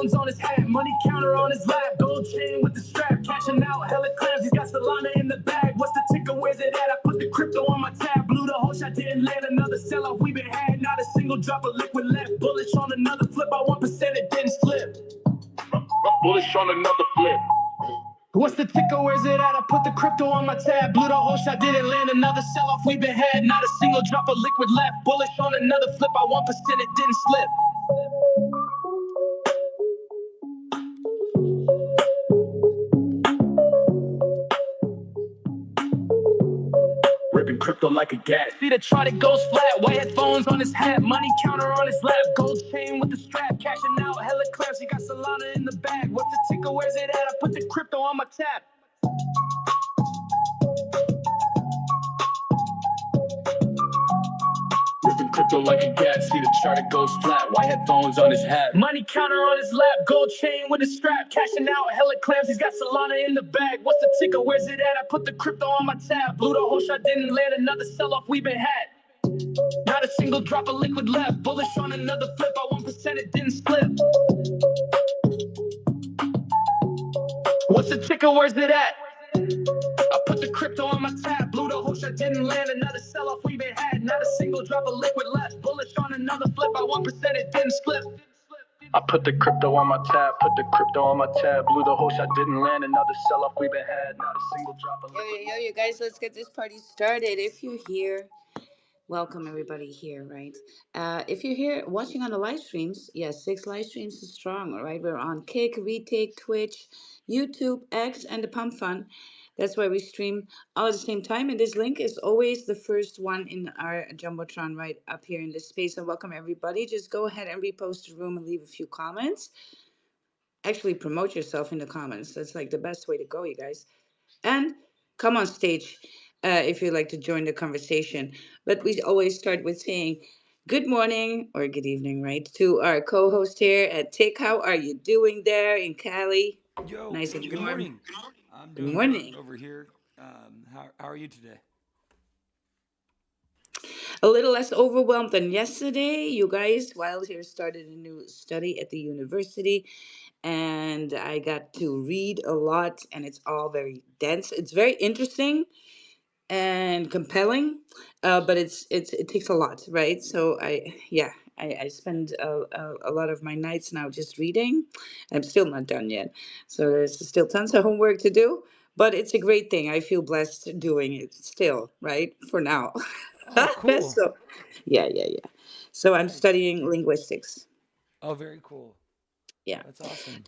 headphones on his head, money counter on his lap, gold chain with the strap, cashing out hella clams. He's got Solana in the bag. What's the ticker? Where's it at? I put the crypto on my tab, blew the whole shot, didn't land another sell-off. We've been had, not a single drop of liquid left. Bullish on another flip, I 1%, it didn't slip. Bullish on another flip. What's the ticker? Where's it at? I put the crypto on my tab, blew the whole shot, didn't land another sell-off. We've been had, not a single drop of liquid left. Bullish on another flip, I 1%, it didn't slip. Ripping crypto like a gas. See the chart, it goes flat. White headphones on his hat, money counter on his lap, gold chain with the strap, cashing out hella clams. He got Solana in the bag. What's the ticker? Where's it at? I put the crypto on my tab. Ripping crypto like a gas. See the chart, it goes flat. White headphones on his hat, money counter on his lap, gold chain with a strap, cashing out hella clams. He's got Solana in the bag. What's the ticker? Where's it at? I put the crypto on my tab, blew the whole shot, didn't land another sell-off. We've been had, not a single drop of liquid left. Bullish on another flip, I 1%, it didn't slip. What's the ticker? Where's it at? I put the crypto on my tab, blew the whole shot, didn't land another sell-off. We've been had, not a single drop of liquid left. Bullish on another flip, I 1%, it didn't slip. I put the crypto on my tab, blew the whole shot, didn't land another sell-off. We've been had, not a single drop of liquid. Yo, you guys, let's get this party started. If you're here, welcome everybody here, right? If you're here watching on the live streams, yes, 6 live streams is strong, all right? We're on Kick, Retake, Twitch, YouTube, X, and the Pump Fun. That's why we stream all at the same time. And this link is always the first one in our Jumbotron right up here in this space. And welcome everybody. Just go ahead and repost the room and leave a few comments. Actually, promote yourself in the comments. That's like the best way to go, you guys. And come on stage if you'd like to join the conversation. But we always start with saying good morning or good evening, right, to our co-host here at Tic. How are you doing there in Cali? Yo, Nice and good warm. morning. I'm Good doing great morning. over here. How are you today? A little less overwhelmed than yesterday. You guys, Wild here started a new study at the university, and I got to read a lot, and it's all very dense. It's very interesting and compelling, but it takes a lot, right? So I spend a lot of my nights now just reading. I'm still not done yet, so there's still tons of homework to do. But it's a great thing. I feel blessed doing it still, right? For now. Oh, cool. So, yeah. So I'm Nice. studying linguistics. Oh, very cool. Yeah, That's awesome.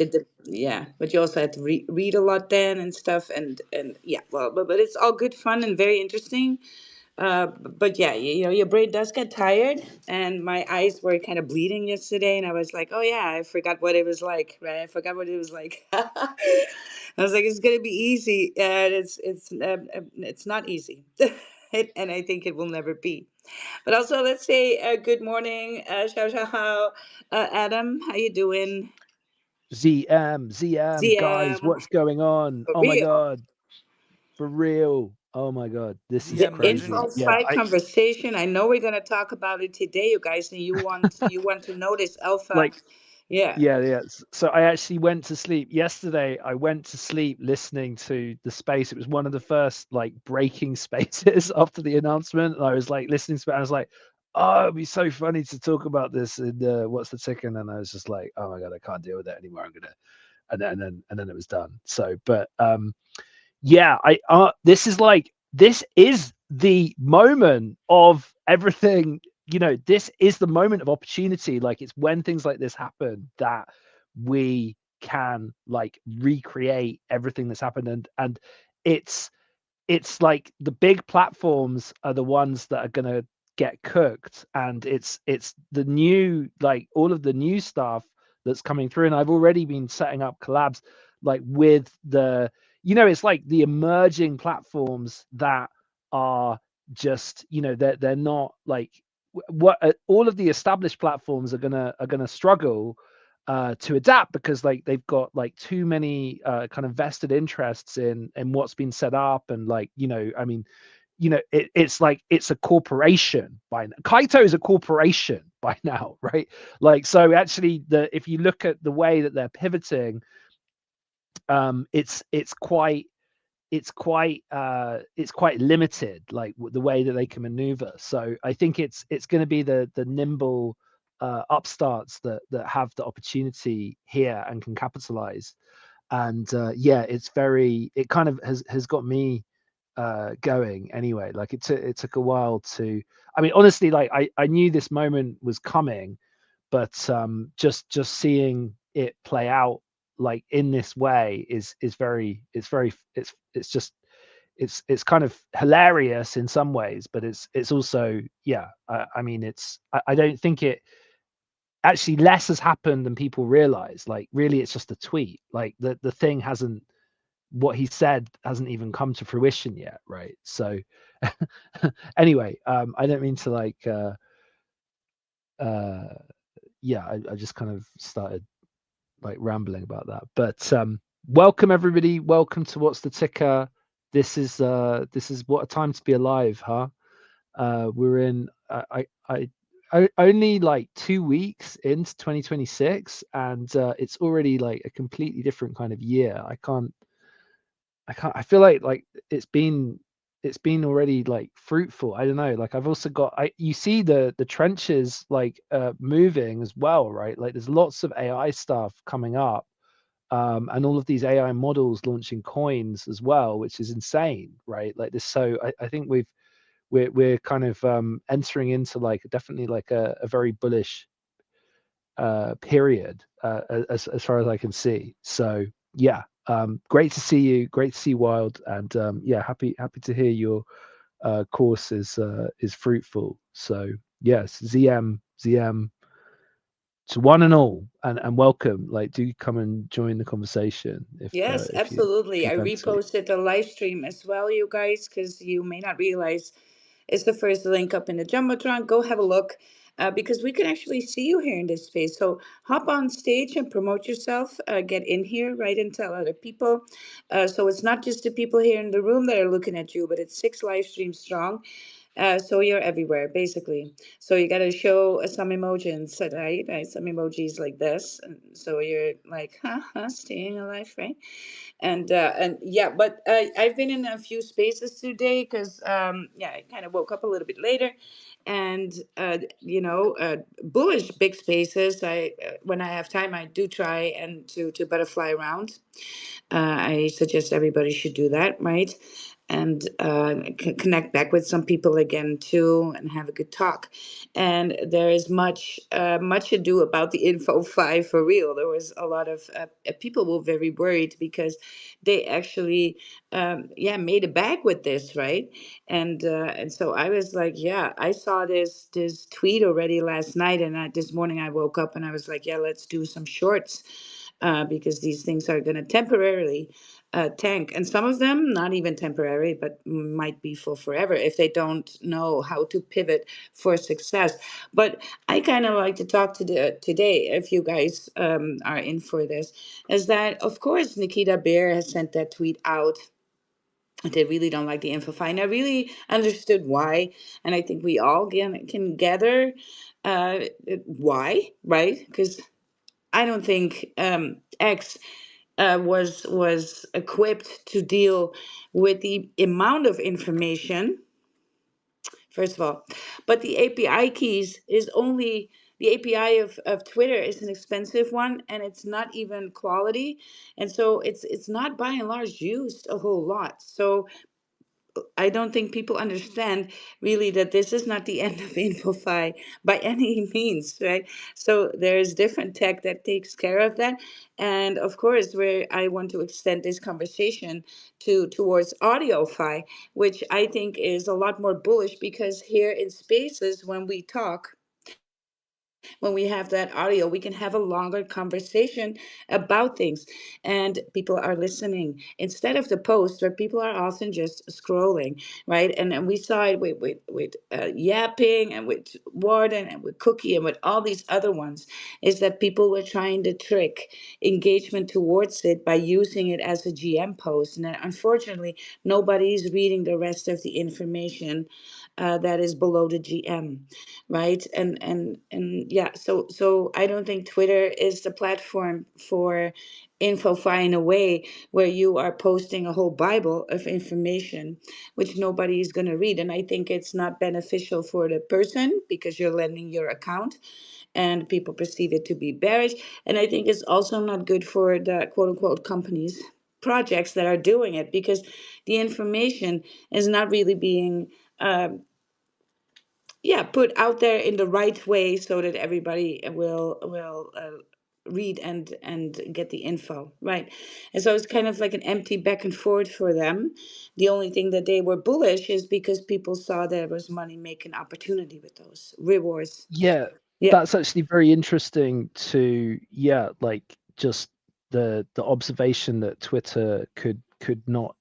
yeah, but you also had to read a lot then and stuff, and yeah, well, but it's all good fun and very interesting. But yeah, you know, your brain does get tired, and my eyes were kind of bleeding yesterday, and I was like, oh yeah, I forgot what it was like, right? I forgot what it was like. I was like, it's gonna be easy, and it's not easy, and I think it will never be. But also, let's say good morning, Adam. How you doing? ZM, guys, ZM, what's going on? for Oh my real. God, for real. Oh my God, this is The ZM crazy. Legend. info Yeah, fight conversation. I know we're gonna talk about it today, you guys, and you want to know this alpha. like, Yeah. yeah. So I actually went to sleep yesterday. I went to sleep listening to the space. It was one of the first like breaking spaces after the announcement. And I was like listening to it. I was like, oh, it'd be so funny to talk about this. And what's the ticker? And then I was just like, oh my God, I can't deal with that anymore. I'm gonna, and then it was done. So, but yeah, this is the moment of everything. This is the moment of opportunity. Like, it's when things like this happen that we can like recreate everything that's happened. And it's like the big platforms are the ones that are going to get cooked, and it's the new, like, all of the new stuff that's coming through. And I've already been setting up collabs like with the, it's like the emerging platforms that are just, they're not like what all of the established platforms are gonna struggle to adapt, because like they've got like too many kind of vested interests in what's been set up. And like, I mean, it's like it's a corporation by now. Kaito is a corporation by now, right? Like, so actually, the if you look at the way that they're pivoting, it's quite limited, like the way that they can maneuver. So I think it's going to be the nimble upstarts that have the opportunity here and can capitalize. And yeah, it kind of has got me going anyway. Like it took a while to, I mean, honestly, like I knew this moment was coming, but just seeing it play out like in this way is very it's just it's kind of hilarious in some ways, but it's also, yeah, I mean, I don't think it actually, less has happened than people realize. Like, really, it's just a tweet. Like, the thing hasn't, what he said hasn't even come to fruition yet, right? So anyway, I don't mean to like uh yeah, I just kind of started like rambling about that. But welcome everybody, welcome to What's the Ticker. This is what a time to be alive, huh? We're in only like 2 weeks into 2026, and it's already like a completely different kind of year. I feel like it's been already like fruitful. I don't know, like I've also got, you see the trenches like moving as well, right? Like there's lots of AI stuff coming up, and all of these AI models launching coins as well, which is insane, right? Like this. So I think we're kind of entering into like definitely like a very bullish period, as far as I can see. So yeah, great to see you, great to see Wild, and yeah, happy to hear your course is fruitful. So yes, ZM to one and all, and welcome. Like, do come and join the conversation Yes, if absolutely. I you'd like to. reposted the live stream as well, you guys, because you may not realize it's the first link up in the Jumbotron. Go have a look, because we can actually see you here in this space. So hop on stage and promote yourself. Get in here, right, and tell other people. So it's not just the people here in the room that are looking at you, but it's 6 live streams strong. So you're everywhere, basically. So you got to show some emojis, right? Right? Some emojis like this. And so you're like, staying alive, right? And yeah, but I've been in a few spaces today because yeah, I kind of woke up a little bit later, and bullish big spaces. I When I have time, I do try and to butterfly around. I suggest everybody should do that, right? And connect back with some people again too, and have a good talk. And there is much ado about the info five for real. There was a lot of people were very worried because they actually yeah, made a bag with this, right? And so I was like, yeah, I saw this tweet already last night, and this morning I woke up and I was like, yeah, let's do some shorts, because these things are going to temporarily tank. And some of them, not even temporary, but might be for forever if they don't know how to pivot for success. But I kind of like to talk to today, if you guys are in for this, is that, of course, Nikita Bear has sent that tweet out. They really don't like the InfoFi, and I really understood why. And I think we all can gather uh, why, right? Because I don't think X was equipped to deal with the amount of information, first of all. But the API keys is only the API of Twitter is an expensive one, and it's not even quality, and so it's not by and large used a whole lot. So I don't think people understand really that this is not the end of InfoFi by any means, right? So there's different tech that takes care of that. And of course, where I want to extend this conversation towards AudioFi, which I think is a lot more bullish, because here in spaces when we talk, When we have that audio, we can have a longer conversation about things, and people are listening instead of the post where people are often just scrolling, right? And we saw it with Yapping and with Warden and with Cookie and with all these other ones, is that people were trying to trick engagement towards it by using it as a GM post, and then unfortunately nobody's reading the rest of the information that is below the GM, right? And yeah, so I don't think Twitter is the platform for infofy in a way where you are posting a whole bible of information which nobody is going to read. And I think it's not beneficial for the person because you're lending your account and people perceive it to be bearish. And I think it's also not good for the quote unquote companies projects that are doing it, because the information is not really being yeah, put out there in the right way so that everybody will read and get the info, right? And so it's kind of like an empty back and forth for them. The only thing that they were bullish is because people saw there was money making opportunity with those rewards. Yeah, Yeah. that's actually very interesting to, yeah, like just the observation that Twitter could not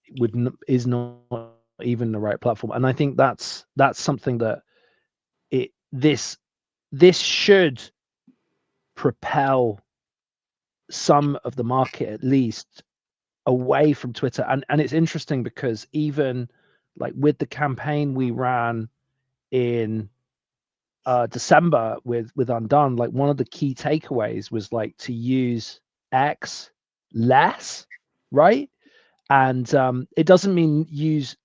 is not even the right platform. And I think that's something that it this should propel some of the market at least away from Twitter. And it's interesting because even like with the campaign we ran in December with Undone, like one of the key takeaways was like to use X less, right? And it doesn't mean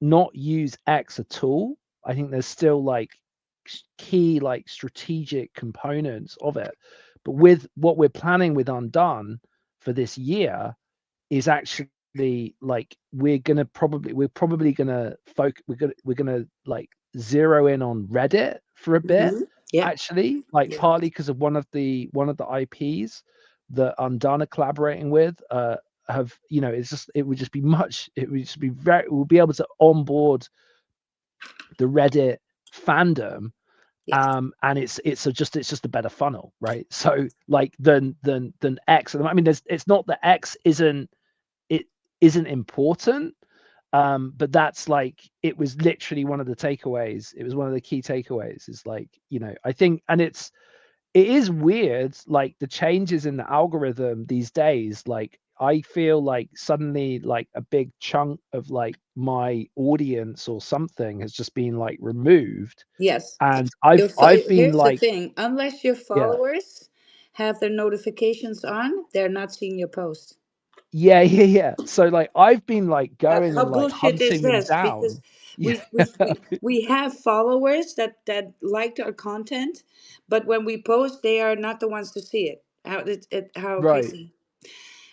not use X at all. I think there's still like key like strategic components of it. But with what we're planning with Undone for this year is actually like we're probably gonna we're gonna like zero in on Reddit for a bit, Hmm. Yeah. actually, like Yeah. partly because of one of the IPs that Undone are collaborating with. Have it's just it would just be we'll be able to onboard the Reddit fandom, Yes. and it's just a better funnel, right? So like than X. I mean, it's not that X it isn't important, but that's like it was literally one of the takeaways. It was one of the key takeaways. Is like I think, and it is weird, like the changes in the algorithm these days. Like I feel like suddenly like a big chunk of like my audience or something has just been like removed, Yes. and I've been Here's the like, thing: unless your yeah, followers have their notifications on, they're not seeing your post. yeah, yeah, yeah. So like I've been like going How and like bullshit is hunting them this? Because down. Yeah. we have followers that liked our content, but when we post, they are not the ones to see it. How Right. crazy,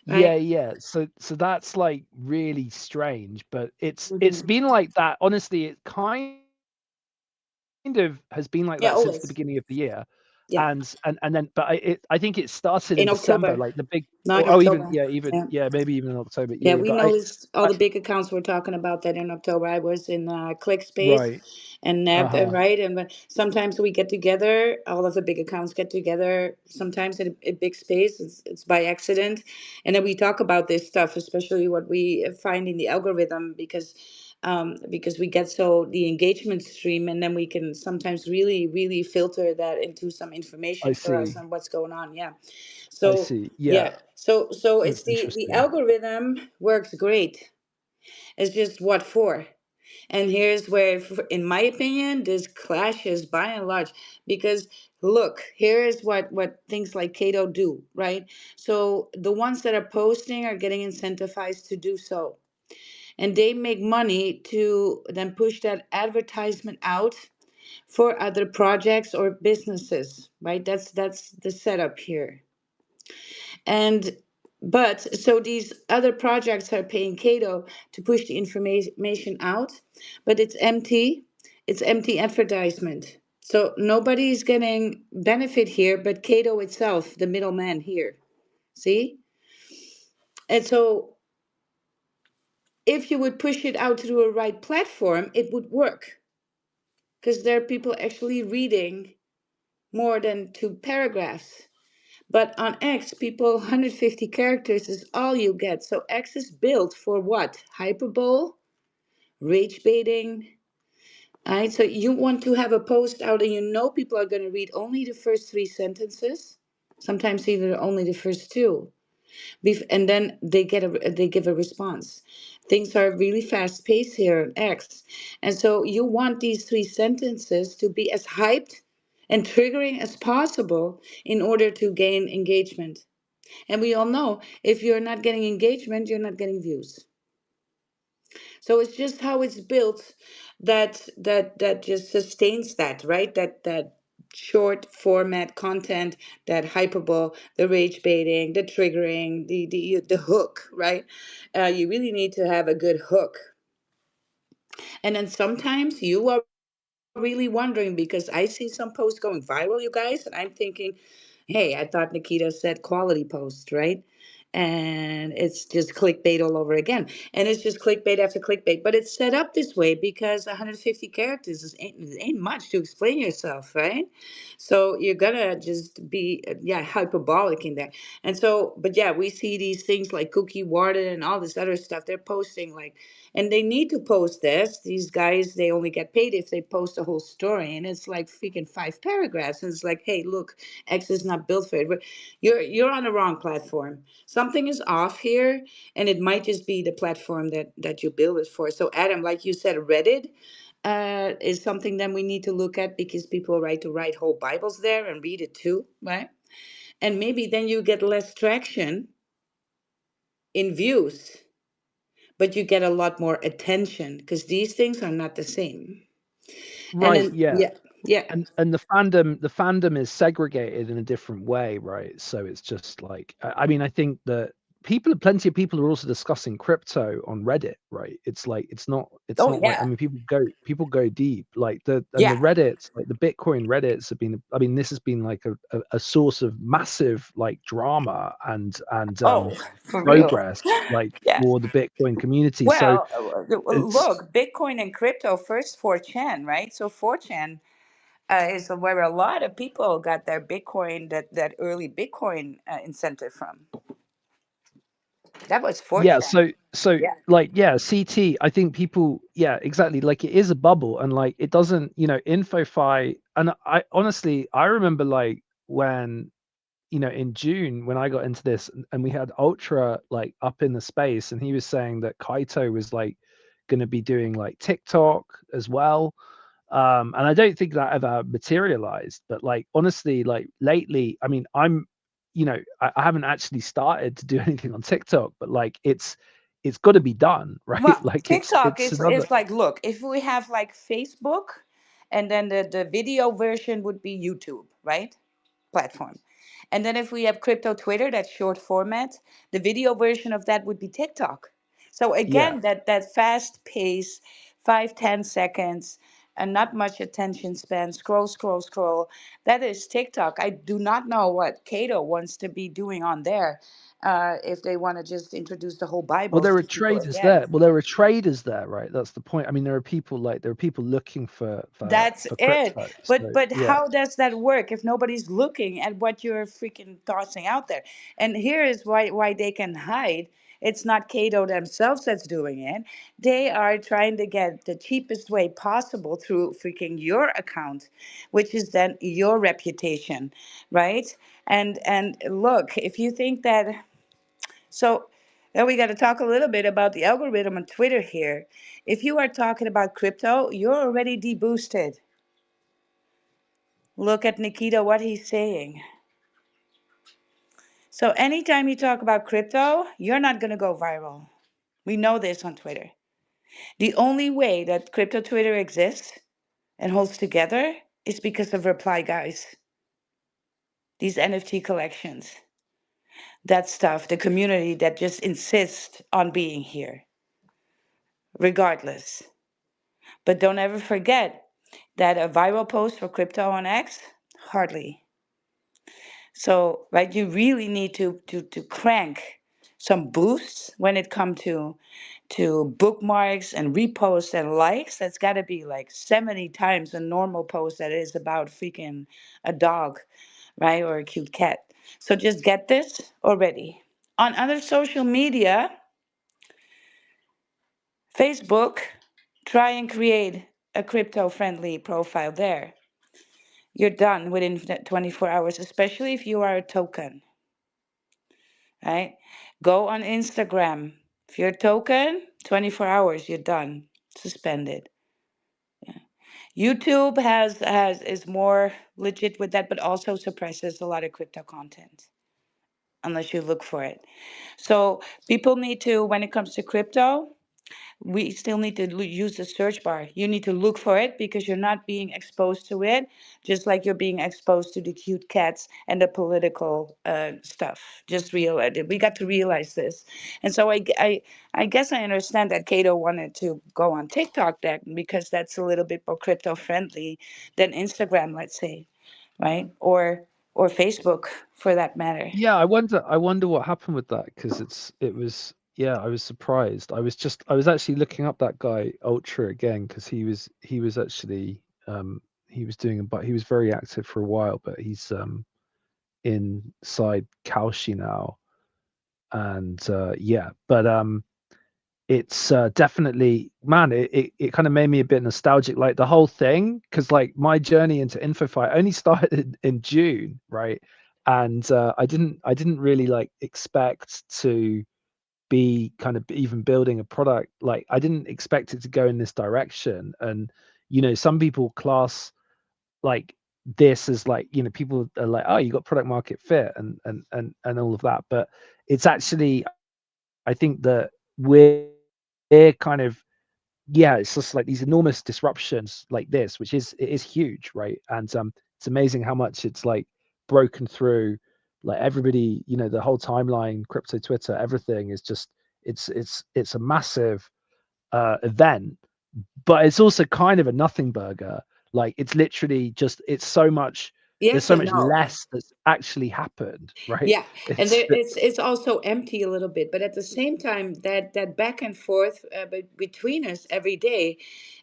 Yeah, right? yeah. So that's like really strange, but it's Hmm. been like that. Honestly, it kind of has been like that since the beginning of the year. Yeah, always. And then Yeah, I think it started in December, like the in big, October, or not even, yeah, October. even, yeah, Yeah. maybe even in October. Yeah, yeah, Yeah, but we know it's I all the big accounts were talking about that in October. I was in ClickSpace right. and Neb, Uh-huh. right? And sometimes we get together, all of the big accounts get together, sometimes in a big space. It's by accident. And then we talk about this stuff, especially what we find in the algorithm, because we get so the engagement stream, and then we can sometimes really, really filter that into some I information for us see. on what's going on. Yeah. I So see. Yeah, yeah, so it's that's the interesting. algorithm works great. It's just what for. And here's where, in my opinion, this clashes by and large. Because look, here is what things like Cato do, right? So the ones that are posting are getting incentivized to do so, and they make money to then push that advertisement out for other projects or businesses, right? That's the setup here. And but so these other projects are paying Cato to push the information out, but it's empty advertisement. So nobody's getting benefit here but Cato itself, the middleman here. See? And so if you would push it out through a right platform, it would work. Because there are people actually reading more than 2 paragraphs. But on X, people, 150 characters is all you get. So X is built for what? Hyperbole, rage baiting. Right? So you want to have a post out and you know people are going to read only the first 3 sentences, sometimes even only the first two. And then they give a response. Things are really fast paced here on X. And so you want these 3 sentences to be as hyped and triggering as possible in order to gain engagement. And we all know if you're not getting engagement, you're not getting views. So it's just how it's built that just sustains that, right? That short format content, that hyperbole, the rage baiting, the triggering, the hook, right? You really need to have a good hook. And then sometimes you are really wondering because I see some posts going viral, you guys, and I'm thinking, hey, I thought Nikita said quality post, right? And it's just clickbait all over again. And it's just clickbait after clickbait. But it's set up this way because 150 characters ain't much to explain yourself, right? So you're gonna just be yeah, hyperbolic in there. And so, but yeah, we see these things like Cookie Warden and all this other stuff. They're posting like, and they need to post this. These guys, they only get paid if they post a whole story, and it's like freaking 5 paragraphs. And it's like, hey, look, X is not built for it. But you're on the wrong platform. Something is off here, and it might just be the platform that you build it for. So, Adam, like you said, Reddit is something that we need to look at because people write to write whole Bibles there and read it too, right? And maybe then you get less traction in views, but you get a lot more attention because these things are not the same. And Right, then, yeah. yeah, yeah. And the fandom is segregated in a different way, right? So it's just like I mean, I think that plenty of people are also discussing crypto on Reddit, right? It's like it's Oh, not like I yeah. mean people go deep. Like the Yeah. Reddits, like the Bitcoin Reddits have been I mean, this has been like a source of massive like drama and Oh, for real. progress like Yeah. for the Bitcoin community. So Well, it's look, Bitcoin and crypto, first 4chan, right? So 4chan is where a lot of people got their Bitcoin, that early Bitcoin incentive from. That was yeah, 4chan. so Yeah. like yeah, CT, I think people yeah, exactly. Like it is a bubble and like it doesn't, InfoFi and I honestly I remember like when in June when I got into this and we had Ultra like up in the space and he was saying that Kaito was like going to be doing like TikTok as well. And I don't think that ever materialized, but like honestly, like lately, I mean, I haven't actually started to do anything on TikTok, but like it's got to be done, right? Well, Like TikTok it's another is like, look, if we have like Facebook, and then the video version would be YouTube, right? Platform. And then if we have crypto Twitter, that short format, the video version of that would be TikTok. So yeah. again, that fast pace, 5, 10 seconds, and not much attention span, scroll, scroll, scroll. That is TikTok. I do not know what Cato wants to be doing on there. If they want to just introduce the whole Well, Bibles there are to people traders again. there. Well, there are traders there, right? That's the point. I mean, there are people looking for for That's for it. crypto. So But yeah. how does that work if nobody's looking at what you're freaking tossing out there? And here is why they can hide. It's not Cato themselves that's doing it. They are trying to get the cheapest way possible through freaking your account, which is then your reputation, right? And look, if you think that so then we got to talk a little bit about the algorithm on Twitter here. If you are talking about crypto, you're already deboosted. Look at Nikita, what he's saying. So anytime you talk about crypto, you're not going to go viral. We know this on Twitter. The only way that crypto Twitter exists and holds together is because of reply guys, these NFT collections, that stuff, the community that just insists on being here, regardless. But don't ever forget that a viral post for crypto on X, hardly. So, right, you really need to crank some boosts when it come to bookmarks and reposts and likes. That's got to be like 70 times a normal post that is about freaking a dog, right? Or a cute cat. So just get this already. On other social media, Facebook, try and create a crypto friendly profile there. You're done within 24 hours, especially if you are a token, right? Go on Instagram. If you're a token, 24 hours, you're done. Suspended. YouTube has is more legit with that, but also suppresses a lot of crypto content unless you look for it. So people need to, when it comes to crypto, we still need to use the search bar. You need to look for it because you're not being exposed to it, just like you're being exposed to the cute cats and the political stuff. Just realize it. We got to realize this. And so I guess I understand that Cato wanted to go on TikTok then because that's a little bit more crypto friendly than Instagram, let's say, right? Or Facebook for that matter. Yeah, I wonder what happened with that because it was yeah, I was surprised. I was actually looking up that guy Ultra again because he was actually he was doing but he was very active for a while, but he's inside Kalshi now. And yeah, but it's definitely, man, it kind of made me a bit nostalgic, like the whole thing, because like my journey into InfoFi only started in June, right? And I didn't really like expect to be kind of even building a product. Like I didn't expect it to go in this direction. And some people class like this as like, people are like, oh, you got product market fit and all of that. But it's actually, I think that we're kind of, yeah, it's just like these enormous disruptions like this, which it is huge, right? And it's amazing how much it's like broken through, like everybody, the whole timeline, crypto, Twitter, everything is just, it's a massive event, but it's also kind of a nothing burger. Like it's literally just, there's Yes so and much no. less that's actually happened, right? Yeah, and It's there it's also empty a little bit, but at the same time, that back and forth between us every day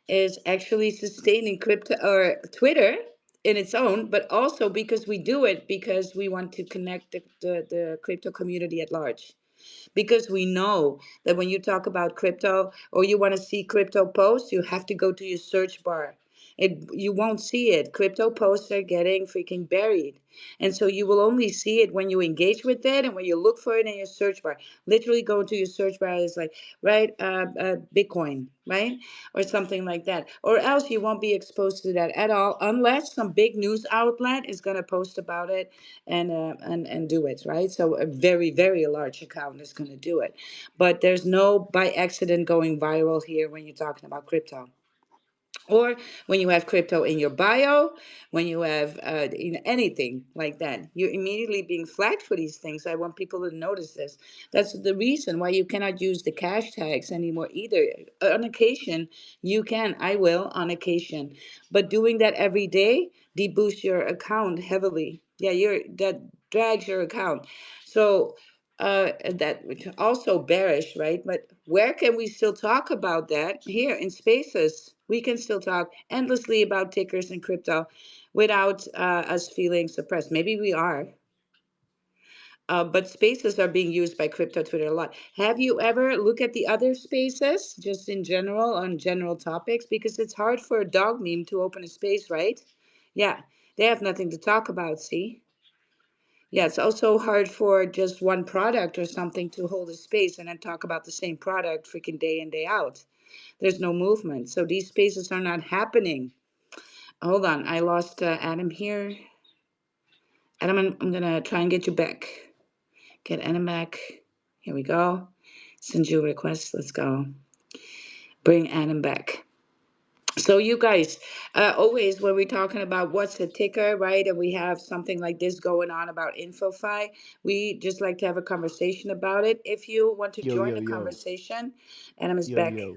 is actually sustaining crypto or Twitter in its own, but also because we do it because we want to connect the crypto community at large because we know that when you talk about crypto or you want to see crypto posts, you have to go to your search bar. You won't see it. Crypto posts are getting freaking buried. And so you will only see it when you engage with it and when you look for it in your search bar. Literally go to your search bar is like, right, Bitcoin, right? Or something like that. Or else you won't be exposed to that at all unless some big news outlet is going to post about it and do it, right? So a very, very large account is going to do it. But there's no by accident going viral here when you're talking about crypto or when you have crypto in your bio, when you have anything like that, you're immediately being flagged for these things. I want people to notice this. That's the reason why you cannot use the cash tags anymore either. On occasion, you can. I will on occasion, but doing that every day deboosts your account heavily. Yeah, that drags your account. So that also bearish, right? But where can we still talk about that? Here in spaces, we can still talk endlessly about tickers and crypto without us feeling suppressed. Maybe we are, but spaces are being used by crypto Twitter a lot. Have you ever look at the other spaces, just in general, on general topics? Because it's hard for a dog meme to open a space, right? Yeah, they have nothing to talk about, see? Yeah, it's also hard for just one product or something to hold a space and then talk about the same product freaking day in, day out. There's no movement. So these spaces are not happening. Hold on, I lost Adam here. Adam, I'm going to try and get you back. Get Adam back. Here we go. Send you a request. Let's go. Bring Adam back. So you guys, always when we're talking about what's a ticker, right, and we have something like this going on about InfoFi, we just like to have a conversation about it. If you want to yo, join yo, the yo, conversation, Adam is yo, back. yo.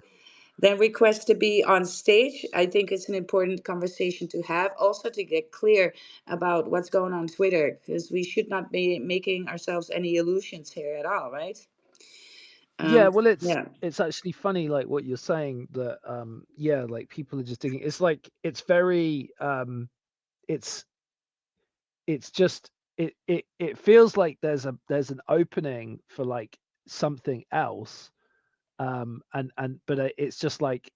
Then request to be on stage. I think it's an important conversation to have. Also to get clear about what's going on Twitter, because we should not be making ourselves any illusions here at all, right? Yeah, well, Yeah, it's actually funny, like what you're saying that yeah, like people are just digging. It's like it's very it's it's just it feels like there's an opening for like something else, and but it's just like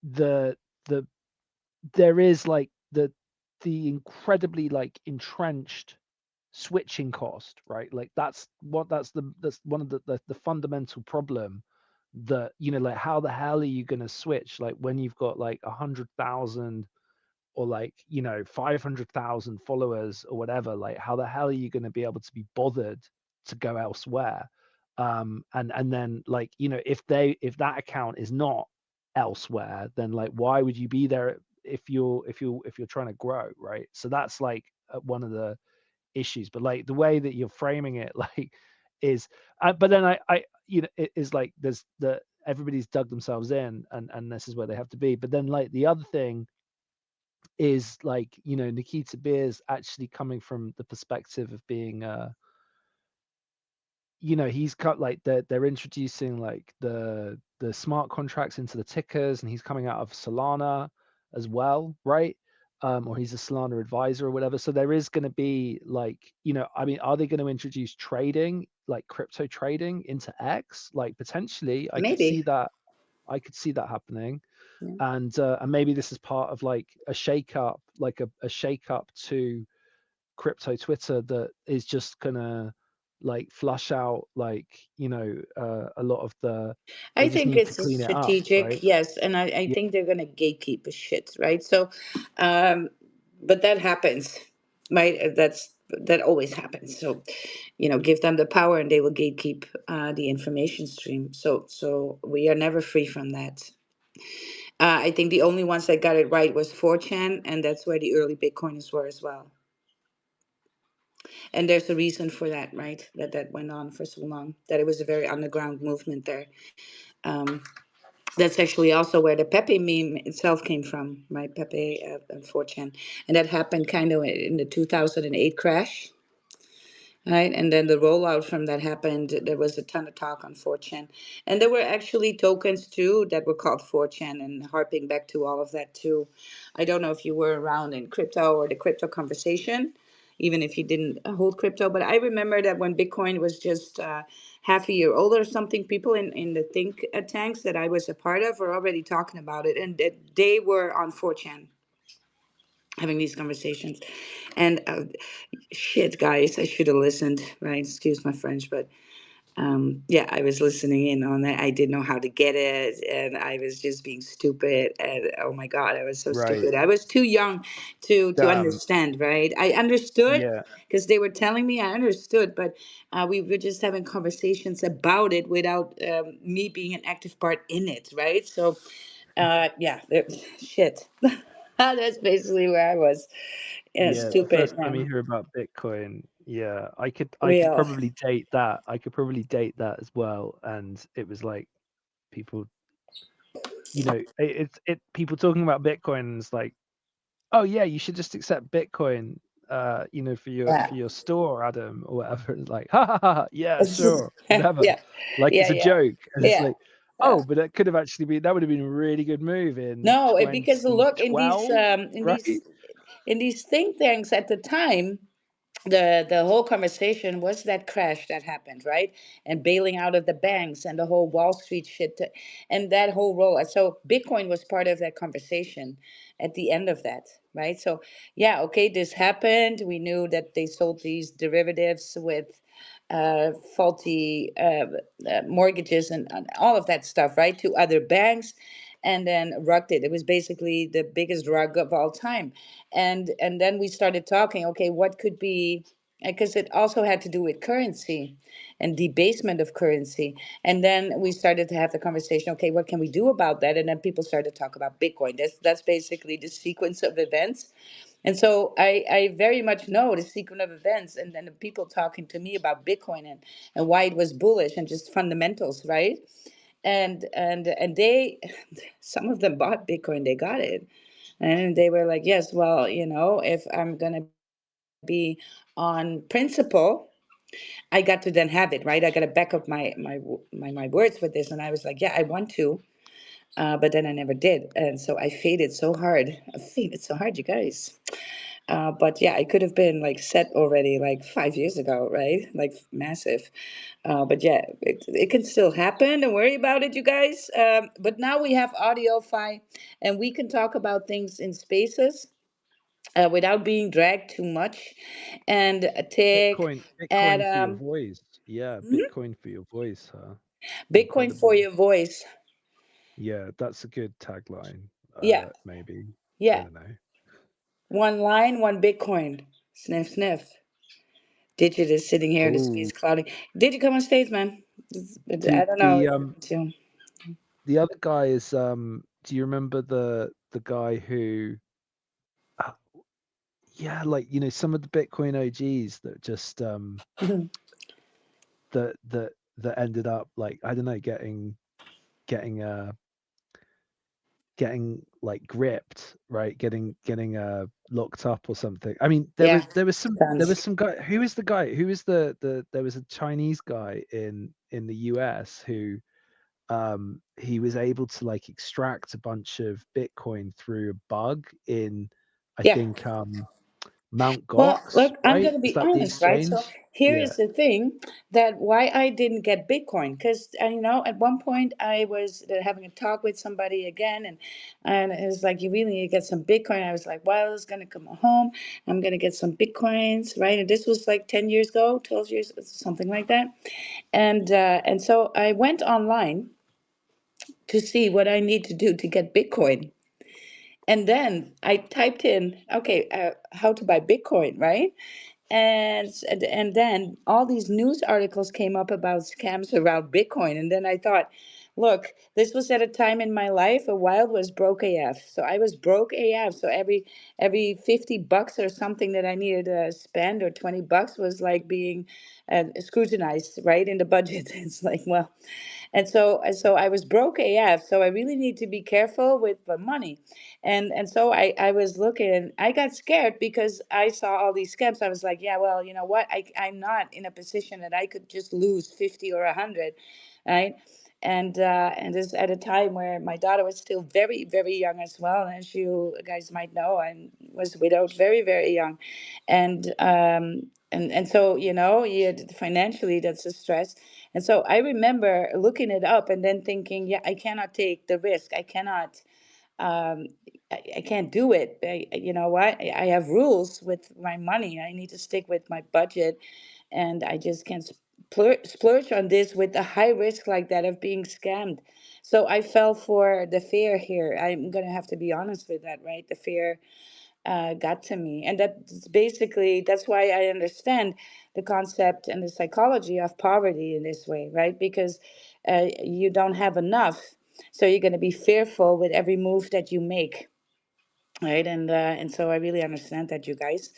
the the there is like the incredibly like entrenched switching cost, right? Like that's one of the fundamental problem that, you know, like how the hell are you going to switch like when you've got like 100,000 or like, you know, 500,000 followers or whatever? Like how the hell are you going to be able to be bothered to go elsewhere? And then like, you know, if that account is not elsewhere, then like why would you be there if you're trying to grow, right? So that's like one of the issues. But like the way that you're framing it like is but then I you know, it is like there's the everybody's dug themselves in, and this is where they have to be. But then like the other thing is like, you know, Nikita Beers actually coming from the perspective of being you know, he's got like they're introducing like the smart contracts into the tickers, and he's coming out of Solana as well, right? Or he's a Solana advisor or whatever. So there is going to be like, you know, I mean, are they going to introduce trading, like crypto trading into X? Like potentially, maybe. I could see that happening, Yeah. and maybe this is part of like a shake up, like a shake up to crypto Twitter that is just gonna like flush out like, you know, a lot of the I they just think need to it's a clean it up, strategic, right? yes, and I Yeah, think they're gonna gatekeep a shit, right? So, um, but that happens, right? That always happens. So, give them the power, and they will gatekeep the information stream. So we are never free from that. I think the only ones that got it right was 4chan, and that's where the early Bitcoiners were as well. And there's a reason for that, right? That went on for so long. That it was a very underground movement there. Um, That's actually also where the Pepe meme itself came from, right? Pepe and 4chan. And that happened kind of in the 2008 crash, right? And then the rollout from that happened. There was a ton of talk on 4chan. And there were actually tokens too that were called 4chan, and harping back to all of that too. I don't know if you were around in crypto or the crypto conversation, even if you didn't hold crypto. But I remember that when Bitcoin was just half a year old or something, people in the think tanks that I was a part of were already talking about it, and that they were on 4chan having these conversations. And shit, guys, I should have listened, right? Excuse my French, but yeah, I was listening in on that. I didn't know how to get it, and I was just being stupid. And oh my god, I was so right. stupid. I was too young to Damn. understand. Right? I understood Yeah, because they were telling me. I understood, but we were just having conversations about it without me being an active part in it. Right? So yeah, shit. That's basically where I was. Yeah, yeah. The stupid. first time you hear about Bitcoin, yeah, I could Real. probably date that. I could probably date that as well. And it was like people, you know, people talking about Bitcoin, and it's like, oh yeah, you should just accept Bitcoin, you know, Yeah. for your store, Adam, or whatever. It's like, ha ha ha, ha, yeah, sure, whatever. Yeah. Like Yeah. it's a Yeah. joke, and it's Yeah. like, oh, but that could have actually been that would have been a really good move in No, because look, 2012, right? in these think tanks at the time, the whole conversation was that crash that happened, right? And bailing out of the banks and the whole Wall Street shit, and that whole role. So Bitcoin was part of that conversation at the end of that, right? So yeah, okay, this happened. We knew that they sold these derivatives with faulty mortgages and all of that stuff, right, to other banks, and then rugged it. It was basically the biggest rug of all time. And then we started talking, okay, what could be, because it also had to do with currency and debasement of currency. And then we started to have the conversation, okay, what can we do about that? And then people started to talk about Bitcoin. That's basically the sequence of events. And so I very much know the sequence of events, and then the people talking to me about Bitcoin and why it was bullish and just fundamentals, right? And they, some of them bought Bitcoin, they got it. And they were like, yes, well, if I'm gonna be on principle, I got to then have it, right? I got to back up my words with this, and I was like, yeah, I want to, but then I never did, and so I faded so hard. I faded so hard, you guys. But yeah, I could have been like set already like 5 years ago, right? Like massive. But yeah, it can still happen. Don't worry about it, you guys. But now we have audio fi, and we can talk about things in spaces without being dragged too much. And Tick, Bitcoin for your Adam, voice. Yeah, mhm, Bitcoin for your voice, huh? Bitcoin for Incredible. your voice. Yeah, that's a good tagline. Yeah, Maybe. I yeah. don't know. One line, one Bitcoin. Sniff, sniff. Digit is sitting here in the Oh, space clouding. Did you come on stage, man? I the don't know the if you um want to. the other guy is do you remember the guy who uh, yeah, like some of the Bitcoin OGs that just that ended up like I don't know getting getting like gripped, right? Getting locked up or something. I mean, there Yeah, was there was some there tons. was some guy. Who is the guy? Who is the there was a Chinese guy in the US who he was able to like extract a bunch of Bitcoin through a bug in I Yeah. think Mount Well, Gox, look, I'm right? going to Is be that the honest, right? So exchange? here Yeah. is the thing that why I didn't get Bitcoin because at one point I was having a talk with somebody again, and it was like you really need to get some Bitcoin. I was like, well, I was going to come home. I'm going to get some Bitcoins, right? And this was like 10 years ago, 12 years, something like that. And so I went online to see what I need to do to get Bitcoin. And then I typed in, okay, how to buy Bitcoin, right? And then all these news articles came up about scams around Bitcoin. And then I thought, look, this was at a time in my life where Wild was broke AF. So I was broke AF. So every $50 or something that I needed to spend or $20 was like being scrutinized, right, in the budget. It's like, well, and so I was broke AF. So I really need to be careful with the money. And so I was looking, I got scared because I saw all these scams. I was like, yeah, well, you know what? I'm not in a position that I could just lose 50 or 100, right? And this at a time where my daughter was still very, very young as well. And as you guys might know, I was widowed very, very young. And so, financially, that's a stress. And so I remember looking it up and then thinking, yeah, I cannot take the risk. I cannot um, I can't do it. You know what? I have rules with my money. I need to stick with my budget, and I just can't splurge on this with a high risk like that of being scammed. So I fell for the fear here. I'm gonna have to be honest with that, right? The fear got to me, and that's why I understand the concept and the psychology of poverty in this way, right? Because you don't have enough, so you're going to be fearful with every move that you make, right? And so I really understand that, you guys.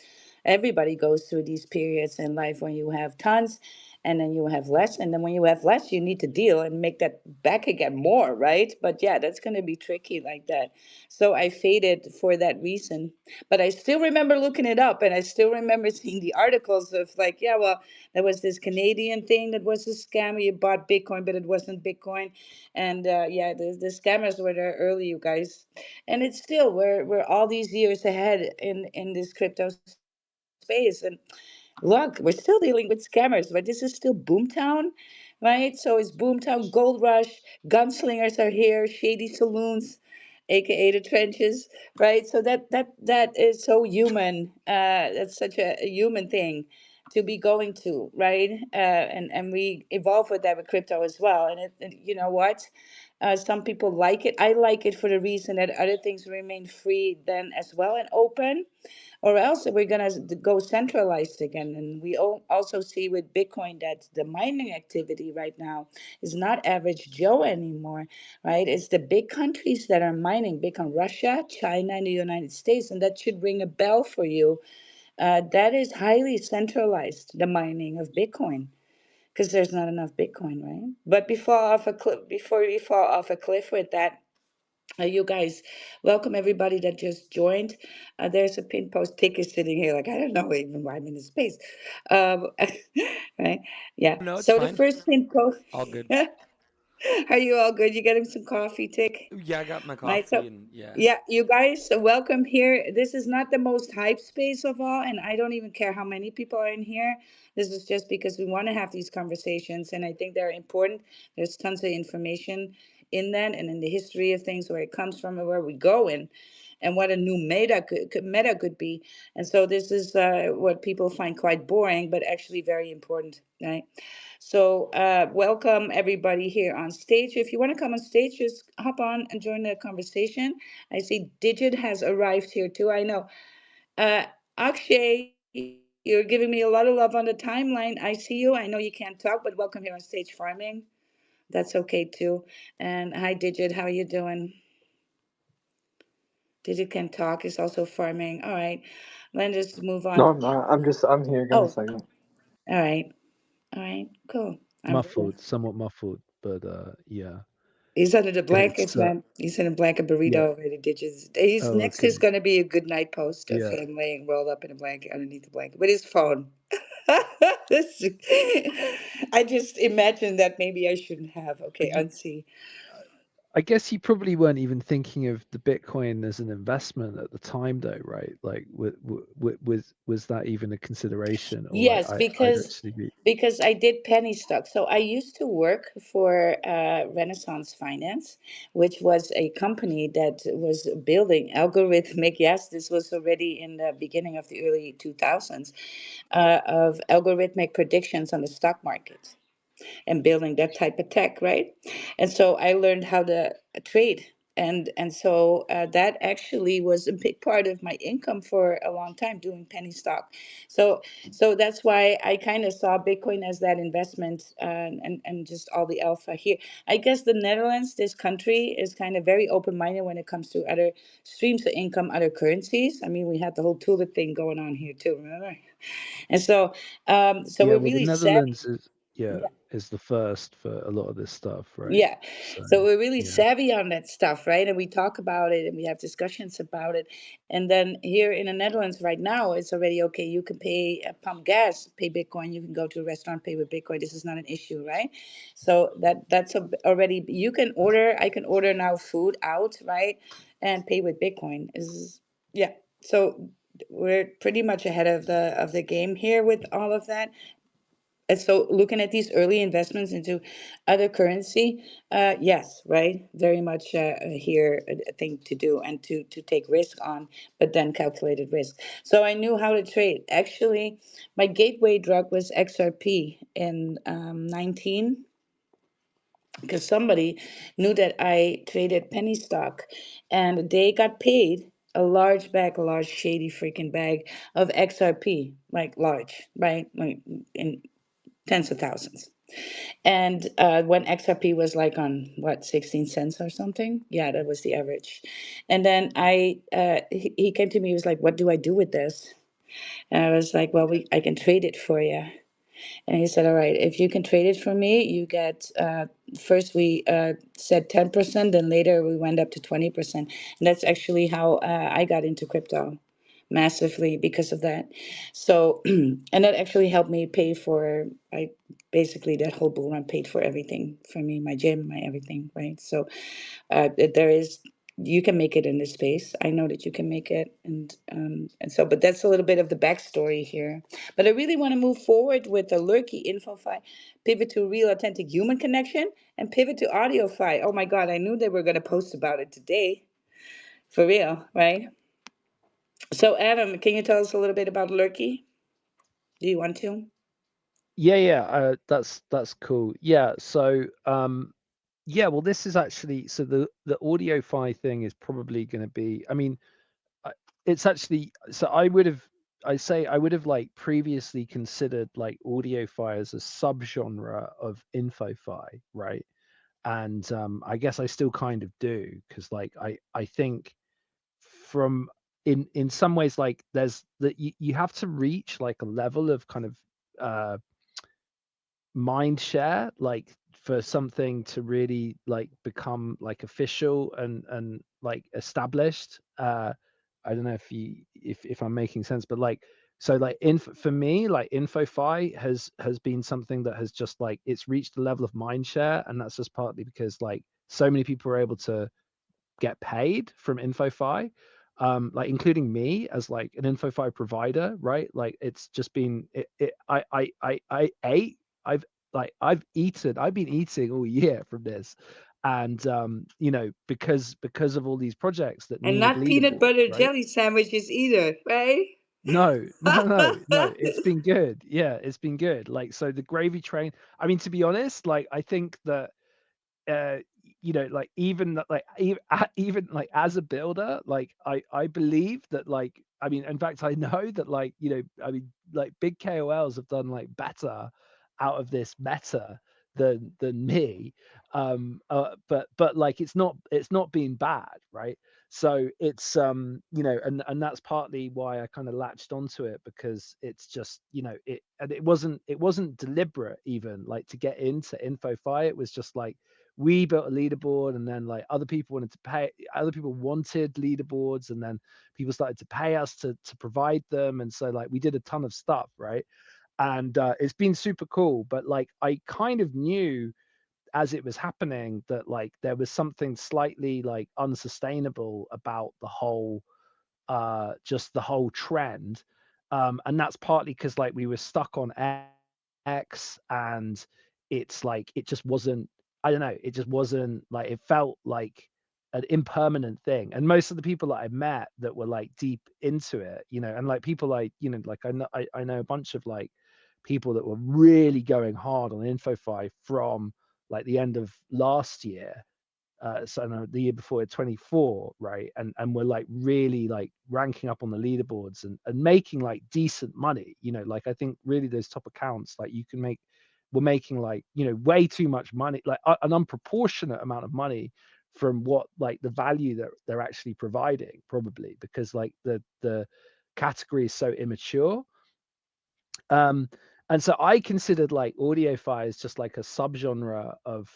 Everybody goes through these periods in life when you have tons and then you have less, and then when you have less you need to deal and make that back again more, right? But yeah, that's going to be tricky like that. So I faded for that reason, but I still remember looking it up, and I still remember seeing the articles of like, yeah, well, there was this Canadian thing that was a scam. You bought Bitcoin but it wasn't Bitcoin. And yeah, the scammers were there early, you guys. And it's still, we're all these years ahead in this crypto space. And look, we're still dealing with scammers, but this is still Boomtown, right? So it's Boomtown, Gold Rush, gunslingers are here, shady saloons, aka the trenches, right? So that is so human. That's such a human thing to be going to, right? And we evolve with that with crypto as well. And you know what? Some people like it. I like it for the reason that other things remain free then as well and open, or else we're gonna go centralized again. And we also see with Bitcoin that the mining activity right now is not average Joe anymore, right? It's the big countries that are mining, big on Russia, China, and the United States, and that should ring a bell for you. That is highly centralized, the mining of Bitcoin, because there's not enough Bitcoin, right? But before we fall off a cliff with that, You guys, welcome everybody that just joined. There's a pin post ticker sitting here, like I don't know even why I'm in this space. Um, right? Yeah. No, it's So the fine. first pin post. All good. Are you all good? You getting some coffee, Tick? Yeah, I got my Right. So, coffee and yeah. yeah, you guys, welcome here. This is not the most hype space of all, and I don't even care how many people are in here. This is just because we want to have these conversations, and I think they're important. There's tons of information in that, and in the history of things, where it comes from, and where we go in, and what a new meta could be. And so, this is what people find quite boring, but actually very important, right? So, welcome everybody here on stage. If you want to come on stage, just hop on and join the conversation. I see Digit has arrived here too. I know. Uh, Akshay, you're giving me a lot of love on the timeline. I see you. I know you can't talk, but welcome here on stage farming. That's okay too. And hi, Digit. How are you doing? Digit can talk. Is also farming. All right. Let's just move No, on. I'm not. I'm here. Give me a Oh, second. all right. All right. Cool. I'm Muffled, somewhat muffled, but yeah, He's under the blankets, it's man. He's in a blanket burrito yeah. already. Digits. He's Oh, next is okay. gonna be a good night post of Yeah, him laying rolled up in a blanket underneath the blanket with his phone. This- I just imagined that maybe I shouldn't have. Okay, you. unsee. I guess you probably weren't even thinking of the Bitcoin as an investment at the time, though, right? Like, was that even a consideration, or like Yes, I'd actually be because I did penny stock. So I used to work for Renaissance Finance, which was a company that was building algorithmic. Yes, this was already in the beginning of the early 2000s of algorithmic predictions on the stock market and building that type of tech, right? And so I learned how to trade. And so that actually was a big part of my income for a long time doing penny stock. So so that's why I kind of saw Bitcoin as that investment and just all the alpha here. I guess the Netherlands, this country, is kind of very open minded when it comes to other streams of income, other currencies. I mean, we had the whole tulip thing going on here too, remember? And so so yeah. we're Well, the really savvy. Netherlands is is the first for a lot of this stuff, right? Yeah. So So we're really yeah, savvy on that stuff, right? And we talk about it and we have discussions about it. And then here in the Netherlands right now, it's already okay. You can pay pump gas, pay Bitcoin. You can go to a restaurant, pay with Bitcoin. This is not an issue, right? So already you can order. I can order now food out, right, and pay with Bitcoin. Is yeah. So we're pretty much ahead of the game here with all of that. And so looking at these early investments into other currency, yes, right, very much here a thing to do and to take risk on, but then calculated risk. So I knew how to trade. Actually, my gateway drug was XRP in 19 because somebody knew that I traded penny stock, and they got paid a large bag, a large shady freaking bag of XRP, like large, right, like in tens of thousands. And when XRP was like on what 16 cents or something, yeah, that was the average. And then he came to me. He was like, "What do I do with this?" And I was like, "Well, I can trade it for you." And he said, "All right, if you can trade it for me, you get first we said 10%, then later we went up to 20%. And that's actually how I got into crypto massively because of that. So, and that actually helped me pay for, I basically that whole bull run paid for everything for me, my gym, my everything, right? So there is you can make it in this space. I know that you can make it, and so but that's a little bit of the backstory here. But I really want to move forward with the lurky info file, pivot to real authentic human connection, and pivot to audio file. Oh my god, I knew they were going to post about it today, for real, right? So Adam, can you tell us a little bit about lurky? Do you want to? yeah. That's cool. Yeah. So yeah. Well, this is actually so the AudioFi thing is probably going to be. I mean, it's actually so I would have like previously considered like audiofi as a subgenre of infofi, right? And I guess I still kind of do because like I think from in some ways like there's that you have to reach like a level of kind of uh mind share, like for something to really like become like official and like established. I don't know if I'm making sense, but like so like for me, like InfoFi has been something that has just like it's reached a level of mind share, and that's just partly because like so many people are able to get paid from InfoFi, like including me as like an InfoFi provider, right? Like it's just been I ate I've been eating all year from this, and because of all these projects that And need not peanut leaderboards, butter right? jelly sandwiches either, right? No, no. It's been good. Yeah, it's been good. Like so, the gravy train. I mean, to be honest, like I think that uh like even like even like as a builder, like I believe that like I mean in fact I know that like I mean like big KOLs have done like better out of this meta than me, but like it's not been bad, right? So it's and that's partly why I kind of latched onto it, because it's just it wasn't deliberate even like to get into InfoFi. It was just like we built a leaderboard, and then like other people wanted leaderboards, and then people started to pay us to provide them, and so like we did a ton of stuff, right? And it's been super cool, but like I kind of knew as it was happening that like there was something slightly like unsustainable about the whole just the whole trend. And that's partly because like we were stuck on X, and it's like it just wasn't, I don't know, it just wasn't like, it felt like an impermanent thing. And most of the people that I met that were like deep into it, and like people like like I know a bunch of like people that were really going hard on InfoFi from like the end of last year, so no, the year before, 24, right? And we're like really like ranking up on the leaderboards and making like decent money. Like I think really those top accounts, like we're making like way too much money, like an unproportionate amount of money from what like the value that they're actually providing, probably because like the category is so immature. um and so I considered like audiofi as just like a subgenre of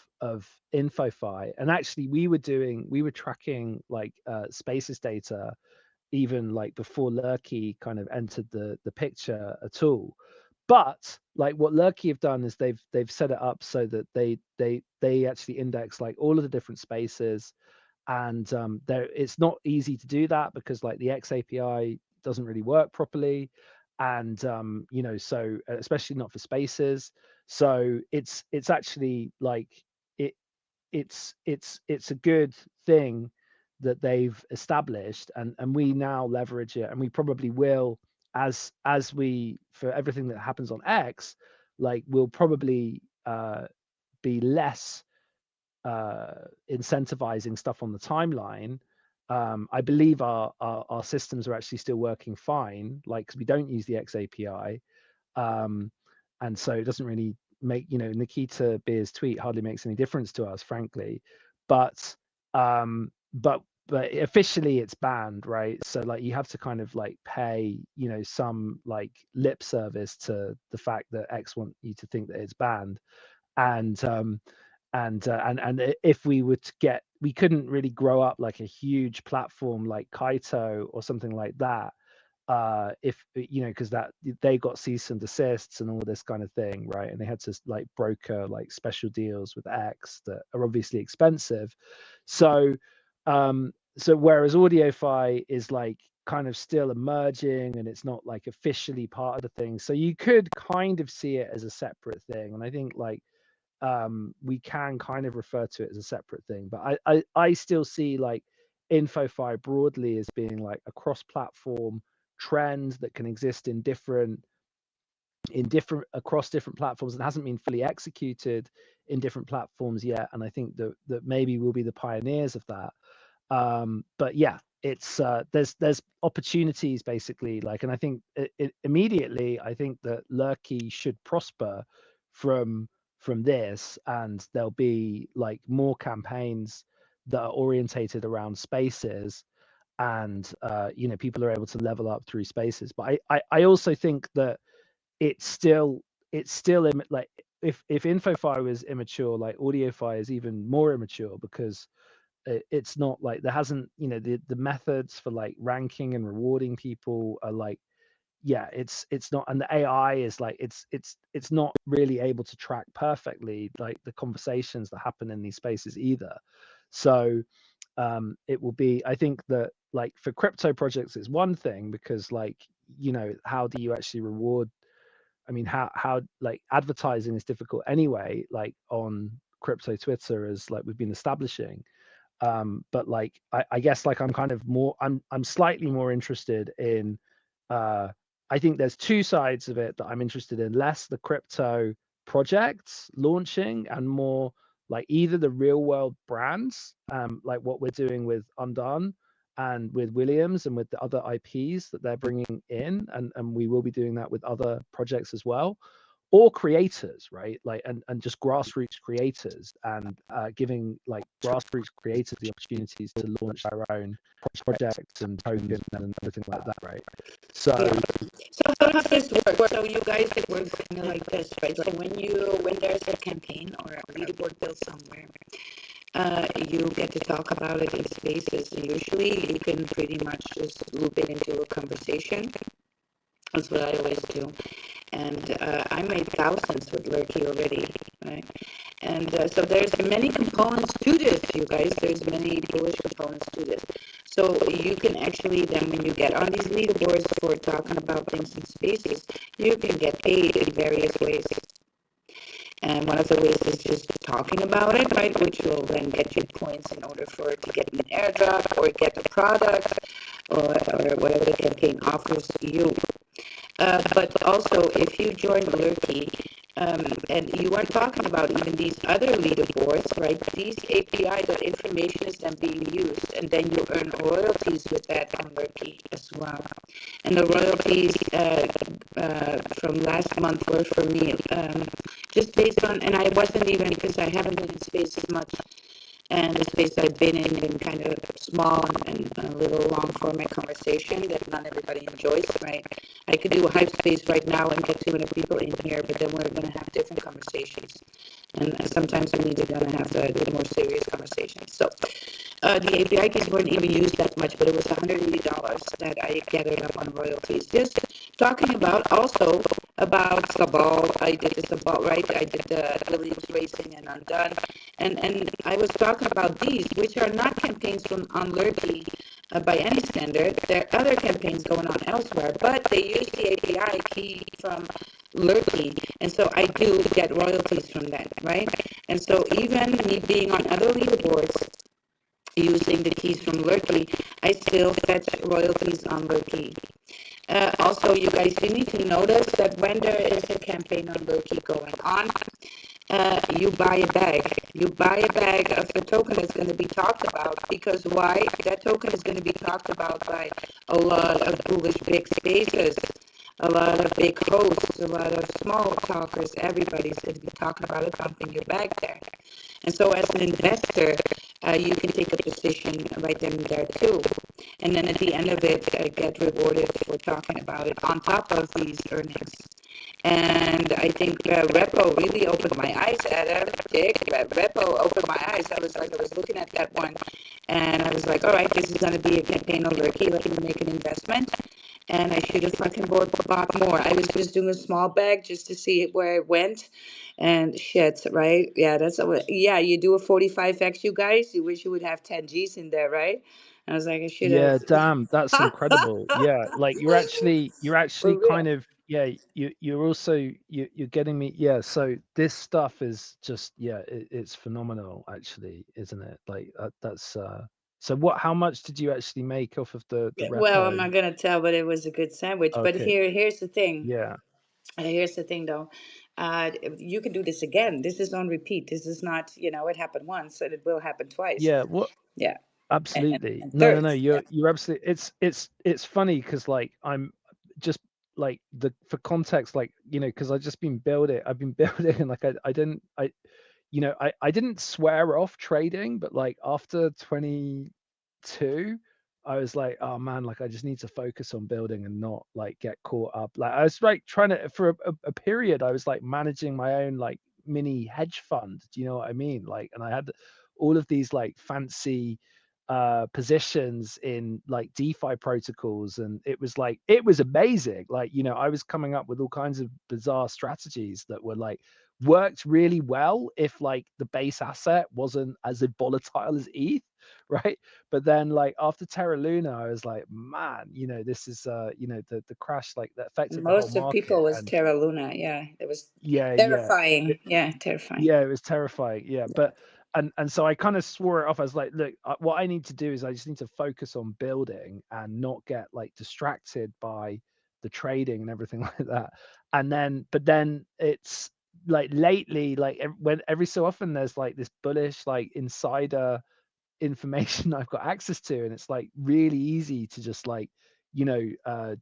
infofi, and actually we were tracking like spaces data even like before lurky kind of entered the picture at all. But like what lurky have done is they've set it up so that they actually index like all of the different spaces, and there it's not easy to do that because like the X API doesn't really work properly, and so especially not for spaces. So it's actually like it it's a good thing that they've established, and we now leverage it, and we probably will, as we for everything that happens on X, like we'll probably be less incentivizing stuff on the timeline. I believe our systems are actually still working fine, like because we don't use the X API, um, and so it doesn't really make Nikita Beer's tweet hardly makes any difference to us, frankly. But but officially it's banned, right? So like you have to kind of like pay some like lip service to the fact that X want you to think that it's banned. And if we were to get, we couldn't really grow up like a huge platform like Kaito or something like that, if because that they got cease and desists and all this kind of thing, right? And they had to like broker like special deals with X that are obviously expensive. So so whereas audiofi is like kind of still emerging, and it's not like officially part of the thing, so you could kind of see it as a separate thing. And I think like we can kind of refer to it as a separate thing, but I still see like InfoFi broadly as being like a cross-platform trend that can exist in different across different platforms, and hasn't been fully executed in different platforms yet. And I think that maybe we'll be the pioneers of that. But yeah, it's there's opportunities basically, like, and I think immediately I think that lurky should prosper from this, and there'll be like more campaigns that are orientated around spaces, and people are able to level up through spaces. But I also think that it's still like if InfoFi was immature, like AudioFi is even more immature because it's not like there hasn't, the methods for like ranking and rewarding people are like, yeah, it's not, and the AI is like it's not really able to track perfectly like the conversations that happen in these spaces either. So it will be, I think that like for crypto projects it's one thing because like, how do you actually reward, I mean, how like advertising is difficult anyway, like on crypto Twitter, as like we've been establishing. But like I guess like I'm kind of more, I'm slightly more interested in, uh I think there's two sides of it that I'm interested in, less the crypto projects launching and more like either the real world brands, like what we're doing with Undone and with Williams and with the other IPs that they're bringing in, and we will be doing that with other projects as well, or creators, right? Like, and just grassroots creators, and giving like grassroots creators the opportunities to launch their own projects and tokens and everything like that, right? So Yeah. So how does this work? So you guys, it works kind of like this, right? So when there's a campaign or a leaderboard built somewhere, you get to talk about it in spaces. Usually, you can pretty much just loop it into a conversation. That's what I always do. And I made thousands with Lurky already, right? And so there's many components to this, you guys. There's many bullish components to this. So you can actually then, when you get on these leaderboards for talking about things in spaces, you can get paid in various ways. And one of the ways is just talking about it, right? Which will then get you points in order for it to get an airdrop or get the product or whatever the campaign offers you. But also, if you join Lurky, and you are talking about even these other leaderboards, right? These API, that information is then being used, and then you earn royalties with that on Lurky as well. And the royalties from last month were for me, just based on, and I wasn't even, because I haven't been in space as much, and the space I've been in been kind of small and a little long format conversation that not everybody enjoys, right? I could do a hype space right now and get 200 people in here, but then we're going to have different conversations. And sometimes we need to going to have the more serious conversations. So the API keys weren't even used that much, but it was $180 that I gathered up on royalties. Just talking about also about Sabal. I did the Sabal, right? I did the Williams Racing and Undone. And I was talking about these, which are not campaigns from on Lurky by any standard. There are other campaigns going on elsewhere, but they use the API key from Lurky, and so I do get royalties from that, right? And so even me being on other leaderboards using the keys from Lurky, I still fetch royalties on Lurky. Also, you guys, you need to notice that when there is a campaign on Lurky going on, you buy a bag. You buy a bag of the token that's going to be talked about, because why? That token is going to be talked about by a lot of bullish big spaces, a lot of big hosts, a lot of small talkers. Everybody's going to be talking about it, pumping your bag there. And so as an investor, you can take a position right then and there too. And then at the end of it, get rewarded for talking about it on top of these earnings. And I think Repo really opened my eyes, Adam. Dick, Repo opened my eyes. I was looking at that one, and I was like, all right, this is going to be a campaign on Lurky. Let me make an investment. And I should have fucking bought more. I was just doing a small bag just to see where it went. And shit, right? Yeah, yeah, you do a 45x, you guys. You wish you would have 10 G's in there, right? I was like, I should have. yeah, damn, that's incredible. Yeah, like you're actually For kind real. of, yeah, you're also you're getting me. Yeah, so this stuff is just, yeah, it's phenomenal actually, isn't it? Like that's so what, how much did you actually make off of the Well, I'm repo? not gonna tell, but it was a good sandwich. But Okay, here's the thing. yeah. Here's the thing, though. You can do this again. This is on repeat. This is not, it happened once, and it will happen twice. Yeah, what, Yeah, absolutely. and No, no, third. no. Yeah. You're absolutely. It's funny because like I'm just like the for context, like because I've just been building. I've been building, and like I didn't I didn't swear off trading, but like after 22, I was like, oh man, like I just need to focus on building and not like get caught up. Like I was like trying to for a period, I was like managing my own like mini hedge fund. Do you know what I mean? Like, and I had all of these like fancy positions in like DeFi protocols, and it was amazing. Like, I was coming up with all kinds of bizarre strategies that were like worked really well if like the base asset wasn't as volatile as ETH, right? But then like after Terra Luna, I was like, man, this is the crash like that affected the whole Most of people market. was And Terra Luna. Yeah, it was yeah, yeah. terrifying. Yeah, terrifying. Yeah, it was terrifying. Yeah, but and so I kind of swore it off. I was like, look, what I need to do is I just need to focus on building and not get like distracted by the trading and everything like that. But then it's like lately, like when every so often there's like this bullish like insider information I've got access to, and it's like really easy to just like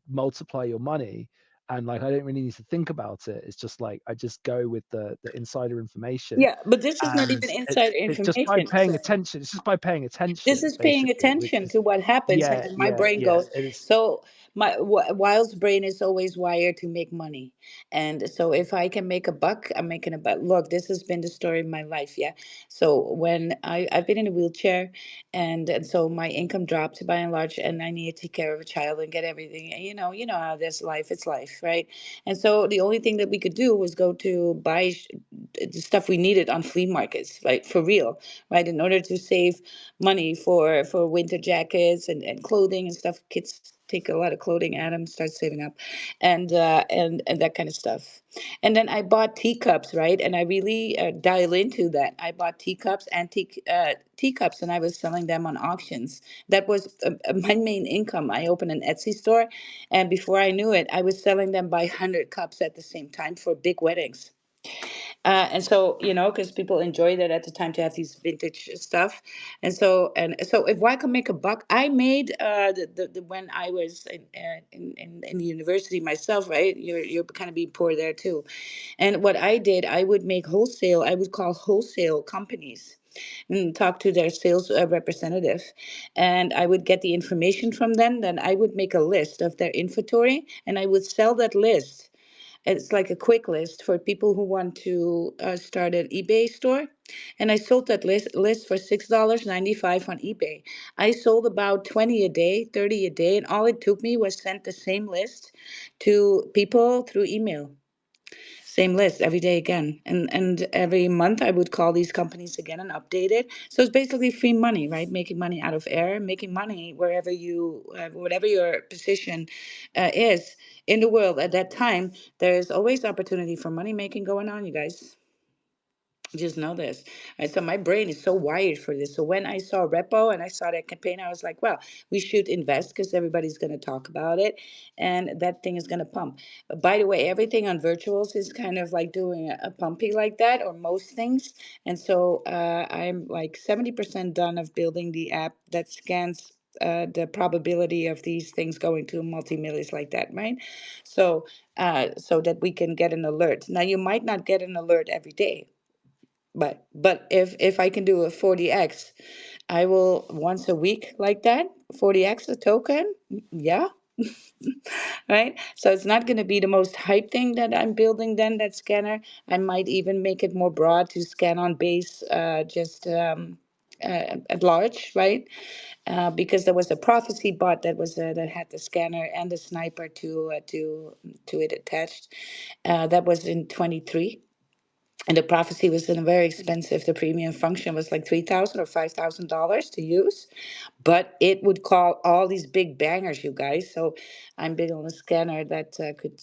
multiply your money, and like I don't really need to think about it. It's just like I just go with the insider information, Yeah, but this is not and even it's insider it's just by information. paying attention. It's just by paying This attention, is paying basically, which attention is to what happens, and yeah, then my yeah, brain yeah. goes. So Wild's brain is always wired to make money, and so if I can make a buck, I'm making a buck. Look, this has been the story of my life. Yeah. So when I've been in a wheelchair, and so my income dropped by and large, and I needed to take care of a child and get everything. And you know how this life. It's life, right? And so the only thing that we could do was go to buy the stuff we needed on flea markets, like for real, right? In order to save money for winter jackets and clothing and stuff. Kids take a lot of clothing. Adam starts saving up, and that kind of stuff. And then I bought teacups, right? And I really dial into that. I bought teacups, antique teacups, and I was selling them on auctions. That was my main income. I opened an Etsy store, and before I knew it, I was selling them by 100 cups at the same time for big weddings. And so, because people enjoy that at the time to have these vintage stuff. And so if I can make a buck, I made when I was in the university myself, right? You're kind of being poor there too. And what I did, I would make wholesale, I would call wholesale companies and talk to their sales representative, and I would get the information from them. Then I would make a list of their inventory, and I would sell that list. It's like a quick list for people who want to start an eBay store. And I sold that list for $6.95 on eBay. I sold about 20 a day, 30 a day, and all it took me was send the same list to people through email. Same list every day again. And every month I would call these companies again and update it. So it's basically free money, right? Making money out of air, making money wherever whatever your position is in the world at that time. There's always opportunity for money making going on, you guys. Just know this. Right? So my brain is so wired for this. So when I saw Repo and I saw that campaign, I was like, well, we should invest because everybody's going to talk about it and that thing is going to pump. By the way, everything on virtuals is kind of like doing a pumpy like that, or most things. And so I'm like 70% done of building the app that scans the probability of these things going to multi-millions like that, right? So that we can get an alert. Now you might not get an alert every day, but if I can do a 40x, I will once a week like that. 40x a token, yeah, right. So it's not going to be the most hype thing that I'm building. Then that scanner, I might even make it more broad to scan on base, just at large, right? Because there was a prophecy bot that had the scanner and the sniper to it attached. That was in 23, and the prophecy was in very expensive. The premium function was like $3,000 or $5,000 to use, but it would call all these big bangers, you guys. So I'm big on a scanner that could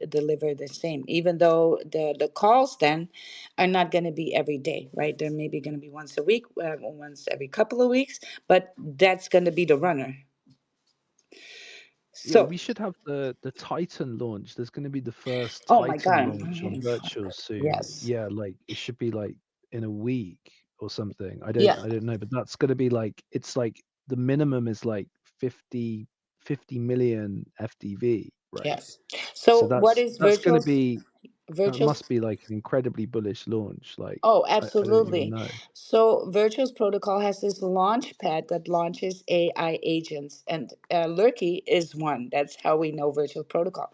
deliver the same, even though the calls then are not going to be every day, right? They're maybe going to be once a week, once every couple of weeks, but that's going to be the runner. Yeah, So, we should have the Titan launch. There's going to be the first oh my Titan God, launch on virtual soon. yes, Yeah, like it should be like in a week or something. yeah. I don't know, but that's going to be like it's like the minimum is like 50 million FDV, right? Yes. So So what is that's going to virtual? be that Virtual. must be like an incredibly bullish launch. Like Oh, I don't even absolutely. know. So Virtuous Protocol has this launch pad that launches AI agents, and Lurky is one. That's how we know Virtual Protocol.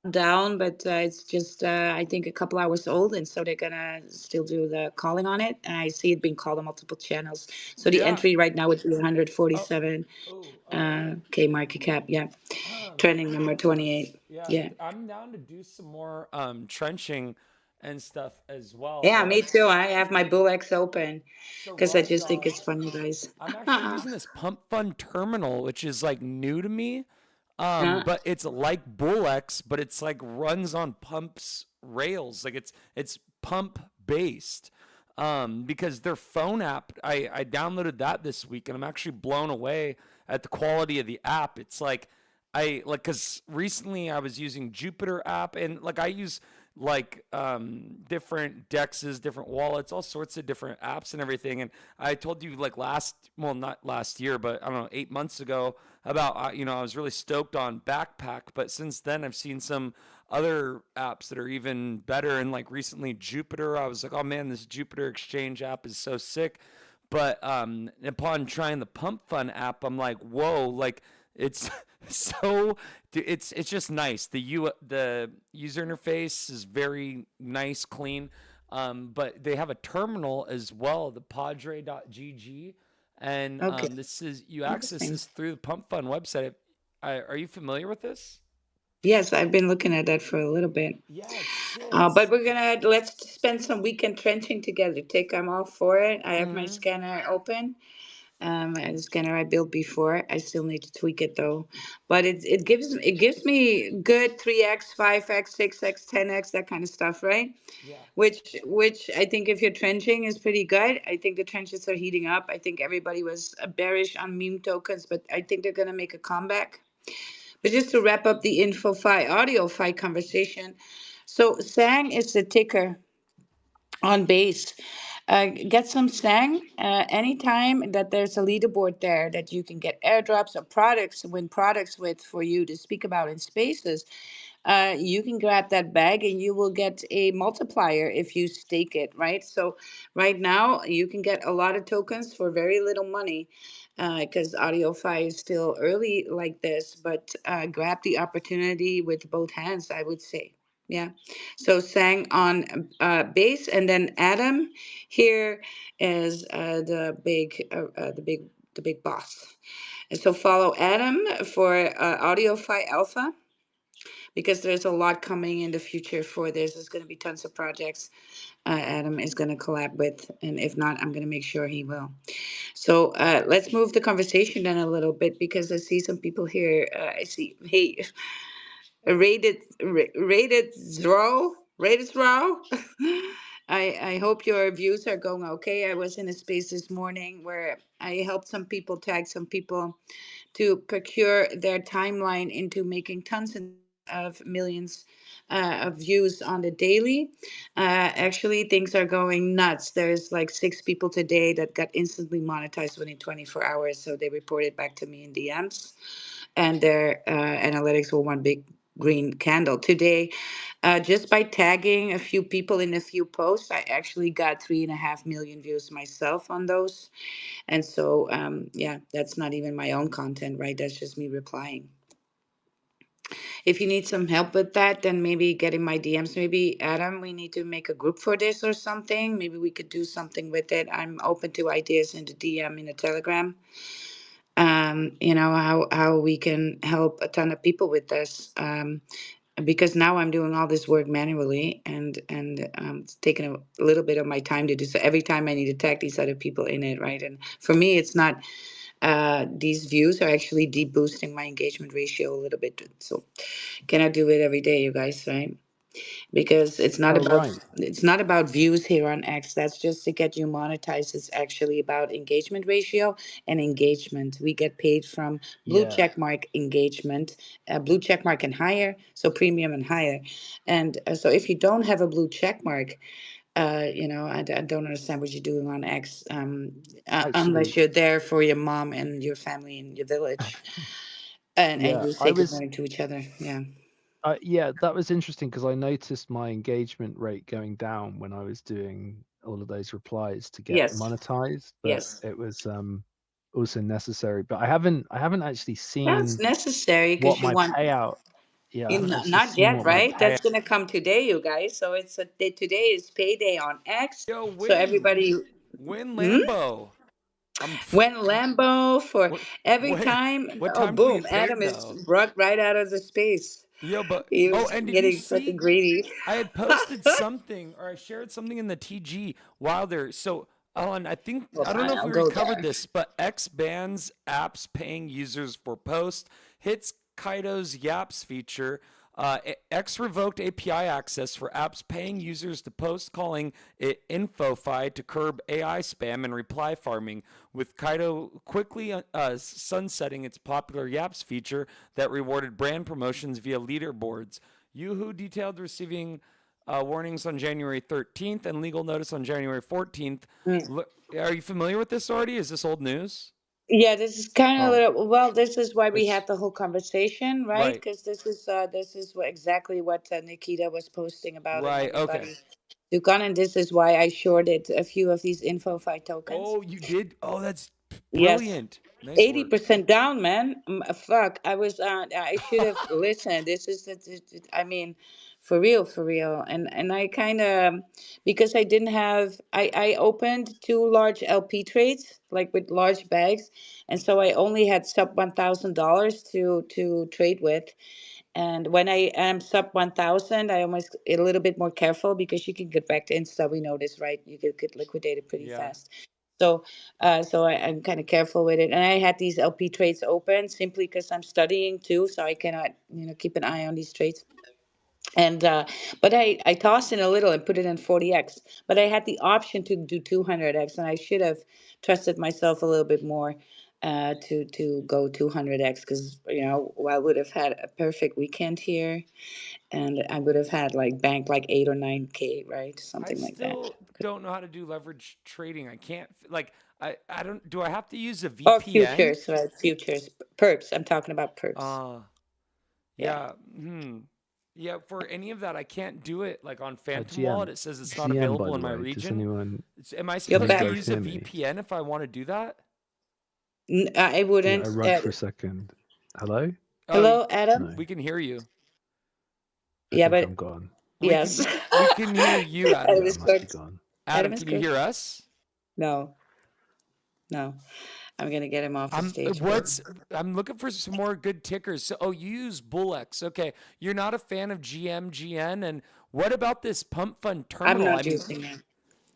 down, but it's just I think a couple hours old, and so they're gonna still do the calling on it. And I see it being called on multiple channels. So the Yeah. entry right now would be Oh. 147 Oh. Oh. Okay. K market cap. Yeah, trending number Cool. 28. Yeah, Yeah, I'm down to do some more trenching and stuff as well. yeah, Like me too. I have my Bull X open so because I raw just think dog. it's fun, you guys. I'm actually using this Pump Fun terminal, which is like new to me. uh, But it's like Bullx, but it's like runs on pumps rails. Like it's pump based. Because their phone app, I downloaded that this week, and I'm actually blown away at the quality of the app. It's like I like because recently I was using Jupiter app, and like I use like different dexes, different wallets, all sorts of different apps and everything. And I told you like well, not last year, but I don't know, 8 months ago about I was really stoked on Backpack, but since then I've seen some other apps that are even better. And like recently Jupiter, I was like, oh man, this Jupiter Exchange app is so sick. But upon trying the Pump Fun app, I'm like, whoa, like it's so it's just nice. The user interface is very nice, clean. But they have a terminal as well, the Padre.gg, and okay, this is you access interesting. this through the Pump Fun website. Are you familiar with this? Yes, I've been looking at that for a little bit. Yeah, it's sick. But let's spend some weekend trenching together. Tick, I'm all for it. I have my Mm-hmm. scanner open. A scanner I built before. I still need to tweak it though. But it gives me good 3x, 5x, 6x, 10x, that kind of stuff, right? Yeah. Which I think if you're trenching is pretty good. I think the trenches are heating up. I think everybody was bearish on meme tokens, but I think they're gonna make a comeback. But just to wrap up the InfoFi audio fi conversation, so Sang is the ticker on base. Get some Sang anytime that there's a leaderboard there that you can get airdrops or products, win products with for you to speak about in spaces. You can grab that bag and you will get a multiplier if you stake it, right? So, right now, you can get a lot of tokens for very little money because AudioFi is still early like this, but grab the opportunity with both hands, I would say. Yeah. So, Sang on base, and then Adam here is the big boss. And so follow Adam for AudioFi Alpha because there's a lot coming in the future for this. There's going to be tons of projects Adam is going to collab with, and if not, I'm going to make sure he will. So let's move the conversation then a little bit because I see some people here. I see, hey, rated raw. I hope your views are going okay. I was in a space this morning where I helped some people, tag some people to procure their timeline into making tons and tons of millions of views on the daily. Actually, things are going nuts. There's like 6 people today that got instantly monetized within 24 hours. So they reported back to me in DMs, and their analytics were one big green candle today. Just by tagging a few people in a few posts, I actually got 3.5 million views myself on those. And so, yeah, that's not even my own content, right? That's just me replying. If you need some help with that, then maybe get in my DMs. Maybe, Adam, we need to make a group for this or something. Maybe we could do something with it. I'm open to ideas in the DM in the Telegram. How we can help a ton of people with this. Because now I'm doing all this work manually, and it's taking a little bit of my time to do so. Every time I need to tag these other people in it, right? And for me, it's not. These views are actually deep boosting my engagement ratio a little bit. So can I do it every day, you guys? Right? Because Oh, right. it's not about views here on X. That's just to get you monetized. It's actually about engagement ratio and engagement. We get paid from blue Yeah, check mark engagement, blue check mark and higher, so premium and higher. And so if you don't have a blue check mark, I don't understand what you're doing on X, unless actually, you're there for your mom and your family and your village, and yeah, you say good morning to each other. Yeah. yeah, that was interesting because I noticed my engagement rate going down when I was doing all of those replies to get Yes. monetized, but Yes. it was also necessary. But I haven't actually That's seen necessary what because you my want. payout. Yeah, let's just Not see yet, what my right? pay. That's gonna come today, you guys. So it's today is payday on X. Yo, So everybody, win hmm? Lambo. I'm When Lambo for what every what time. what Oh, time do we boom! get Adam paid is though? brought right out of the space. Yo, but He oh, was and did you getting fucking see greedy. I had posted something or I shared something in the TG Wilder. So, Alan, Well, I don't know fine, if I'll we go recovered there. this, but X bans apps paying users for post, hits Kaido's Yaps feature. X revoked API access for apps paying users to post, calling it InfoFi to curb AI spam and reply farming, with Kaido quickly sunsetting its popular Yaps feature that rewarded brand promotions via leaderboards. Yoohoo detailed receiving warnings on January 13th and legal notice on January 14th. Mm. Are you familiar with this already? Is this old news? Yeah, this is kind of a Oh, little, well, this is why we it's had the whole conversation, right? right, Because this is exactly what Nikita was posting about and right. Okay. everybody. Dukan, and this is why I shorted a few of these InfoFi tokens. Oh, you did. Oh, that's Yes. brilliant. Nice work. 80% down, man. Fuck. I was I should have listened. This is I mean, for real, for real. And I kind of, because I didn't have, I opened two large LP trades, like with large bags, and so I only had sub $1,000 to trade with. And when I am sub 1,000, I almost a little bit more careful because you can get back to Insta. We know this, right? You could get liquidated pretty Yeah. fast. So, I'm kind of careful with it. And I had these LP trades open simply because I'm studying too, so I cannot, keep an eye on these trades. And but I tossed in a little and put it in 40x. But I had the option to do 200x, and I should have trusted myself a little bit more to go 200x because I would have had a perfect weekend here, and I would have had like bank like 8 or 9K, right, I something like that. still don't know how to do leverage trading. I can't like I don't do I have to use a Or VPN? futures, right? Futures, perps. I'm talking about perps. Uh Yeah, yeah. Yeah, for any of that I can't do it like on Phantom GM, Wallet. It says it's not GM. By available the in my way, does region. anyone Am I you're can you supposed to back. guys use a hear me? VPN if I want to do that? I Yeah, I wouldn't. run for a second. Hello? Oh, Hello, Adam. No, we can hear you. I Yeah, think but I'm gone. We yes. can we can hear you, Adam Adam. Yeah, I is must be cooked. gone. Adam Adam, is can you hear cooked. us? No, no. I'm gonna get him off the I'm stage, but what's I'm looking for some more good tickers. So, oh, you use BullX. Okay. You're not a fan of GMGN, and what about this pump fund I'm terminal? I not mean, using it.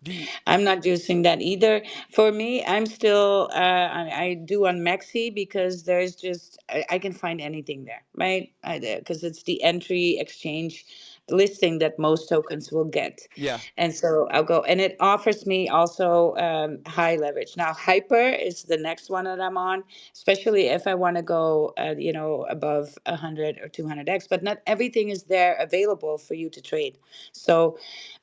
do you I'm not using that either. For me, I'm still I do on Maxi because there's just I can find anything there, right? Because it's the entry exchange listing that most tokens will get, yeah. and so I'll go, and it offers me also high leverage. Now Hyper is the next one that I'm on, especially if I want to go above 100 or 200x. But not everything is there available for you to trade, so.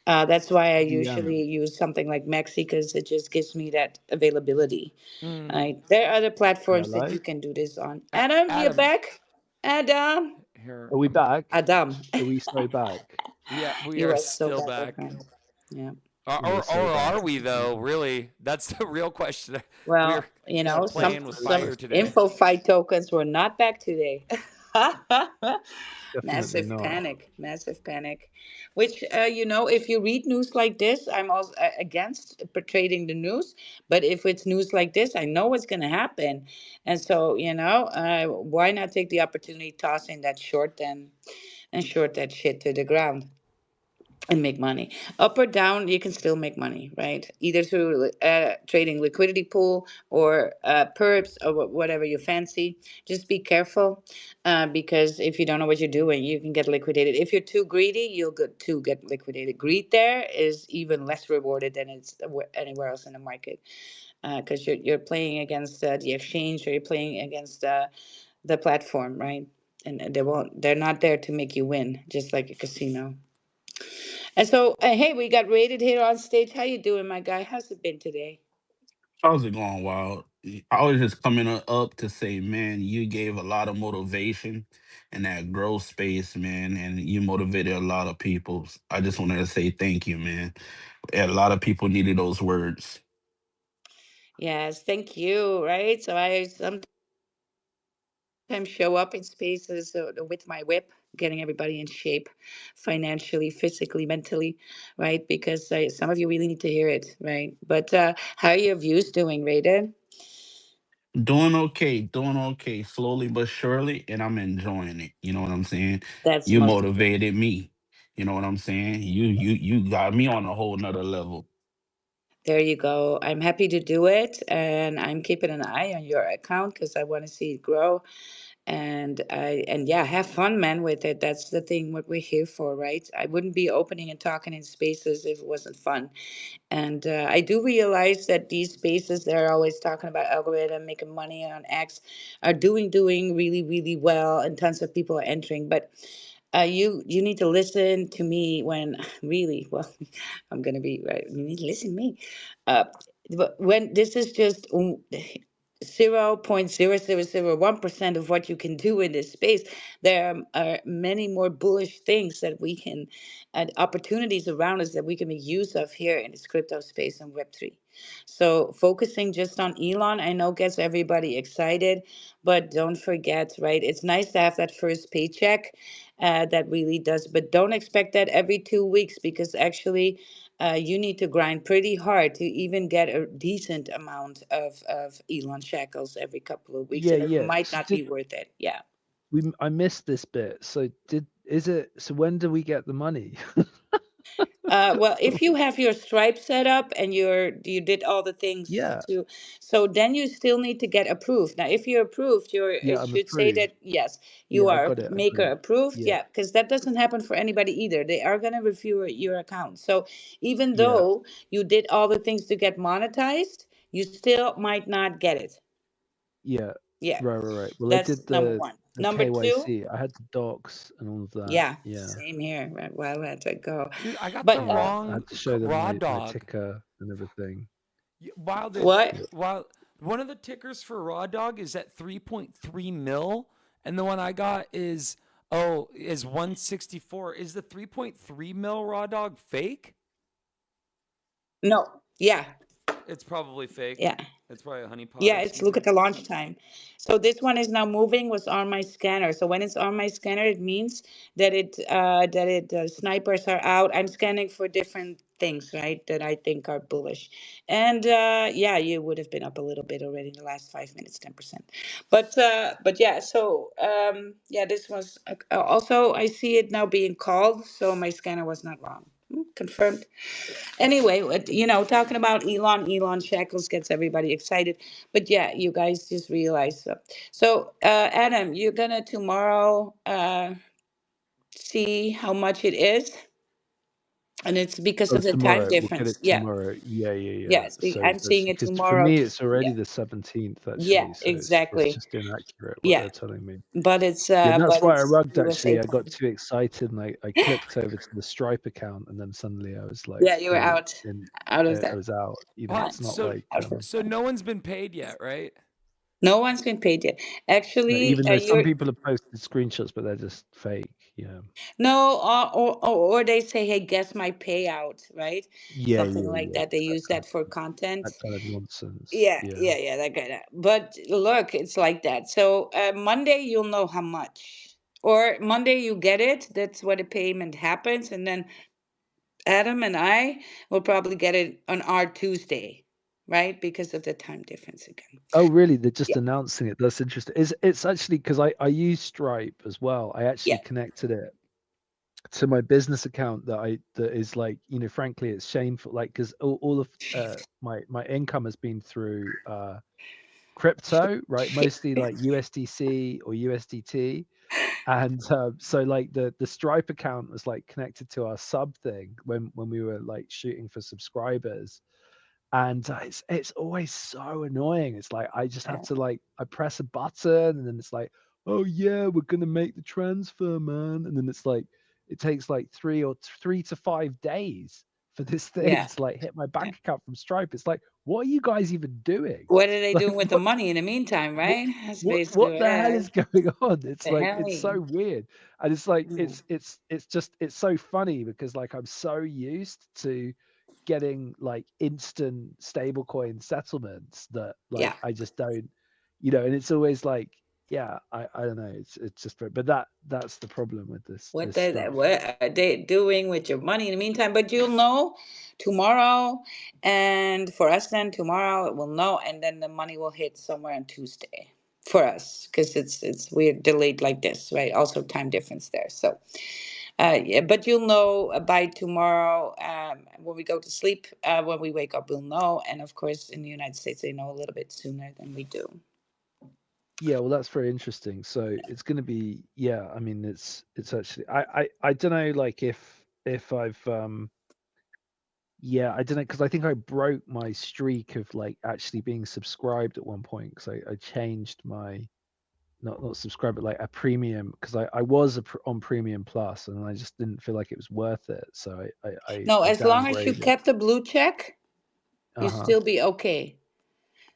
That's why I GM. usually use something like Maxi because it just gives me that availability. Mm, Right? There are other platforms that Hello? you can do this on. Adam, you're Adam, back. Adam, here. Are we back? Adam, Are we so back? Yeah, we you are are so still back, my back. friend. Yeah. We're Or so are back. we though? Really? That's the real question. We're Well, some playing with some fire today. info fight tokens were not back today. Definitely Massive not. panic, massive panic. Which if you read news like this, I'm also against portraying the news. But if it's news like this, I know what's going to happen, and so why not take the opportunity, toss in that short and short that shit to the ground and make money. Up or down, you can still make money, right? Either through trading liquidity pool or perps or whatever you fancy. Just be careful because if you don't know what you're doing, you can get liquidated. If you're too greedy, you'll get liquidated. Greed there is even less rewarded than it's anywhere else in the market because you're playing against the exchange or you're playing against the platform, right? And they're not there to make you win, just like a casino. And so, hey, we got rated here on stage. How you doing, my guy? How's it been today? How's it going, Wild? I was just coming up to say, man, you gave a lot of motivation in that growth space, man, and you motivated a lot of people. I just wanted to say thank you, man. A lot of people needed those words. Yes, thank you. Right. So I sometimes show up in spaces with my whip. getting everybody in shape financially, physically, mentally, right? Because some of you really need to hear it, right? But how are your views doing, Rated? Doing okay, slowly but surely, and I'm enjoying it. You know what I'm saying? That's You most motivated me. You know what I'm saying? You got me on a whole nother level. There you go. I'm happy to do it, and I'm keeping an eye on your account because I want to see it grow. And yeah, have fun, man, with it. That's the thing what we're here for, right? I wouldn't be opening and talking in spaces if it wasn't fun. And I do realize that these spaces they're always talking about algorithm making money on X are doing really really well, and tons of people are entering. But you need to listen to me when really well. I'm gonna be right. You need to listen to me. Uh, but when this is just 0.0001% of what you can do in this space, there are many more bullish things that we can and opportunities around us that we can make use of here in this crypto space and Web3. So focusing just on Elon, I know gets everybody excited, but don't forget, right? It's nice to have that first paycheck. That really does, but don't expect that every 2 weeks because actually you need to grind pretty hard to even get a decent amount of Elon shekels every couple of weeks, Yeah, and it yeah. might So not be did worth it. Yeah. I missed this bit. So did is it so when do we get the money? Well, if you have your Stripe set up and you did all the things Yeah. to, so then you still need to get approved. Now, if you're approved, Yeah, it I'm should say approved. that yes, you Yeah, I are got it. I got maker it. approved. Yeah. Yeah, because that doesn't happen for anybody either. They are gonna review your account. So even Yeah. though you did all the things to get monetized, you still might not get it. Yeah. Yeah, Right. Well, I did that's number one. the Number two, KYC. I had the docs and all of that. yeah, Yeah. same here. Right, well, let it go. Dude, I got the But Yeah. I wrong had to show them raw my dog. ticker and everything. Wild and what? wild. One of the tickers for raw dog is at 3.3 mil, and the one I got is 164. Is the 3.3 mil raw dog fake? No, yeah, It's probably fake. yeah. It's probably a honeypot Yeah, or it's look something. at the launch time. So this one is now moving was on my scanner. So when it's on my scanner, it means that snipers are out. I'm scanning for different things, right? That I think are bullish. And yeah, you would have been up a little bit already in the last 5 minutes, 10%. But yeah, so yeah, this was also I see it now being called, so my scanner was not wrong. Confirmed. Anyway, talking about Elon Shackles gets everybody excited. But yeah, you guys just realized. So, Adam, you're gonna tomorrow see how much it is, and it's because Oh, of the time tomorrow. We'll get difference. it Yeah, tomorrow. Yeah. yeah. So I'm that's seeing it because for tomorrow. me it's already Yeah, the 17th yeah, actually. So it's exactly. just inaccurate what Yeah, they're telling me. Yeah, that's but why I it's rugged USA actually. I got time. too excited and I clicked over to the Stripe account and then suddenly I was like Yeah, you were out of I that. was out. What? It's not So like so no one's been paid yet, right? No one's been paid yet. Actually, even though some you're people have posted screenshots, but they're just fake. Yeah. No, or they say, "Hey, guess my payout," right? Something like Yeah. that. They That use kind that for content. that kind of nonsense. Yeah, Yeah. yeah, that kind of. But look, it's like that. So Monday you'll know how much, or Monday you get it. That's where the payment happens, and then Adam and I will probably get it on our Tuesday, right? Because of the time difference again. Oh, really? They're just Yeah, announcing it. That's interesting. It's actually because I use Stripe as well. I yeah, actually connected it to my business account that is like, frankly, it's shameful. Like, because all of my income has been through crypto, right? Mostly like USDC or USDT. And so like the Stripe account was like connected to our sub thing when we were like shooting for subscribers, and it's always so annoying. It's like I just have yeah, to like I press a button and then it's like, oh yeah, we're gonna make the transfer, man, and then it's like it takes like 3 to 5 days for this thing yeah. to like hit my Yeah. bank account from Stripe. It's like, what are you guys even doing? What are they Like doing with the money in the meantime, what right? That's basically what what the hell is going on? It's the like hell. it's so weird, and it's like Mm. it's just it's so funny because like I'm so used to getting like instant stablecoin settlements that Yeah, like I just don't, and it's always like yeah, I don't know. It's just very, but that's the problem with this stuff. What are they doing with your money in the meantime? But you'll know tomorrow, and for us then tomorrow we'll know, and then the money will hit somewhere on Tuesday for us because it's we're delayed like this, right? Also time difference there. So, yeah, but you'll know by tomorrow when we go to sleep. When we wake up, we'll know, and of course in the United States they know a little bit sooner than we do. Yeah, well, that's very interesting. So it's going to be, yeah. I mean, it's actually, I don't know, like if I've yeah, I don't know, because I think I broke my streak of like actually being subscribed at one point because I changed my not subscribe, but like a premium because I was on Premium Plus and I just didn't feel like it was worth it, so No, I as long as you downgraded. kept the blue check, you Uh-huh. still be okay.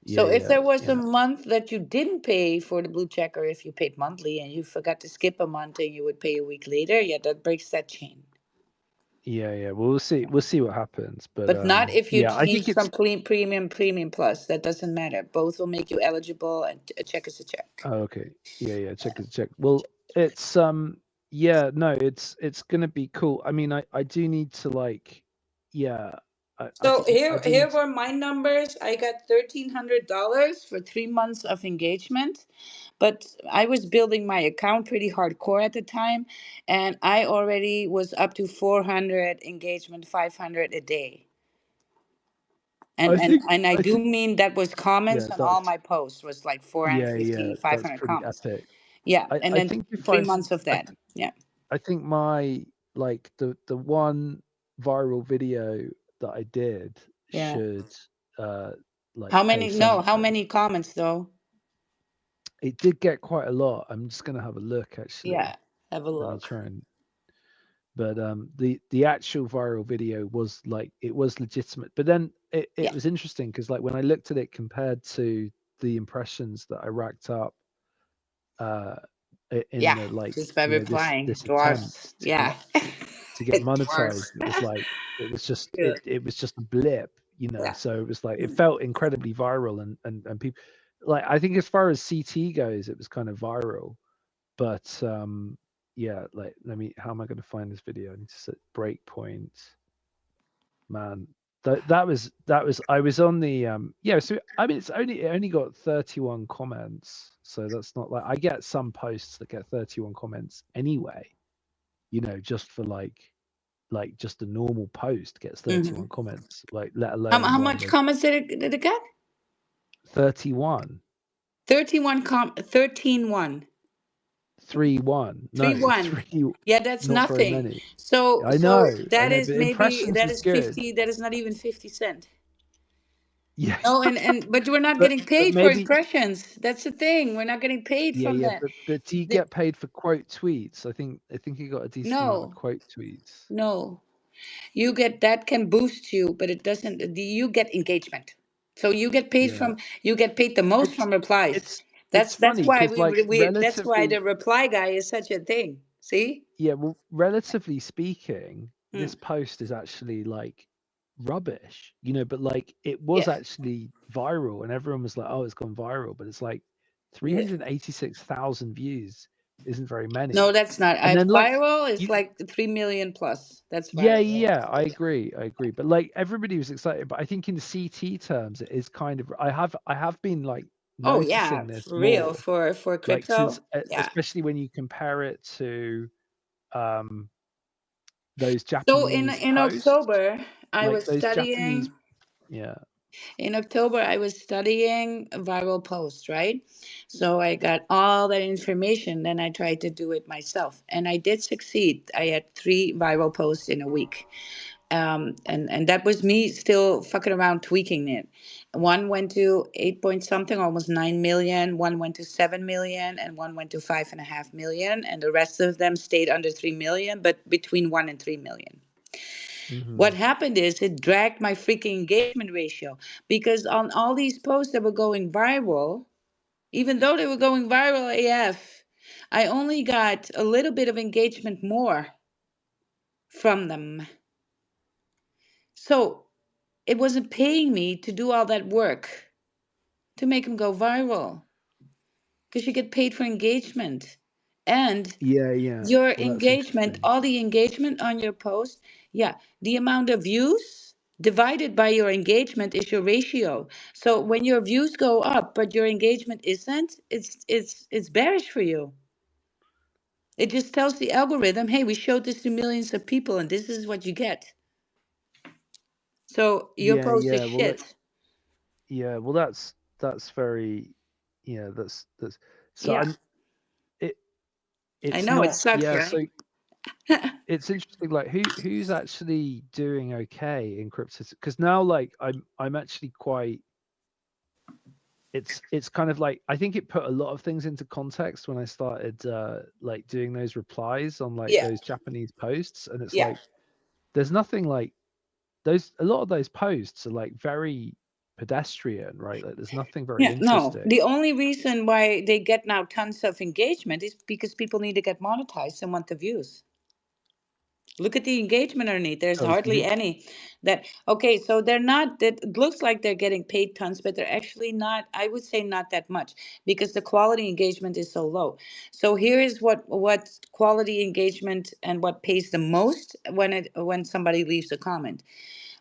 Yeah, So if yeah, there was a yeah. month that you didn't pay for the blue check, or if you paid monthly and you forgot to skip a month and you would pay a week later, yeah, that breaks that chain. Yeah, yeah. Well, we'll see what happens, but But not if you yeah, I think change from it's premium plus. That doesn't matter. Both will make you eligible, and a check is a check. oh, okay. Yeah, yeah, check is check. Well, it's yeah, no, it's gonna be cool. I mean, I do need to like yeah, I So think I here do here need to were my numbers. I got $1,300 for 3 months of engagement, but I was building my account pretty hardcore at the time, and I already was up to 400 engagement, 500 a day. And I and think and I I do think mean that was comments yeah, on all that's my posts was like yeah, 450, yeah, five that's hundred pretty comments. epic. Yeah, and I then think if three I months of I that. Yeah, I think my like the one viral video that I did yeah. should uh like How pay many? No, how something. many comments though? It did get quite a lot. I'm just gonna have a look actually. Yeah, have a Let me look. try and but the actual viral video was like it was legitimate. But then it Yeah, was interesting because like when I looked at it compared to the impressions that I racked up uh in yeah. the like Just by this replying, attempt dwarfs. Yeah, to get dwarfs. monetized, it was like Yeah, it was just a blip, yeah. so it was like it felt incredibly viral and people like I think as far as CT goes it was kind of viral, but yeah, like let me how am I going to find this video? I need to set breakpoint. Man, that was I was on the yeah, so I mean it only got 31 comments, so that's not like I get some posts that get 31 comments anyway, just for like just a normal post gets Hmm. 31 comments, like let How, alone how one much with comments did it get? 31 13 1. 3-1. No, 3-1. three, Yeah, that's not very nothing. many. So I that know, is but maybe impressions that was is good. 50. That is not even 50 cent. Yeah, No, and but we're not but getting but paid for maybe impressions. That's the thing. We're not getting paid yeah, from yeah, that. but do you The, get paid for quote tweets? I think you got a decent amount of no, quote tweets. no. You get that can boost you, but it doesn't. You get engagement. So Yeah, you get paid the most it's from replies. it's That's funny why because like that's why relatively the reply guy is such a thing. See? yeah, well, relatively speaking, Hmm. this post is actually like rubbish, but like it was Yeah. actually viral and everyone was like, oh, it's gone viral, but it's like Yeah. 386,000 views isn't very No, many. that's not. And then like Viral is you like 3 million plus. That's yeah, viral. yeah, I agree. But like everybody was excited, but I think in CT terms it is kind of I have been like Oh yeah, noticing this for real. more For like since crypto. Yeah. especially when you compare it to um those So Japanese in posts, October, I like was those Japanese, studying. yeah. In October, I was studying viral posts, right? So I got all that information. Then I tried to do it myself, and I did succeed. I had 3 viral posts in a week. And that was me still fucking around tweaking it. One went to 8 point something, almost 9 million. One went to 7 million, and one went to 5.5 million. And the rest of them stayed under 3 million, but between 1 and 3 million. Hmm. What happened is it dragged my freaking engagement ratio because on all these posts that were going viral, even though they were going viral AF, I only got a little bit of engagement more from them. So it wasn't paying me to do all that work to make them go viral. because you get paid for engagement. And Yeah, yeah. your Well, that's engagement, interesting. all the engagement on your post, yeah, the amount of views divided by your engagement is your ratio. So when your views go up but your engagement isn't, it's bearish for you. It just tells the algorithm, hey, we showed this to millions of people and this is what you get. So your Yeah, post is yeah. Well, shit. yeah. Well, that's very. Yeah, that's. So Yeah, it I it's know it not. sucks, Yeah. right? So it's interesting. Like who's actually doing okay in crypto? Because now, like I'm actually quite. It's kind of like I think it put a lot of things into context when I started like doing those replies on like Yeah, those Japanese posts, and it's yeah. like there's nothing like those. A lot of those posts are like very pedestrian, right? Like there's nothing very Yeah, no. interesting. The only reason why they get now tons of engagement is because people need to get monetized and want the views. Look at the engagement underneath. There's Oh, so hardly you any that, okay, so they're not, that it looks like they're getting paid tons, but they're actually not, I would say not that much because the quality engagement is so low. So here is what quality engagement and what pays the most when somebody leaves a comment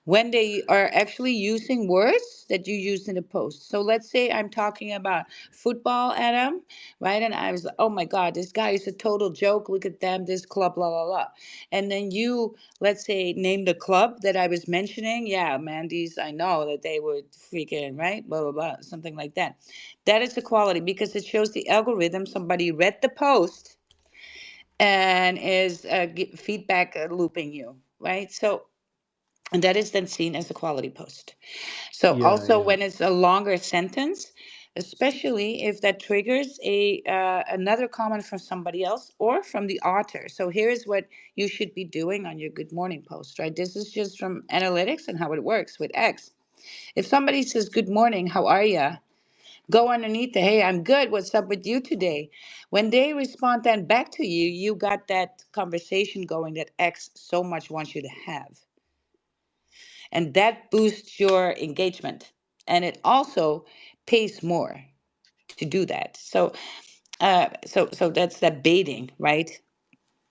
when they are actually using words that you use in a post. So let's say I'm talking about football, Adam, right? And I was like, oh my God, this guy is a total joke. Look at them, this club, blah, blah, blah. And then you, let's say, name the club that I was mentioning. Yeah, man, these, I know that they would freaking, right? Blah, blah, blah, something like that. That is the quality because it shows the algorithm. Somebody read the post and is feedback looping you, right? So, and that is then seen as a quality post. So yeah, also yeah. when it's a longer sentence, especially if that triggers a another comment from somebody else or from the author. So here is what you should be doing on your good morning post, right? This is just from analytics and how it works with X. If somebody says good morning, how are you? Go underneath the hey, I'm good. What's up with you today? When they respond then back to you, you got that conversation going that X so much wants you to have, and that boosts your engagement, and it also pays more to do that. So that's that baiting, right?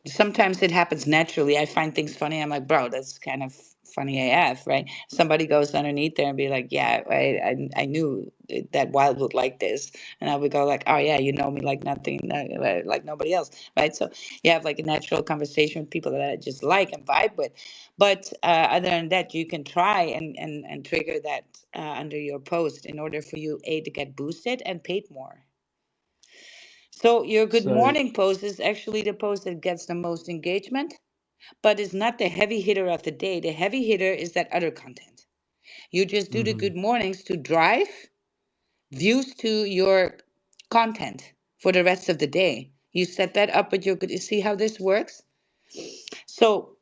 Sometimes it happens naturally. I find things funny. I'm like, bro, that's kind of funny AF, right? Somebody goes underneath there and be like, yeah, right. I knew that Wild would like this, and I would go like, oh yeah, you know me like nothing, like nobody else, right? So you have like a natural conversation with people that I just like and vibe with. But other than that, you can try and trigger that under your post in order for you a to get boosted and paid more. So your good So morning post is actually the post that gets the most engagement, but it's not the heavy hitter of the day. The heavy hitter is that other content. You just do the hmm good mornings to drive views to your content for the rest of the day. You set that up with your good. You see how this works? So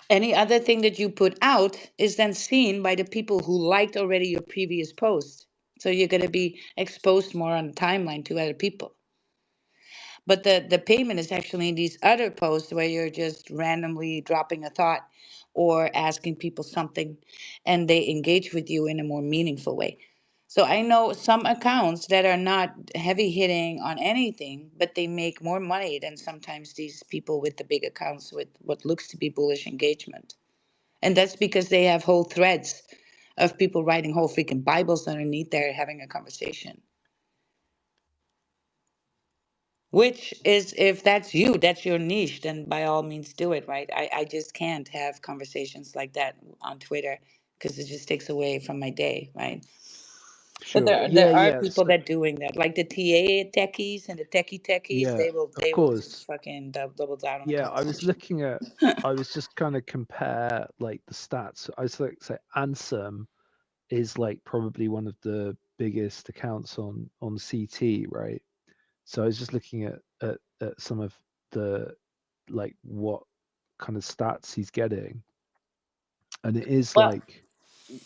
any other thing that you put out is then seen by the people who liked already your previous post. So you're going to be exposed more on the timeline to other people. But the payment is actually in these other posts where you're just randomly dropping a thought or asking people something and they engage with you in a more meaningful way. So I know some accounts that are not heavy hitting on anything, but they make more money than sometimes these people with the big accounts with what looks to be bullish engagement. And that's because they have whole threads of people writing whole freaking Bibles underneath there having a conversation. Which is, if that's you, that's your niche, then by all means do it, right? I just can't have conversations like that on Twitter because it just takes away from my day, right? But sure. there Yeah, are yeah. people that doing that, like the TA techies and the techie techies. Yeah, of They will course. just fucking double down on the Yeah, I was conversation. looking at I was just kind of compare like the stats. I was like say Ansem is like probably one of the biggest accounts on CT, right? So I was just looking at some of the like what kind of stats he's getting, and it is Well, like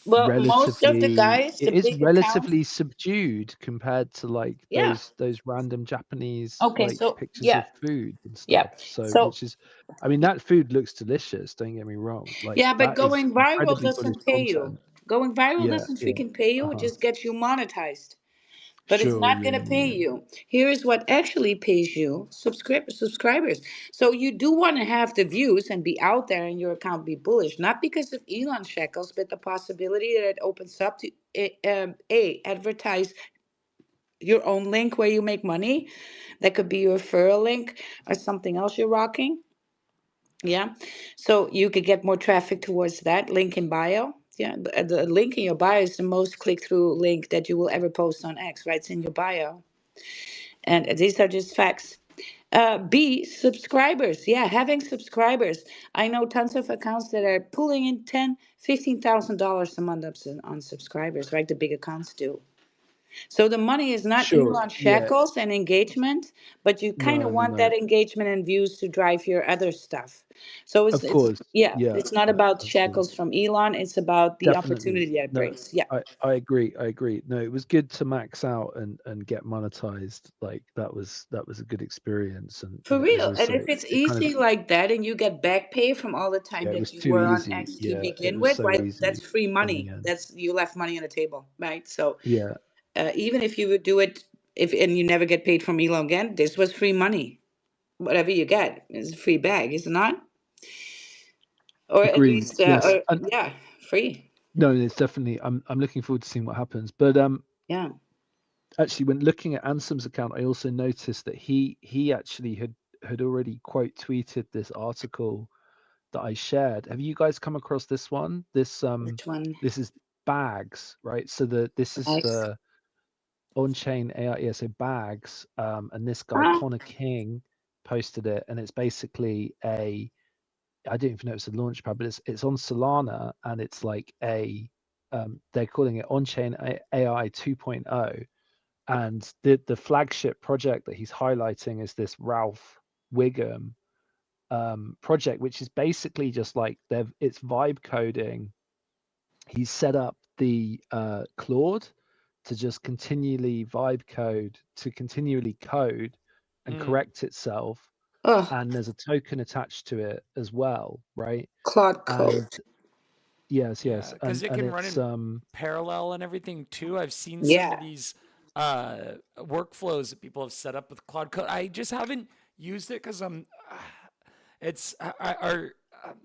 most of the relatively guys, it the is big accounts. relatively subdued compared to like Yeah. those random Japanese Okay. like So pictures yeah, of food and yeah. stuff. So So which is I mean that food looks delicious, don't get me wrong. Like yeah, but that is going viral incredibly bullish doesn't pay you. content. Going viral Yeah, doesn't yeah. freaking pay you. It Uh-huh. just gets you monetized. but it's Sure. not Yeah. going to Yeah. pay Yeah. you. Here is what actually pays you: subscribers. So you do want to have the views and be out there and your account be bullish, not because of Elon shekels, but the possibility that it opens up to advertise your own link where you make money. That could be your referral link or something else you're rocking. Yeah. So you could get more traffic towards that link in bio. Yeah. The link in your bio is the most click through link that you will ever post on X, right? It's in your bio. And these are just facts. B, subscribers. Yeah, having subscribers. I know tons of accounts that are pulling in $10,000, $15,000 a month on subscribers, right? The big accounts do. So the money is not Sure. Elon Yeah. shekels and engagement, but you kind No. of No. want No. that engagement and views to drive your other stuff. So Of it's course. yeah, Yeah. it's not about Absolutely. shekels from Elon. It's about the Definitely. opportunity that it No, brings. Yeah, I agree. I agree. No, it was good to max out and get monetized. Like that was a good experience, for and it was real. And also if it's it kind of easy like that, and you get back pay from all the time yeah, it that was you too were on easy. X to Yeah, it begin was with, so right? That's easy free in the money. end. That's you left money on the table, right? So Yeah, even if you would do it, if and you never get paid from Elon again, this was free money. Whatever you get is a free bag, is it not? Or at agreed. least, Yes, and yeah, free. no, it's definitely. I'm looking forward to seeing what happens. But Yeah. actually, when looking at Ansem's account, I also noticed that he actually had already quote tweeted this article that I shared. Have you guys come across this one? Which one? This is bags, right? So this is X. the on-chain AI, yeah, so bags, and this guy Huh? Connor King posted it, and it's basically a I don't even know it's a launch pad, but it's on Solana, and it's like a they're calling it on-chain AI 2.0, and the flagship project that he's highlighting is this Ralph Wiggum project, which is basically just like they've it's vibe coding. He's set up the Claude to just continually vibe code to continually code and Mm. correct itself, Oh, and there's a token attached to it as well, right? Claude And Code. yes, Yeah, yes, because it and can run it's in parallel and everything too. I've seen some of Yeah. these workflows that people have set up with Cloud Code. I just haven't used it because I'm. It's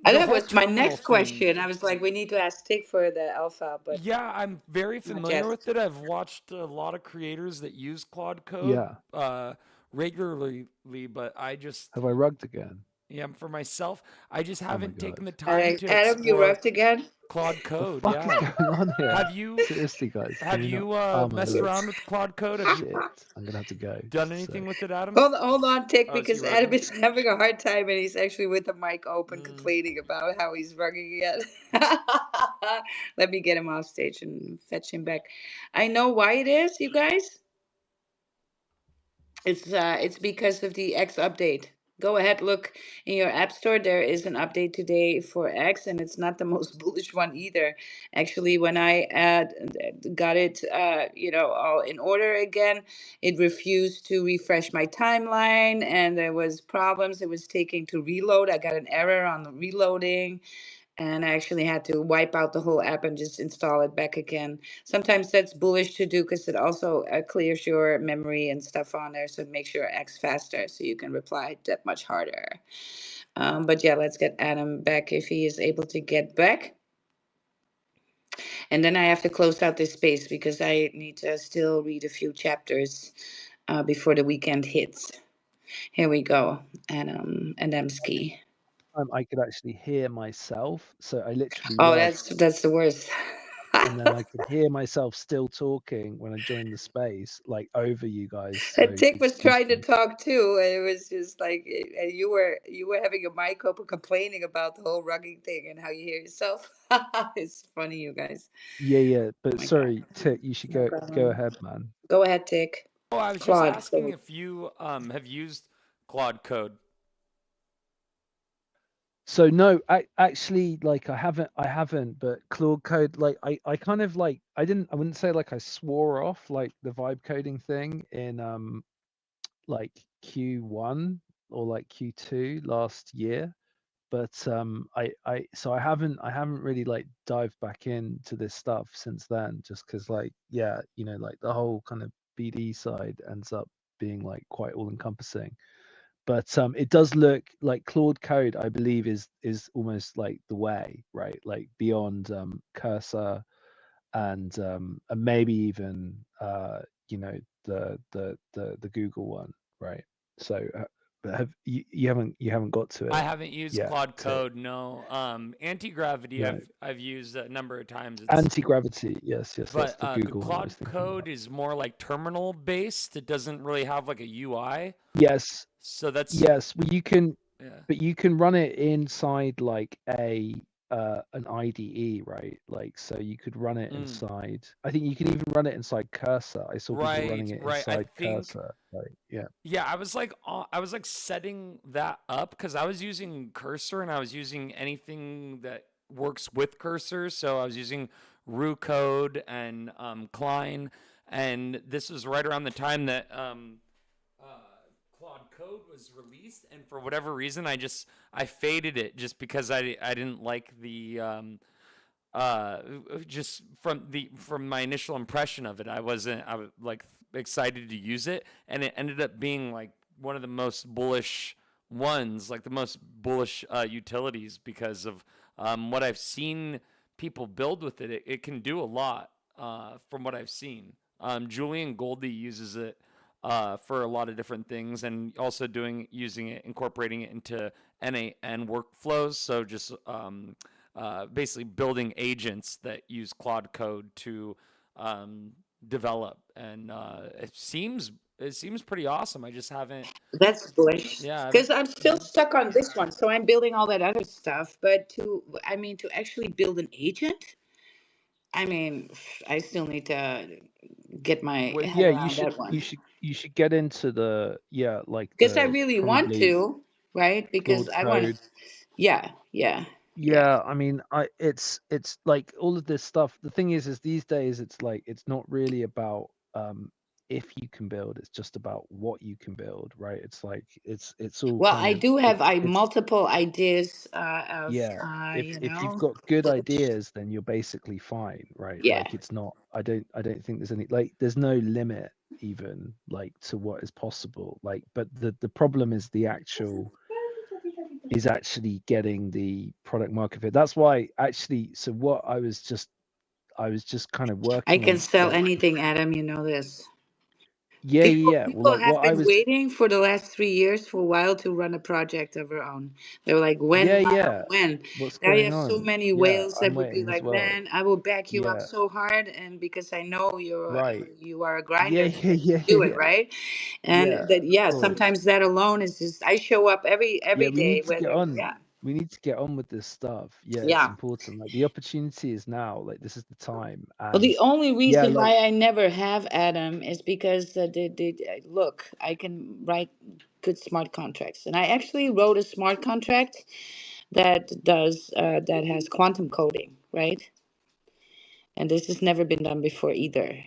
And the that whole was my terminal next thing. question. I was like, we need to ask Tick for the alpha, but Yeah, I'm very not familiar yet. with it. I've watched a lot of creators that use Claude Code yeah. regularly, but I just, Have I rugged again? yeah, for myself, I just Oh my haven't taken god, the time to Adam, you explore rubbed again? Claude the Code. fuck is Yeah. going on here? Have you Seriously, guys, can have we not? you Oh my messed lord, around with Claude Code? Have you shit! I'm gonna have to go. done Just a anything sec. with it, Adam? Hold on, Tick, Oh, is he because Adam rugging? is having a hard time and he's actually with the mic open Mm. complaining about how he's rugging again. Let me get him off stage and fetch him back. I know why it is, you guys. It's because of the X update. Go ahead, look in your app store. There is an update today for X, and it's not the most bullish one either. Actually, when I got it, all in order again, it refused to refresh my timeline, and there was problems. It was taking to reload. I got an error on the reloading, and I actually had to wipe out the whole app and just install it back again. Sometimes that's bullish to do because it also clears your memory and stuff on there, so it makes your X faster, so you can reply that much harder. But yeah, let's get Adam back if he is able to get back, and then I have to close out this space because I need to still read a few chapters before the weekend hits. Here we go, Adamski. I could actually hear myself, so I literally Oh, rugged, that's the worst. and then I could hear myself still talking when I joined the space, like over you guys. And So Tick was excuse trying to me. talk too, and it was just like, and you were having a mic open, complaining about the whole rugging thing and how you hear yourself. It's funny, you guys. Yeah, yeah, Oh but my god, sorry, Tit, you should no go problem. ahead, man. Go ahead, Tick. Oh, I was just Claude. asking if you have used Claude Code. So no, actually, like I haven't, but Claude Code, like I kind of like I wouldn't say like I swore off like the vibe coding thing in like Q1 or like Q2 last year, but I haven't really like dived back into this stuff since then, just because like yeah, like the whole kind of BD side ends up being like quite all encompassing. But it does look like Claude Code, I believe, is almost like the way, right? Like beyond Cursor and maybe even you know the Google one, right? So but you haven't got to I it haven't used yet. Claude So Code. No. Anti-gravity no, I've used a number of times. It's anti-gravity. Yes, yes, that's but the the Google one I was Claude thinking Code about. is more like terminal based. It doesn't really have like a UI. Yes, So that's yes. Well, you can, yeah. but you can run it inside like a an IDE, right? Like, so you could run it Mm. inside. I think you can even run it inside Cursor. I saw people running Right, it right. I inside think Cursor. Like, yeah, yeah, I was like setting that up because I was using Cursor and I was using anything that works with Cursor. So I was using Rue Code and Klein, and this was right around the time that uh, Claude Code was released, and for whatever reason, I faded it just because I didn't like the uh just from my initial impression of it. I was like excited to use it, and it ended up being like one of the most bullish ones, like the most bullish utilities, because of what I've seen people build with it can do a lot from what I've seen. Julian Goldie uses it for a lot of different things, and also using it, incorporating it into NAN workflows. So just basically building agents that use Claude Code to um, develop, and it seems pretty awesome. I just haven't, That's bullish. yeah, I haven't. Because I'm still Mhm. stuck on this one. So I'm building all that other stuff. But I mean, to actually build an agent, I mean, I still need to get my With head yeah. around that one. You should get into the like Because I the really want probably to, right? Because Claude I want, Code. yeah, yeah, yeah. Yeah, I mean, it's like all of this stuff. The thing is these days it's like it's not really about if you can build, it's just about what you can build, right? It's like it's all Well, kind I of do have I it's multiple ideas of, yeah. If you if you've know, got good which, ideas, then you're basically fine, right? yeah. Like it's not. I don't think there's any like there's no limit even like to what is possible. Like, but the problem is actually getting the product market fit. That's why actually. So what I was just kind of I working can on sell like anything, Adam. You know this. yeah People yeah yeah. Well, people like have what I been was waiting for the last 3 years for a while to run a project of their own. They were like, yeah when, Lyle, yeah. when? What's Now you going have so on? many Yeah, whales that I'm would be waiting as like, well. man, I will back you up Yeah, so hard, and because I know right. you are a Yeah grinder, yeah that you yeah yeah do it, yeah right? yeah. And that, Of yeah, course. sometimes that alone is just I show up Yeah, every we need day, to get whether, on. yeah, We need to get on with this stuff. Yeah, it's yeah. important. Like the opportunity is now. Like this is the time. Well, And the only yeah, reason like why I never have Adam is because look, I can write good smart contracts, and I actually wrote a smart contract that has quantum coding, right? And this has never been done before either.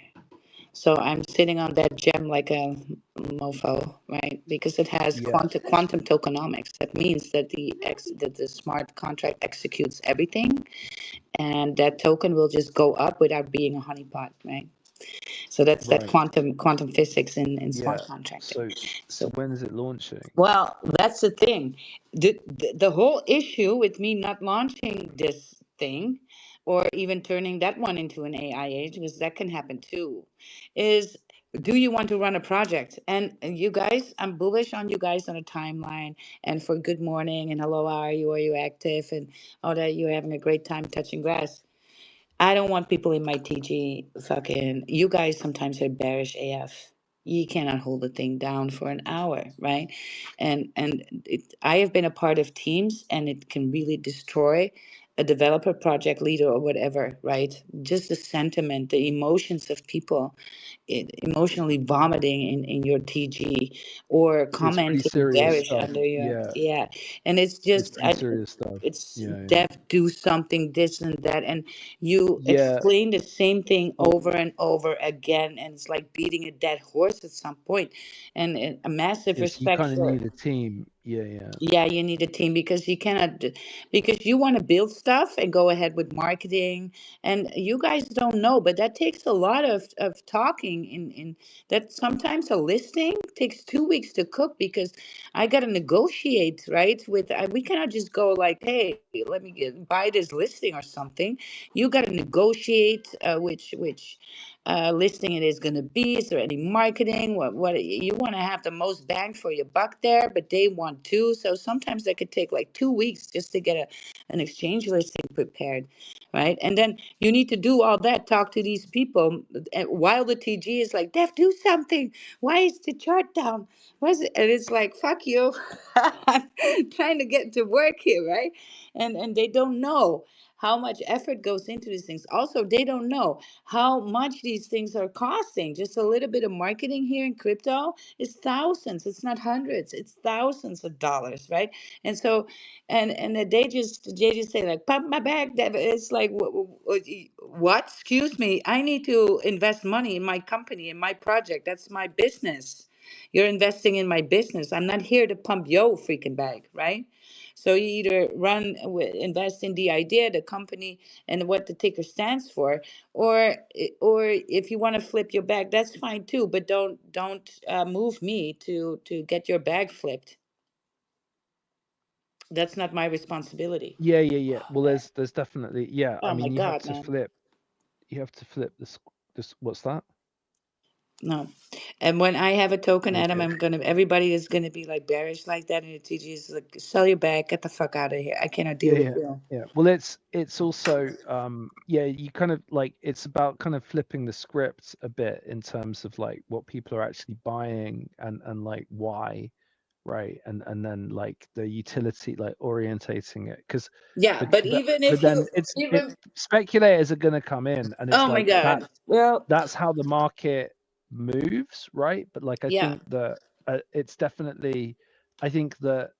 So I'm sitting on that gem like a mofo, right? Because it has yeah, quantum tokenomics. That means that the smart contract executes everything, and that token will just go up without being a honeypot, right? So that's that right. quantum physics in smart Yeah. contracting. So So, when is it launching? well, that's the thing. The whole issue with me not launching this thing, or even turning that one into an AI age, because that can happen too, is, do you want to run a project? And you guys, I'm bullish on you guys on a timeline, and for good morning and hello, how are you? Are you active? And all that, you're having a great time touching grass. I don't want people in my TG fucking. You guys sometimes are bearish AF. You cannot hold a thing down for an hour, right? I have been a part of teams, and it can really destroy a developer, project leader, or whatever, right? Just the sentiment, the emotions of people, emotionally vomiting in your TG, or It's pretty commenting serious bearish stuff. under your, Yeah, yeah. And it's it's just pretty serious stuff. it's Yeah, yeah. def do something, this and that, and you Yeah. explain the same thing Well, over and over again, and it's like beating a dead horse at some point. And a massive yes, you respect kind of for, need a team. Yeah. Yeah, you need a team because you cannot, because you want to build stuff and go ahead with marketing. And you guys don't know, but that takes a lot of talking in that. Sometimes a listing takes 2 weeks to cook because I got to negotiate, right? We cannot just go like, hey, let me buy this listing or something. You got to negotiate which listing it is going to be. Is there any marketing? What you want to have the most bang for your buck there, but they want to. So sometimes that could take like 2 weeks just to get an exchange listing prepared, right? And then you need to do all that, talk to these people, while the TG is like, Def, do something. Why is the chart down? Why is it? And it's like, fuck you. I'm trying to get to work here, right? And they don't know how much effort goes into these things. Also, they don't know how much these things are costing. Just a little bit of marketing here in crypto is thousands. It's not hundreds. It's thousands of dollars, right? And so, and then they just say like, pump my bag. That it's like, what? Excuse me. I need to invest money in my company, in my project. That's my business. You're investing in my business. I'm not here to pump your freaking bag, right? So you either invest in the idea, the company, and what the ticker stands for, or if you want to flip your bag, that's fine too. But don't move me to get your bag flipped. That's not my responsibility. Yeah. Well, there's definitely, yeah. I Oh my mean, God, man. you have to flip this. What's that? No. And when I have a token, Adam, Okay. everybody is gonna be like bearish like that, and the TG is like, sell your bag, get the fuck out of here. I cannot deal Yeah, with yeah, you. yeah. Well, it's also yeah, you kind of like it's about kind of flipping the script a bit in terms of like what people are actually buying and like why, right? And then like the utility, like orientating it, because Yeah, but even but if you then it even speculators are going to come in, and it's oh my like God. Well, that's how the market moves, right? But like I yeah. think that it's definitely, I think that,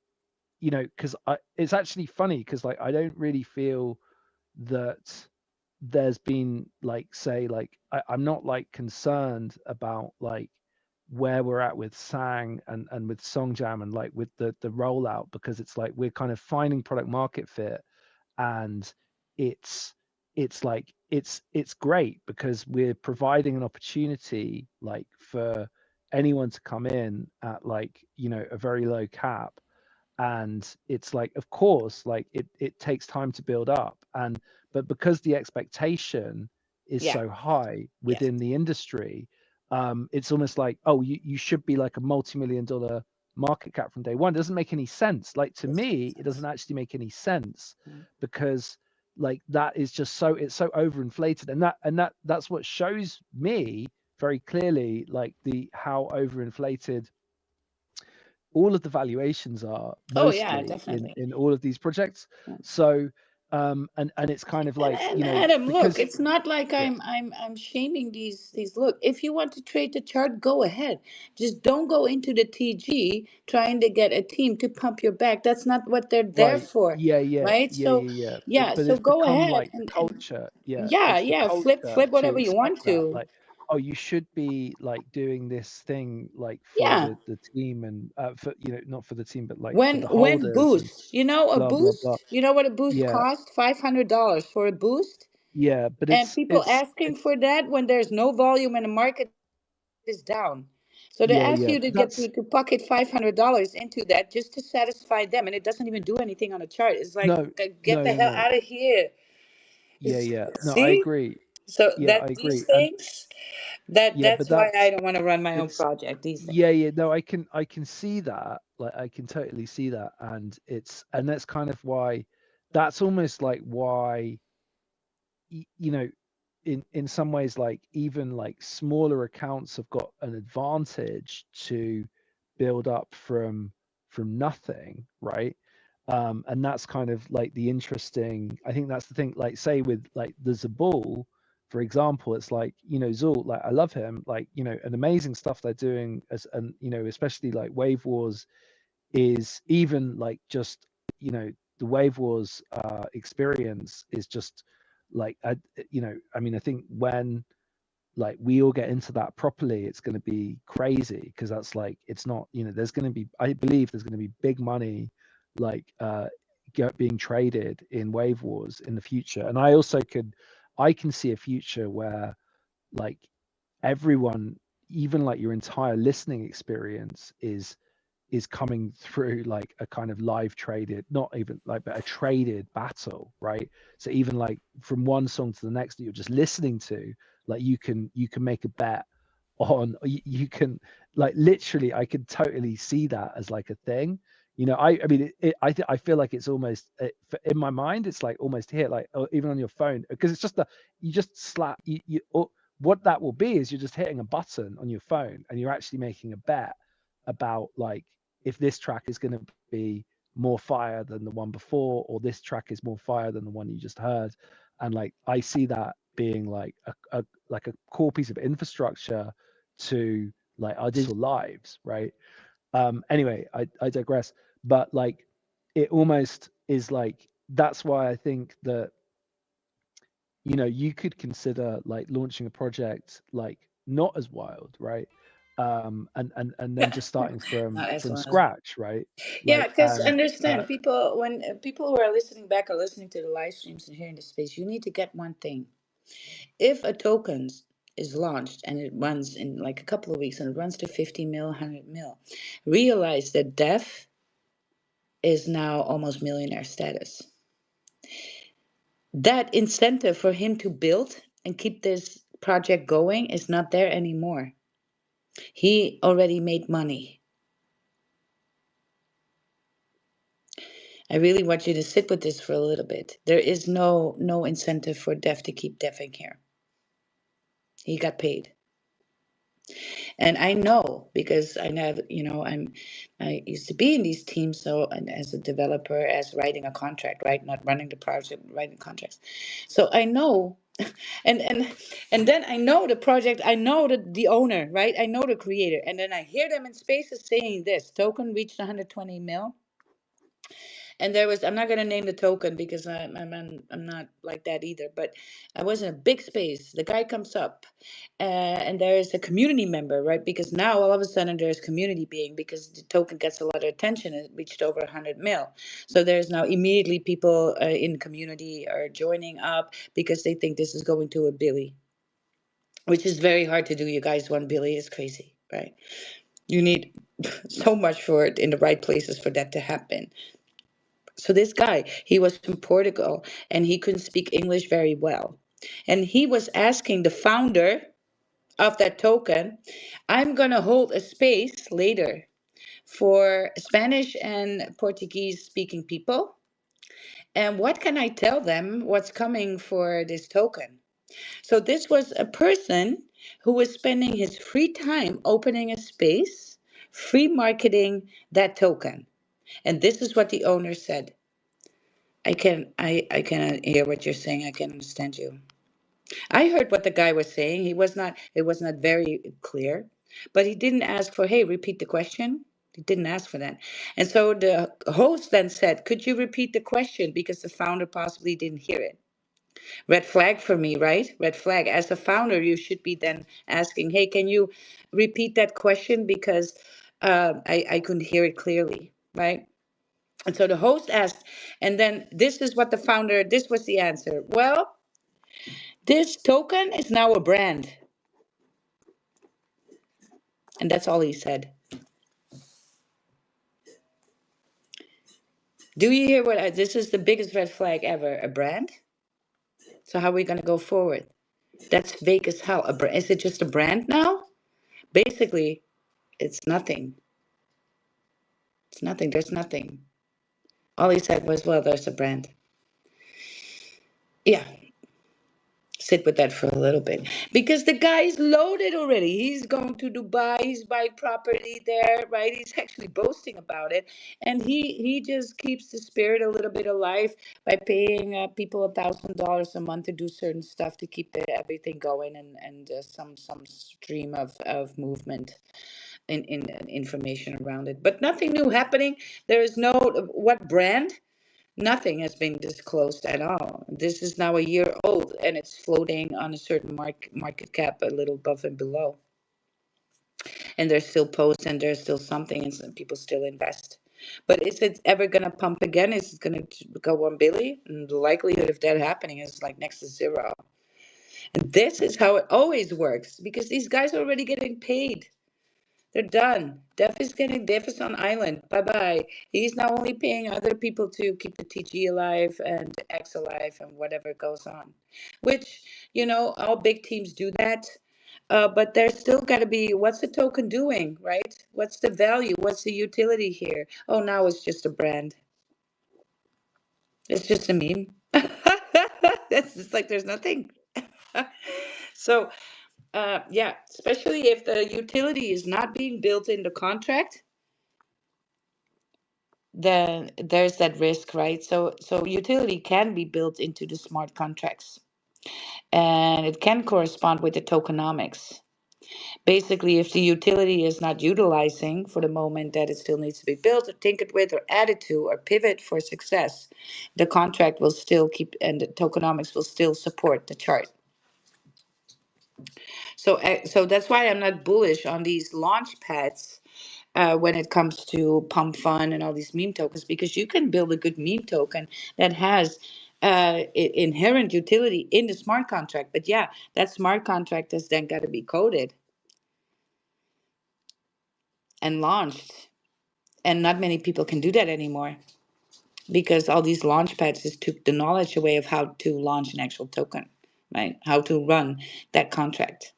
you know, because it's actually funny because like I don't really feel that there's been like, say, like I'm not like concerned about like where we're at with Sang and with Songjam and like with the rollout, because it's like we're kind of finding product market fit, and it's like it's great because we're providing an opportunity like for anyone to come in at, like, you know, a very low cap. And it's like, of course, like it takes time to build up, and but because the expectation is Yeah. so high Yes. within the industry, it's almost like, oh, you should be like a multi-million dollar market cap from day one. It doesn't make any sense. Like, to Doesn't make me, it sense. doesn't actually make any sense, Mm. because like that is just so, it's so overinflated, and that's what shows me very clearly like the how overinflated all of the valuations are, Oh yeah, mostly definitely. in all of these projects. Yeah. So and it's kind of like, And you know, Adam, look, because it's not like yeah, I'm shaming these. Look, if you want to trade the chart, go ahead. Just don't go into the TG trying to get a team to pump your back. That's not what they're there right, for, yeah, yeah, right? yeah, So yeah, yeah, yeah, but so it's go become ahead like the and culture. Yeah, yeah, it's the yeah, culture flip to whatever you expect want that, to. like, oh, you should be like doing this thing like for Yeah. the team, and for, you know, not for the team, but like for the When holders, and boost, a blah blah blah. boost, you know what a boost Yeah, costs? $500 for a boost. yeah, but And people asking it's for that when there's no volume and the market is down. So they ask you to yeah, get yeah, to but pocket that's $500 into that just to satisfy them, and it doesn't even do anything on the chart. It's like, no, get the no, hell no, out no. of here. Yeah, yeah. No, I See? agree. So Yeah, I that these agree. And things, that yeah, but that's why I that's don't want to run my own it's project. These yeah, things. yeah. No, I can see that. Like, I can totally see that, and that's kind of why, that's almost like why, you know, in some ways, like even like smaller accounts have got an advantage to build up from nothing, right? And that's kind of like the interesting, I think that's the thing, like say with like the Zabul, for example. It's like, you know, Zul, like I love him, like, you know, an amazing stuff they're doing, as, and you know, especially like Wave Wars is even like just, you know, the Wave Wars experience is just like, you know, I mean, I think when like we all get into that properly, it's going to be crazy, because that's like, it's not, there's going to be, I believe there's going to be big money like being traded in wave wars in the future. And I can see a future where like everyone, even like your entire listening experience is coming through like a kind of live traded, not even like, but a traded battle, right? So even like from one song to the next that you're just listening to, like you can make a bet on, you can like literally, I could totally see that as like a thing. I mean I feel like it's almost in my mind, it's like almost here, like, or even on your phone, because it's just you just slap or what that will be is you're just hitting a button on your phone and you're actually making a bet about like if this track is going to be more fire than the one before, or this track is more fire than the one you just heard. And like I see that being like a core piece of infrastructure to like our digital lives, right? Anyway, I digress. But like it almost is like, that's why I think that you could consider like launching a project like not as wild, right? And then just starting Not as from well. scratch, right? Yeah, Like because understand people, when people who are listening back or listening to the live streams and here in the space, you need to get one thing. If a token is launched and it runs in like a couple of weeks and it runs to 50 mil, 100 mil, realize that Dev is now almost millionaire status. That incentive for him to build and keep this project going is not there anymore. He already made money. I really want you to sit with this for a little bit. There is no incentive for Dev to keep deving here. He got paid. And I know because I know, I used to be in these teams, so, and as a developer, as writing a contract, right? Not running the project, writing contracts. So I know, and and then I know the project, I know the owner, right? I know the creator, and then I hear them in spaces saying this token reached 120 mil. And there was, I'm not going to name the token because I'm not like that either, but I was in a big space. The guy comes up and there's a community member, right? Because now all of a sudden there's community being, because the token gets a lot of attention. It reached over 100 mil. So there's now immediately people in community are joining up because they think this is going to a Billy, which is very hard to do. You guys, 1 billion is crazy, right? You need so much for it in the right places for that to happen. So this guy, he was from Portugal and he couldn't speak English very well. And he was asking the founder of that token, I'm going to hold a space later for Spanish and Portuguese speaking people. And what can I tell them what's coming for this token? So this was a person who was spending his free time opening a space, free marketing that token. And this is what the owner said. I can hear what you're saying. I can understand you. I heard what the guy was saying. It was not very clear, but he didn't ask for, hey, repeat the question. He didn't ask for that. And so the host then said, could you repeat the question? Because the founder possibly didn't hear it. Red flag for me, right? Red flag. As a founder, you should be then asking, hey, can you repeat that question? Because I couldn't hear it clearly, right? And so the host asked, and then this is what the founder, this was the answer. Well, this token is now a brand. And that's all he said. Do you hear what this is the biggest red flag ever, a brand? So how are we going to go forward? That's fake as hell. Is it just a brand now? Basically, it's nothing. It's nothing. There's nothing. All he said was, well, there's a brand. Yeah, sit with that for a little bit because the guy's loaded already. He's going to Dubai. He's buying property there, right? He's actually boasting about it, and he just keeps the spirit a little bit alive by paying people $1,000 a month to do certain stuff to keep everything going and some stream of movement. In information around it, but nothing new happening. There is no what brand. Nothing has been disclosed at all. This is now a year old and it's floating on a certain market cap a little above and below. And there's still posts and there's still something and some people still invest. But is it ever going to pump again? Is it going to go 1 billion? And the likelihood of that happening is like next to zero. And this is how it always works because these guys are already getting paid. They're done. Def is on island. Bye bye. He's now only paying other people to keep the TG alive and X alive and whatever goes on. Which, all big teams do that. But there's still got to be what's the token doing, right? What's the value? What's the utility here? Oh, now it's just a brand. It's just a meme. It's just like there's nothing. So, yeah, especially if the utility is not being built in the contract, then there's that risk, right? So utility can be built into the smart contracts, and it can correspond with the tokenomics. Basically, if the utility is not utilizing for the moment that it still needs to be built or tinkered with or added to or pivot for success, the contract will still keep and the tokenomics will still support the chart. So that's why I'm not bullish on these launch pads when it comes to pump fun and all these meme tokens, because you can build a good meme token that has inherent utility in the smart contract. But yeah, that smart contract has then got to be coded and launched. And not many people can do that anymore because all these launch pads just took the knowledge away of how to launch an actual token, right? How to run that contract.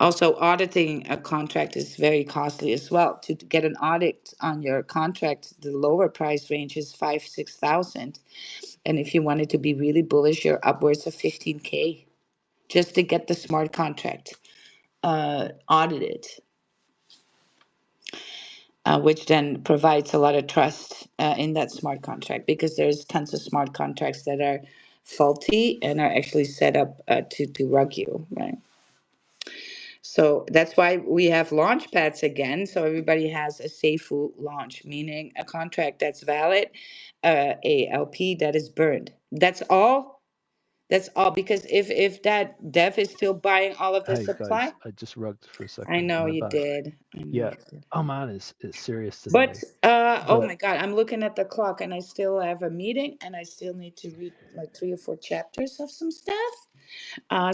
Also, auditing a contract is very costly as well. To get an audit on your contract, the lower price range is 5, 6,000, and if you wanted to be really bullish, you're upwards of 15K just to get the smart contract audited, which then provides a lot of trust in that smart contract because there's tons of smart contracts that are faulty and are actually set up to rug you, right? So that's why we have launch pads again. So everybody has a safe launch, meaning a contract that's valid, a LP that is burned. That's all. That's all. Because if that dev is still buying all of the Hey guys, supply, I just rugged for a I second. know Am I you back? did. I know Yeah. you did. Oh man, it's serious But today. oh But my God, I'm looking at the clock and I still have a meeting and I still need to read like 3 or 4 chapters of some stuff.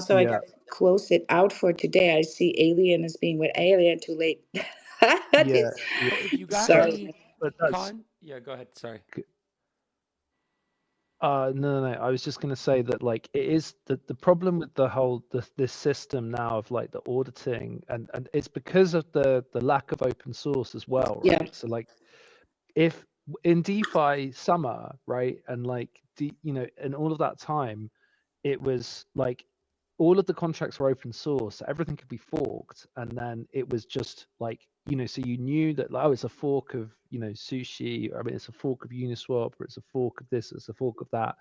So I yeah, gotta close it out for today. I see Alien as being with Alien too late. yeah, yeah. Well, if you got But Sorry. any that's con, yeah, go ahead. Sorry. no, no, no. I was just going to say that like it is the problem with the whole this system now of like the auditing and it's because of the lack of open source as well, Yeah. right? So like if in DeFi summer, right, and like and all of that time, it was like all of the contracts were open source, so everything could be forked, and then it was just like so you knew that like, oh, it's a fork of sushi, or I mean it's a fork of Uniswap, or it's a fork of this, it's a fork of that,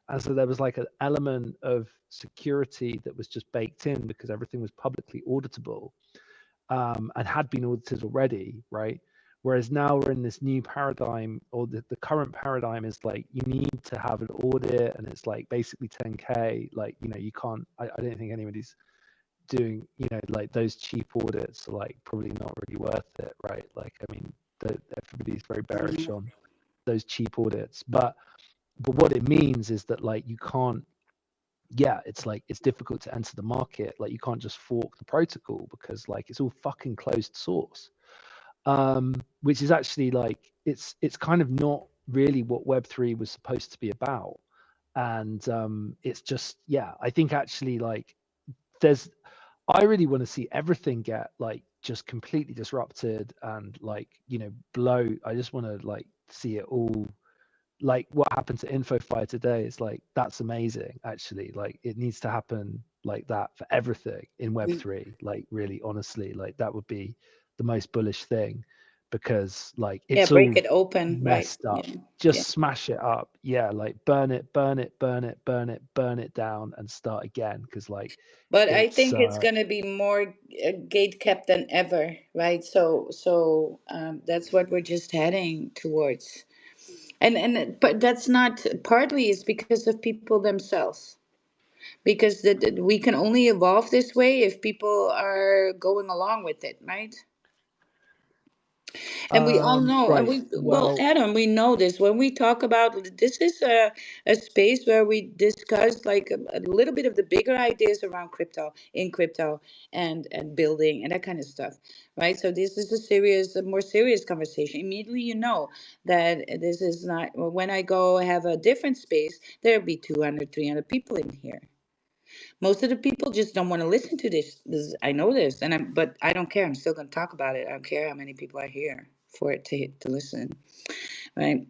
and so there was like an element of security that was just baked in because everything was publicly auditable, and had been audited already, right? Whereas now we're in this new paradigm, or the current paradigm is like you need to have an audit, and it's like basically 10K. Like you can't. I don't think anybody's doing like those cheap audits are like probably not really worth it, right? Like I mean, everybody's very bearish Mhm. on those cheap audits, but what it means is that like you can't yeah, it's like it's difficult to enter the market. Like you can't just fork the protocol because like it's all fucking closed source. Which is actually like it's kind of not really what Web3 was supposed to be about. And it's just yeah, I think actually like there's I really want to see everything get like just completely disrupted and like blow. I just want to like see it all like what happened to InfoFi today is like that's amazing actually. Like it needs to happen like that for everything in Web3. Like really honestly, like that would be the most bullish thing because like Yeah, it's break all it open, right? messed up. Yeah. Yeah. Just smash it up. Yeah, like burn it, burn it, burn it, burn it, burn it down and start again because like But I it's think it's gonna be more gate kept than ever, right? So that's what we're just heading towards. But that's not partly is because of people themselves, because we can only evolve this way if people are going along with it, right? And we all know, and Right. we, well, Well, Adam, we know this when we talk about this is a space where we discuss like a little bit of the bigger ideas around crypto, in crypto, and building and that kind of stuff, right? So this is a more serious conversation. Immediately, you know that this is not. Well, when I go have a different space, there'll be 200, 300 people in here. Most of the people just don't want to listen to this. I know this, but I don't care. I'm still going to talk about it. I don't care how many people are here for it to listen, right?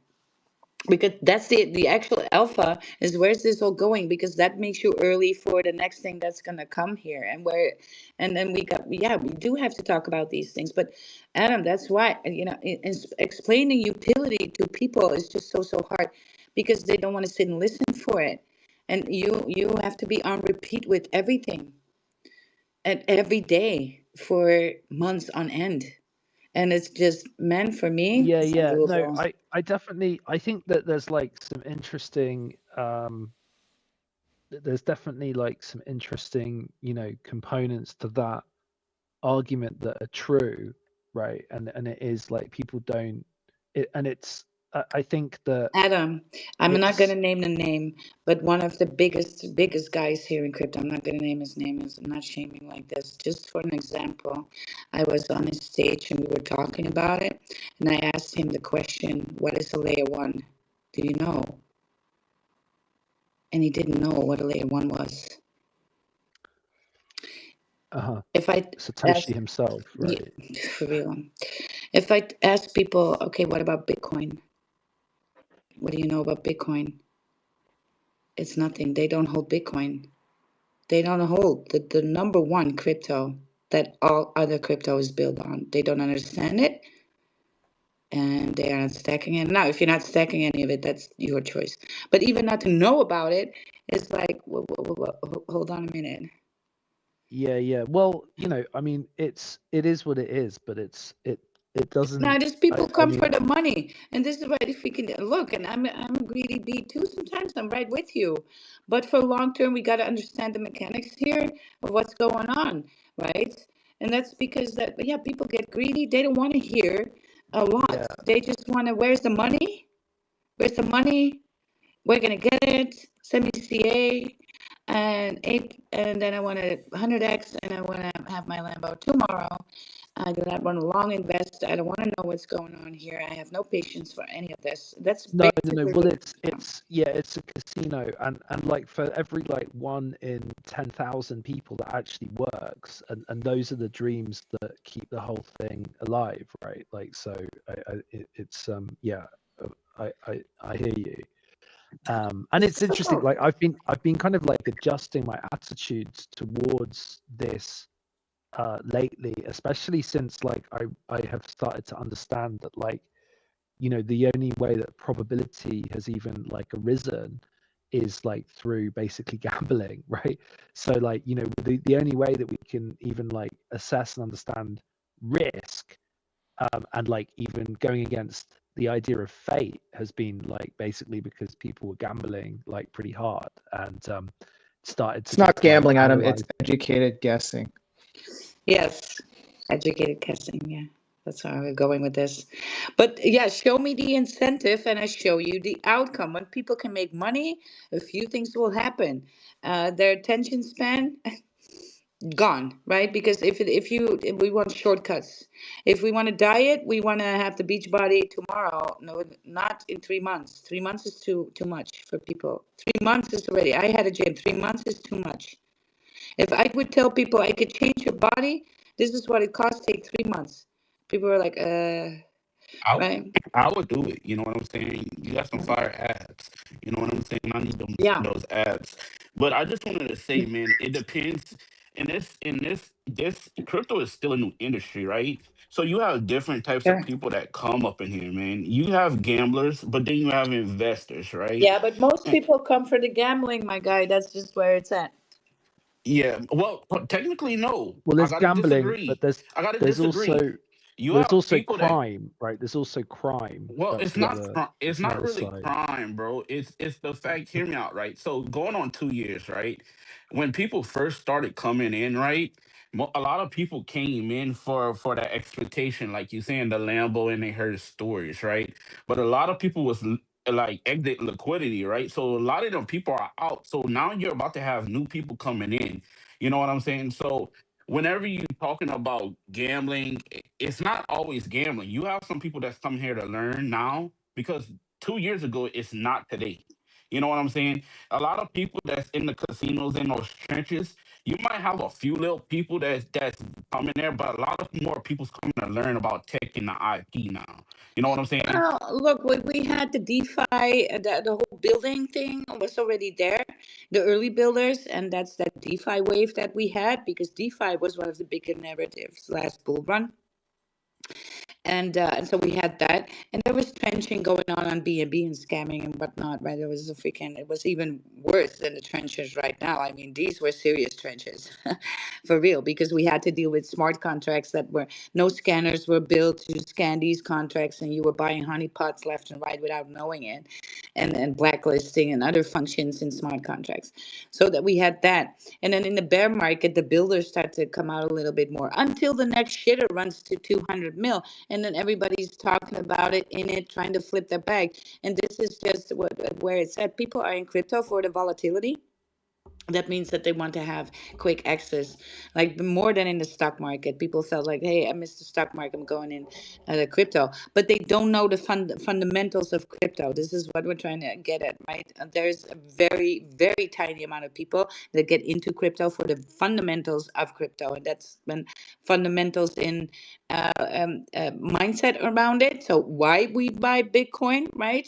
Because that's the actual alpha is where's this all going, because that makes you early for the next thing that's going to come here. And then we do have to talk about these things. But Adam, that's why, explaining utility to people is just so hard, because they don't want to sit and listen for it. And you have to be on repeat with everything and every day for months on end. And it's just, man, for me, yeah, it's yeah. No, undoable. I definitely I think that there's like some interesting there's definitely like some interesting, components to that argument that are true, right? And it is like people don't it and it's I think that Adam, I'm not going it's to name the name, but one of the biggest guys here in crypto, I'm not going to name his name, as I'm not shaming like this. Just for an example, I was on his stage and we were talking about it, and I asked him the question, "What is a layer one? Do you know?" And he didn't know what a layer one was. uh If I ask, Satoshi himself, yeah, right? for real, if I ask people, okay, what about Bitcoin? What do you know about Bitcoin? It's nothing. They don't hold Bitcoin. They don't hold the number one crypto that all other crypto is built on. They don't understand it, and they are not stacking it. Now, if you're not stacking any of it, that's your choice. But even not to know about it is like, hold on a minute. Yeah, yeah. Well, I mean, it is what it is, but it Now, doesn't. these I people I come for mean, the money, and this is right. If we can look, and I'm a greedy bee too. Sometimes I'm right with you, but for long term, we got to understand the mechanics here of what's going on, right? And that's because that, yeah, people get greedy. They don't want to hear a lot. yeah. They just want to. Where's the money? Where's the money? We're gonna get it. Send me CA and eight, and then I want a 100x, and I want to have my Lambo tomorrow. I do not want to long invest. I don't want to know what's going on here. I have no patience for any of this. That's No, no, no. basically Well, what. it's yeah, it's a casino, and like for every like 1 in 10,000 people that actually works, and those are the dreams that keep the whole thing alive, right? Like, so it's yeah, I hear you. And It's it's interesting. difficult. Like I've been kind of like adjusting my attitudes towards this lately, especially since like I have started to understand that like the only way that probability has even like arisen is like through basically gambling, right? So like the only way that we can even like assess and understand risk, and like even going against the idea of fate has been like basically because people were gambling like pretty hard, and started to It's not just like gambling, Adam. It's analyze. educated guessing. Yes, educated guessing. Yeah, that's how we're going with this. But yeah, show me the incentive, and I show you the outcome. When people can make money, a few things will happen. Their attention span gone, right? Because if we want shortcuts, if we want to diet, we want to have the beach body tomorrow. No, not in 3 months. 3 months is too much for people. 3 months is already. I had a gym. 3 months is too much. If I would tell people I could change your body, this is what it costs. Take 3 months. People are like, I right? I would do it. You know what I'm saying? You got some fire abs. You know what I'm saying? I need Yeah. those abs. But I just wanted to say, man, it depends. In this crypto is still a new industry, right? So you have different types of Sure. people that come up in here, man. You have gamblers, but then you have investors, right? Yeah, but most people come for the gambling, my guy. That's just where it's at. Yeah. Well, technically, no. Well, I there's gotta gambling, but disagree. there's I gotta there's also disagree. you There's have also people that crime, right? There's also crime. well, That's the other. it's That's not another really side. crime, bro. It's the fact. Hear me out, right? So going on 2 years, right? When people first started coming in, right? A lot of people came in for that expectation, like you saying the Lambo, and they heard stories, right? But a lot of people was like exit liquidity, right? So a lot of them people are out. So now you're about to have new people coming in. You know what I'm saying? So whenever you talking about gambling, it's not always gambling. You have some people that's come here to learn now because 2 years ago it's not today. You know what I'm saying? A lot of people that's in the casinos in those trenches, you might have a few little people that's coming there, but a lot of more people's coming to learn about tech and the IP now. You know what I'm saying? Well, look, we had the DeFi, the whole building thing was already there, the early builders, and that's that DeFi wave that we had because DeFi was one of the bigger narratives last bull run. And so we had that, and there was trenching going on B&B and scamming and whatnot, right? It was even worse than the trenches right now. I mean, these were serious trenches for real, because we had to deal with smart contracts that were no scanners were built to scan these contracts, and you were buying honeypots left and right without knowing it, and blacklisting and other functions in smart contracts. So that we had that, and then in the bear market, the builders start to come out a little bit more until the next shitter runs to 200 mil, and then everybody's talking about it in it, trying to flip their bag. And this is just where it's at. People are in crypto for the volatility. That means that they want to have quick access, like more than in the stock market. People felt like, hey, I missed the stock market, I'm going in the crypto, but they don't know the fundamentals of crypto. This is what we're trying to get at, right? There's a very, very tiny amount of people that get into crypto for the fundamentals of crypto, and that's when fundamentals in mindset around it. So why we buy Bitcoin, right?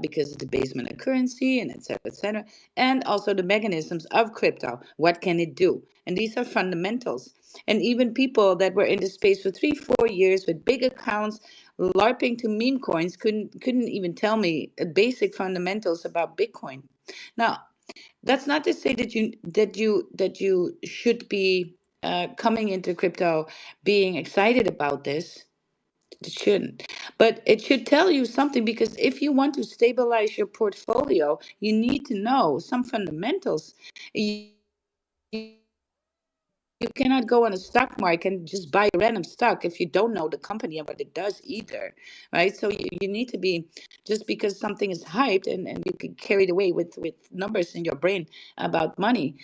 Because it's the basement of currency, and et cetera, et cetera, and also the mechanisms of crypto. What can it do? And these are fundamentals. And even people that were in the space for 3, 4 years with big accounts, LARPing to meme coins, couldn't even tell me basic fundamentals about Bitcoin. Now, that's not to say that you should be coming into crypto being excited about this. It shouldn't. But it should tell you something, because if you want to stabilize your portfolio, you need to know some fundamentals. You cannot go on a stock market and just buy a random stock if you don't know the company and what it does either. Right? So you need to be, just because something is hyped, and you get carried away with numbers in your brain about money,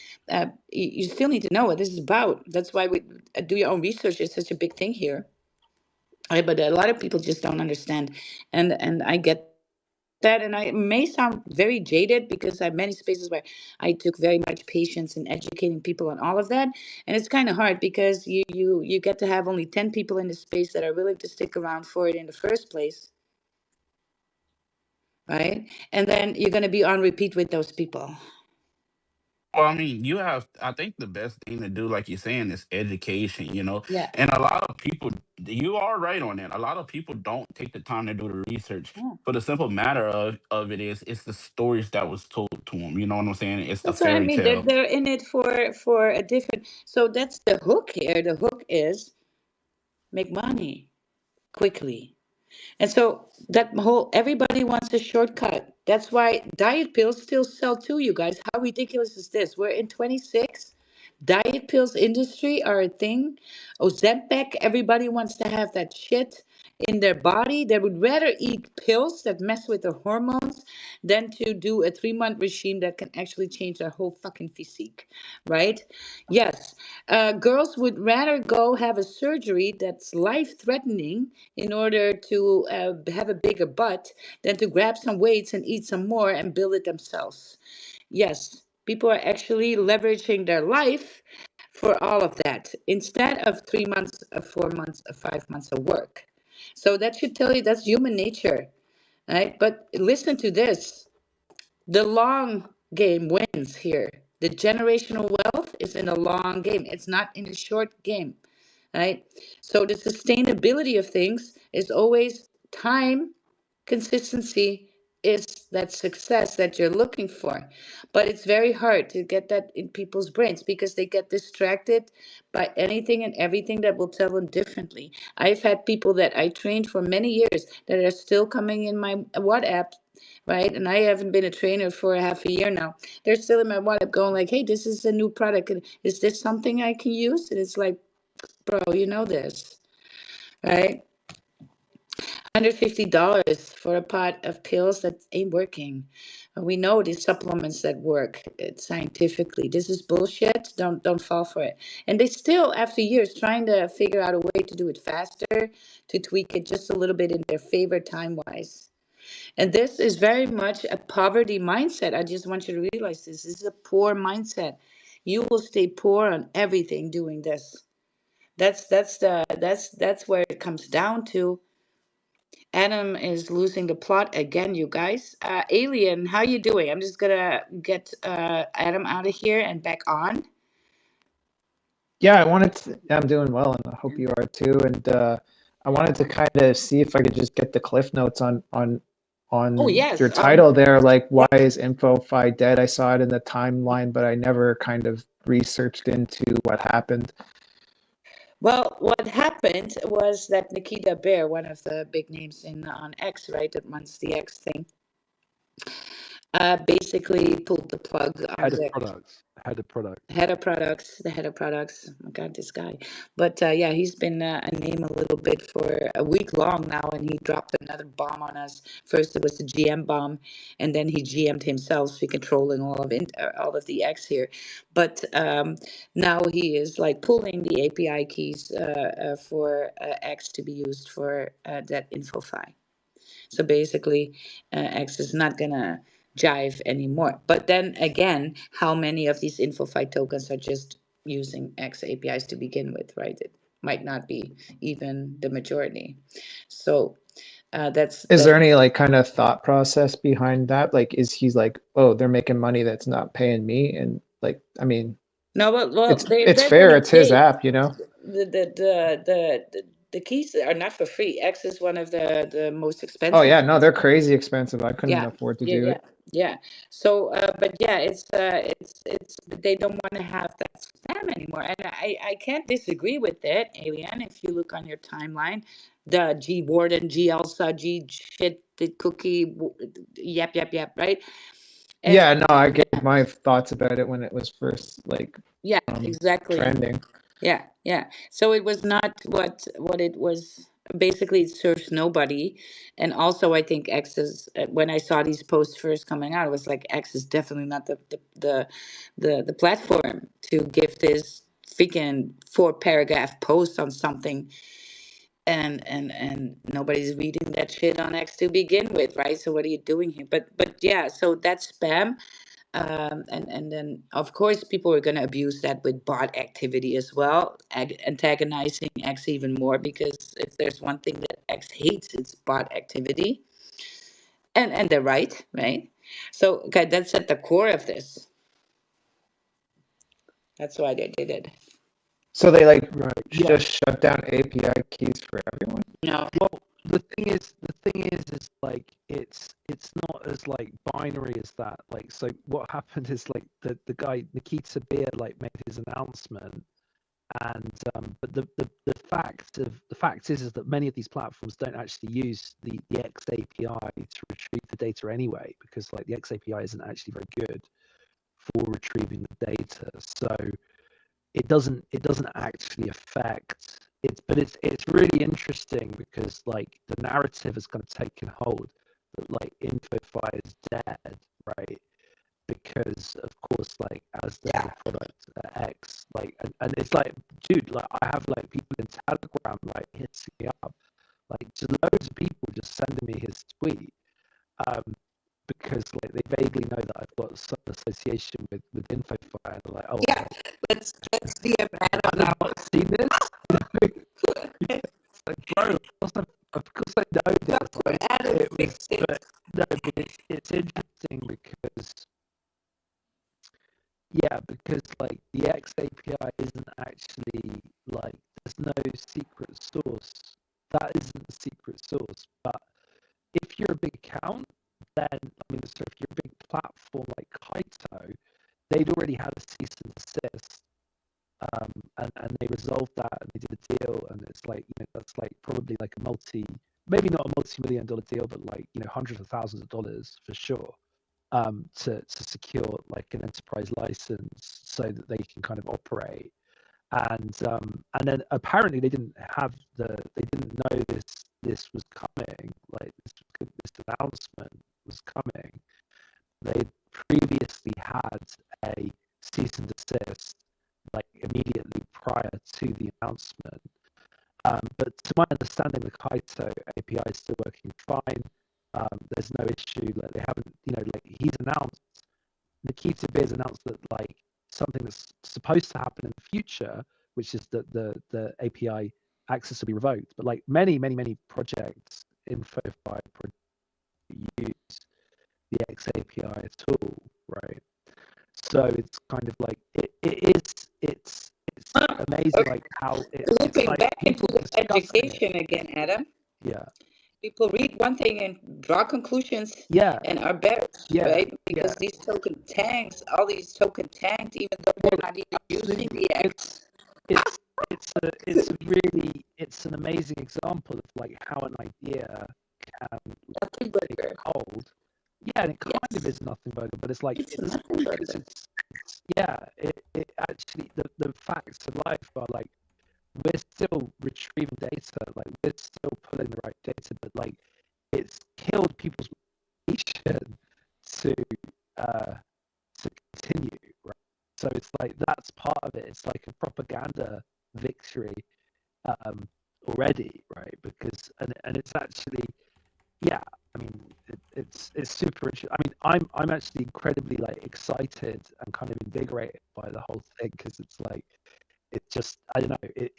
you still need to know what this is about. That's why do your own research is such a big thing here. Right, but a lot of people just don't understand, and I get that, and I may sound very jaded because I have many spaces where I took very much patience in educating people on all of that, and it's kind of hard because you get to have only 10 people in the space that are willing to stick around for it in the first place, right? And then you're going to be on repeat with those people. Well, I mean, you have. I think the best thing to do, like you're saying, is education. Yeah. And a lot of people, you are right on that. A lot of people don't take the time to do the research. Yeah. For the simple matter of it is, it's the stories that was told to them. You know what I'm saying? It's the That's what I fairy mean. They're tale. they're in it for a different. So that's the hook here. The hook is make money quickly. And so that whole everybody wants a shortcut. That's why diet pills still sell too, you guys. How ridiculous is this? We're in 26. Diet pills industry are a thing. Ozempic, everybody wants to have that shit in their body. They would rather eat pills that mess with their hormones than to do a 3 month regime that can actually change their whole fucking physique, right? Yes. Girls would rather go have a surgery that's life threatening in order to have a bigger butt than to grab some weights and eat some more and build it themselves. Yes, people are actually leveraging their life for all of that instead of 3 months, of 4 months, of 5 months of work. So that should tell you that's human nature, right? But listen to this, the long game wins here. The generational wealth is in a long game, it's not in a short game, right? So the sustainability of things is always time, consistency, is that success that you're looking for. But it's very hard to get that in people's brains because they get distracted by anything and everything that will tell them differently. I've had people that I trained for many years that are still coming in my WhatsApp, right? And I haven't been a trainer for half a year now. They're still in my WhatsApp going like, hey, this is a new product. Is this something I can use? And it's like, bro, you know this, right? $150 for a pot of pills that ain't working. We know these supplements that work scientifically. This is bullshit. Don't fall for it. And they still, after years, trying to figure out a way to do it faster, to tweak it just a little bit in their favor time wise. And this is very much a poverty mindset. I just want you to realize this. This is a poor mindset. You will stay poor on everything doing this. That's where it comes down to. Adam is losing the plot again, you guys. Alien, how you doing? I'm just gonna get Adam out of here and back on. Yeah, I'm doing well, and I hope you are too. And I wanted to kind of see if I could just get the cliff notes Oh on your yes. title there, like why is InfoFi dead? I saw it in the timeline, but I never kind of researched into what happened. Well, what happened was that Nikita Bear, one of the big names in on X, right, that runs the X thing, basically pulled the plug on Head of the products. Head of product. head of products, the head of products. Oh my God, this guy. But yeah, he's been a name a little bit for a week long now, and he dropped another bomb on us. First, it was the GM bomb, and then he GM'd himself, so he controlling all of the X here. But now he is like pulling the API keys for X to be used for that InfoFi. So basically, X is not gonna jive anymore. But then again, how many of these InfoFi tokens are just using X APIs to begin with, right? It might not be even the majority. So that's Is that. there any like kind of thought process behind that? Like, is he's like, oh, they're making money that's not paying me, and like, I mean, No, well, it's they're fair. gonna It's his pay. app, you know. The keys are not for free. X is one of the most Oh expensive. yeah, no, they're crazy expensive. I couldn't Yeah, afford to yeah, do yeah, it. yeah. So, but yeah, it's they don't want to have that spam anymore, and I can't disagree with it, Alien. If you look on your timeline, the G Warden, G Elsa, G shit, the cookie, yep, right? And Yeah, no, I gave my thoughts about it when it was first like yeah, exactly. trending. Yeah, yeah. So it was not what it was. Basically, it serves nobody. And also, I think X is when I saw these posts first coming out, it was like X is definitely not the platform to give this freaking 4 paragraph post on something, and nobody's reading that shit on X to begin with, right? So what are you doing here? But yeah, so that's spam, and then of course people are going to abuse that with bot activity as well, antagonizing X even more, because if there's one thing that X hates, it's bot activity, and they're right. So okay, that's at the core of this. That's why they did it. So they like Right. Yeah. just shut down API keys for everyone. No. Well, the thing is like it's not as like binary as that. Like, so what happened is like the guy Nikita Beer like made his announcement, and but the fact is that many of these platforms don't actually use the X API to retrieve the data anyway, because like the X API isn't actually very good for retrieving the data. So it doesn't actually affect it, but it's really interesting because like the narrative has kind of taken hold that like InfoFi is dead, right? Because of course, like as the head Yeah. of product at X, like, and it's like, dude, like I have like people in Telegram like hitting me up, like just loads of people just sending me his tweet, um, because like they vaguely know that I've got some association with InfoFi, and they're like, oh, Yeah. like, Let's DM have Adam you now. not seen this? It's like, bro, of course I know this. Poor Like, Adam it was, fixed it. but no, but it's interesting because yeah, because like the X API isn't actually like there's no secret source. That isn't the secret source. But if you're a big account, then so if you're a big platform like Kaito, they'd already had a cease and desist, and they resolved that and they did a deal, and it's like, that's like probably like maybe not a multi-million dollar deal, but like, hundreds of thousands of dollars for sure, to secure like an enterprise license so that they can kind of operate. And then apparently they didn't know this was coming, like this announcement was coming. They previously had a cease and desist like immediately prior to the announcement. But to my understanding, the Kaito API is still working fine. There's no issue. Like they haven't, like he's announced, Nikita Beers announced that like something that's supposed to happen in the future, which is that the API access will be revoked. But like many projects, InfoFi use the X API tool, right? So it's kind of like it's amazing Okay. like how it's Looping like back into people the discussing it. education again, Adam. Yeah, People read one thing and draw conclusions yeah, and are better, yeah, right? yeah. Because these token tanks, all these token tanked, even though Well, they're not even using absolutely. the X. It's an amazing example of like how an idea can Nothing take burger. hold. Yeah, and it kind of Yes, is nothing burger, but it's like it's it's nothing because burger. it's yeah, it actually the facts of life are like we're still retrieving data, like we're still pulling the right data, but like it's killed people's motivation to uh to continue, right? So it's like that's part of it. It's like a propaganda victory already, right? Because and it's actually, yeah. I mean, it's super interesting. I mean, I'm actually incredibly like excited and kind of invigorated by the whole thing because it's like it just I don't know it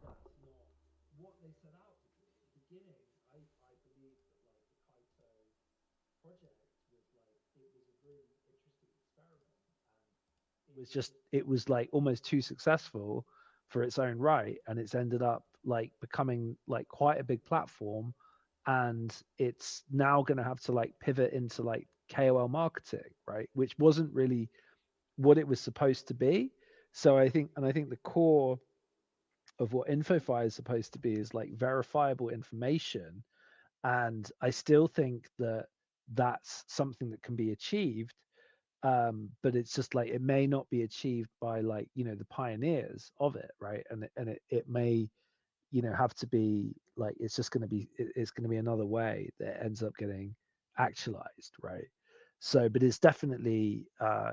that's not what they set out to do. At the beginning, I believe that like the Kaito project was like it was a really interesting experiment, and it was like almost too successful for its own right, and it's ended up like becoming like quite a big platform, and it's now going to have to like pivot into like KOL marketing, right? Which wasn't really what it was supposed to be. So I think the core of what InfoFi is supposed to be is like verifiable information. And I still think that that's something that can be achieved. But it's just like it may not be achieved by like, the pioneers of it, right? And it may, have to be like it's just going to be it's going to be another way that ends up getting actualized, right? So but it's definitely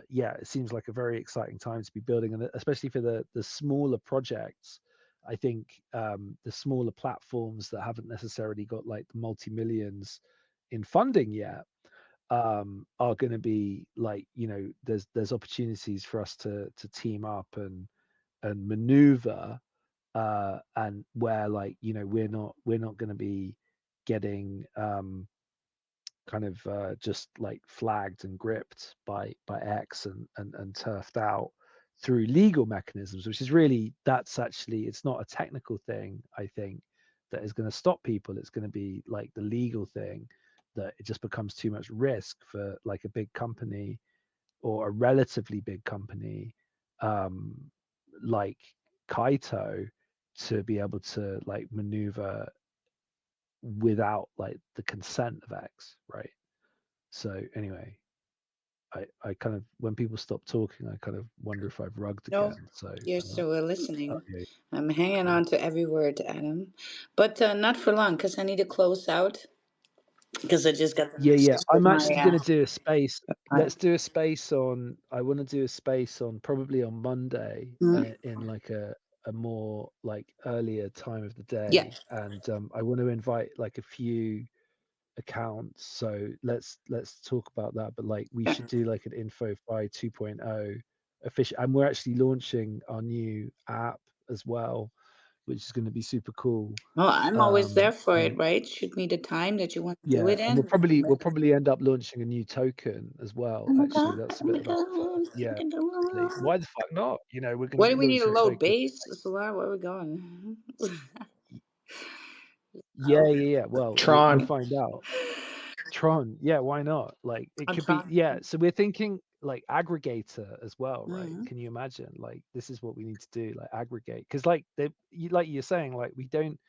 yeah, it seems like a very exciting time to be building, and especially for the smaller projects. I think the smaller platforms that haven't necessarily got like the multi-millions in funding yet are going to be like, there's opportunities for us to team up and maneuver, and where like, we're not going to be getting kind of just like flagged and gripped by X and turfed out through legal mechanisms, which is really, that's actually, it's not a technical thing, I think, that is going to stop people. It's going to be like the legal thing, that it just becomes too much risk for like a big company or a relatively big company um, like Kaito to be able to like maneuver without like the consent of X, right? So anyway, I kind of, when people stop talking, I kind of wonder if I've rugged No, again. So you're still listening. okay, I'm hanging cool. on to every word, Adam. But not for long, because I need to close out. Because I just got the Yeah, yeah. message with I'm my actually going to do a space. uh, Let's do a space on. I want to do a space on probably on Monday, mm, in like a more like earlier time of the yeah. day, and I want to invite like accounts. So let's talk about that. But like we should do like an InfoFi 2.0 official, and we're actually launching our new app as well, which is going to be super cool. Well, I'm always there for And it, right? Shoot me the time that you want to do yeah, it and we'll in. probably we'll probably end up launching a new token as well. Oh my Actually, god! that's a Oh bit my of a god! yeah. We can do Why it. the fuck not? You know, we're going What to do be we need a launching a low token. base, Solar? Where are we going? Yeah, yeah, yeah. Well, we'll Tron. find out. Tron, yeah, why not? Like it I'm could be, trying. yeah. So we're thinking like aggregator as well, right? Mm-hmm. Can you imagine? Like this is what we need to do, like aggregate, because like like you're saying, like we don't,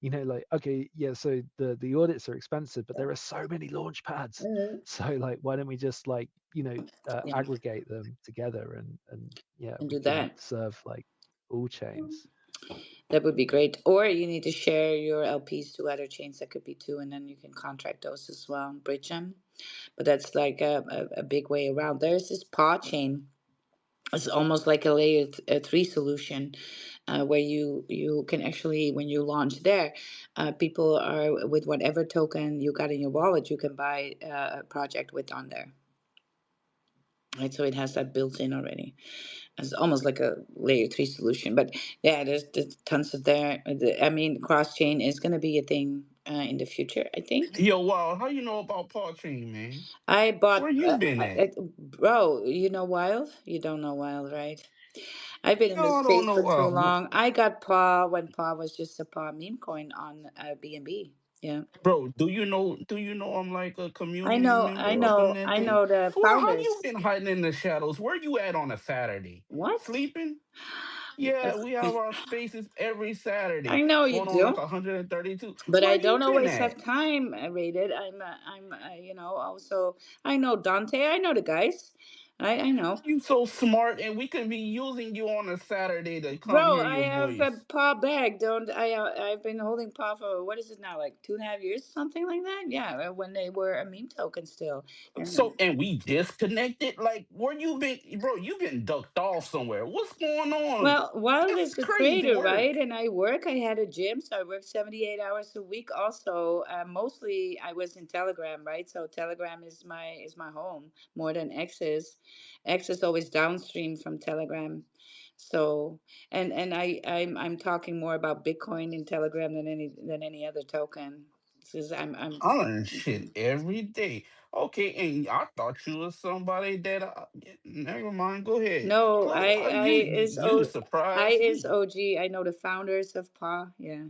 like okay, yeah. So the audits are expensive, but there are so many launch pads. So like, why don't we just like Yeah, aggregate them together and yeah, and we do can that. serve like all chains. That would be great. Or you need to share your LPs to other chains. That could be two, and then you can contract those as well, bridge them. But that's like a big way around. There's this paw chain. It's almost like a three solution, where you can actually, when you launch there, people are with whatever token you got in your wallet, you can buy a project with on there. Right, so it has that built in already. It's almost like a layer three solution. But yeah, there's tons of there. I mean, cross chain is going to be a thing in the future, I think. Yo, wow, how you know about Paul Chain, man? I bought, Where you been at? bro. You know Wild? You don't know Wild, right? I've been in No, this I don't space for know. too long. I got Paw when Paw was just a Paw meme coin on BNB. Yeah, Bro, do you know? Do you know I'm like a I community know, I member up in know, that I thing? know the Well, how you founders. been hiding in the shadows? Where you at on a Saturday? What? Sleeping? Yeah, we have our spaces every I Saturday, know you going on like do. 132. But Where I you don't been always at? have time, rated. Also, I know Dante. I know the guys. I know. You so smart, and we could be using you on a Saturday to come Bro, hear I your have a voice. paw bag. Don't I? I've been holding paw for what is it now? Like 2.5 years, something like that. Yeah, when they were a meme token still. And So, and we disconnected. Like, where you been, bro? You been ducked off somewhere. What's going on? well, while That's there's a crazy trader, right? work. And I work. I had a gym, so I work 78 hours a week. Also, mostly I was in Telegram, right? So Telegram is my home more than X is. X is always downstream from Telegram. So I'm talking more about Bitcoin in Telegram than any other token. Because I'm I learn shit every day. Okay, and I thought you was somebody that. Never mind. Go ahead. no, Go. You I surprised is me. OG. I know the founders of PA. Yeah.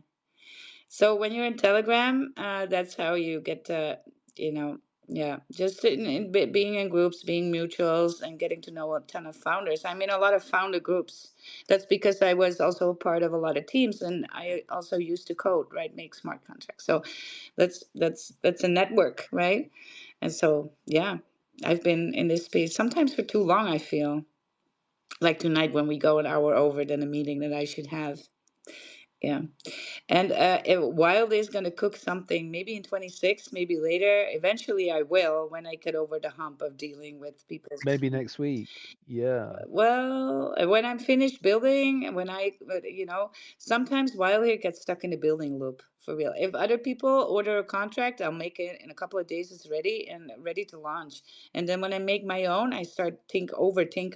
So when you're in Telegram, that's how you get to, you know, yeah, just being in groups, being mutuals, and getting to know a ton of founders. I'm in a lot of founder groups. That's because I was also a part of a lot of teams, and I also used to code, right, make smart contracts. So that's a network, right? And so yeah, I've been in this space sometimes for too long. I feel like tonight when we go an hour over than a meeting that I should have. Yeah. And Wild is going to cook something maybe in 26, maybe later. Eventually, I will when I get over the hump of dealing with people's. Maybe next week. Yeah. Well, when I'm finished building, sometimes Wild here gets stuck in the building loop for real. If other people order a contract, I'll make it in a couple of days. It's ready and ready to launch. And then when I make my own, I start tinker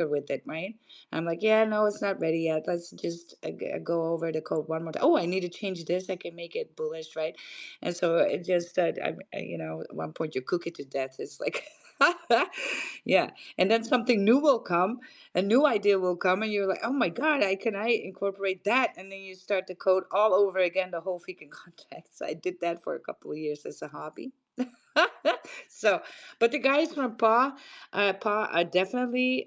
with it, right? I'm like, yeah, no, it's not ready yet. Let's just go over the code one more time. Oh, I need to change this. I can make it bullish, right? And so it just, at one point you cook it to death. It's like, yeah. And then something new will come, a new idea will come, and you're like, oh my God, I incorporate that? And then you start to code all over again the whole freaking context. I did that for a couple of years as a hobby. So, but the guys from PA are definitely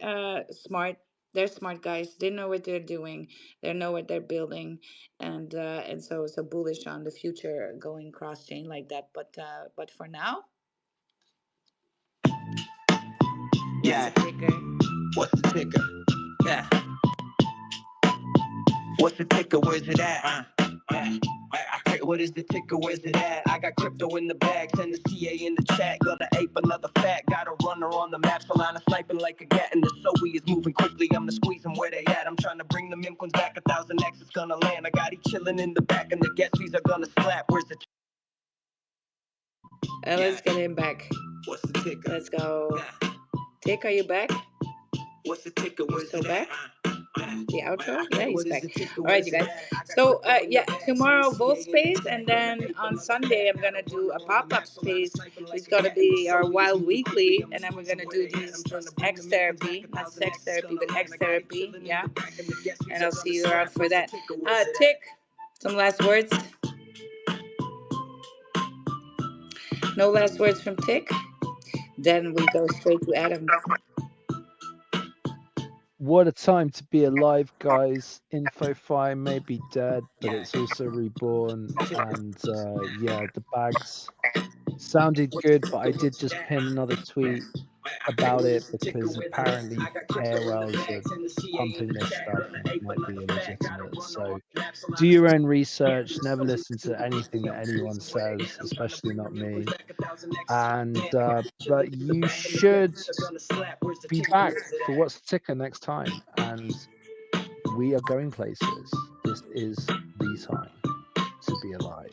smart. They're smart guys. They know what they're doing. They know what they're building, and so bullish on the future going cross chain like that. But for now, what's the Yeah, kicker? what's the ticker? Yeah, what's the ticker? Where's it at? What is the ticker? Where's it at? I got crypto in the bag, send the CA in the chat. Gonna ape another fat, got a runner on the map, Solana sniping like a gat, and the Zoe is moving quickly. I'm the squeeze 'em where they at. I'm trying to bring the Mimquins back, 1,000x is gonna land. I got he chilling in the back, and the gas fees are gonna slap. Where's the Let's get him back. What's the ticker? Let's go. Yeah. Tick, are you back? What's the ticker? You're Where's still it back? at? The outro? Yeah, he's What is back. the ticker? All right, Where's you it guys. at? So, yeah, tomorrow Volt Space, and then on Sunday I'm gonna do a pop-up space. It's gonna be our Wild Weekly, and then we're gonna do this X therapy, not sex therapy, but X therapy. Yeah, and I'll see you around for that. Tick, some last words. No last words from Tick. Then we go straight to Adam. What a time to be alive, guys. InfoFi may be dead, but it's also reborn. And yeah, the bags sounded good, but I did just pin another tweet about it because apparently KOLs are pumping this stuff and it might be illegitimate. So do your own research. Never listen to anything that anyone says, especially not me. And but you should be back for What's the Ticker next time. And we are going places. This is the time to be alive.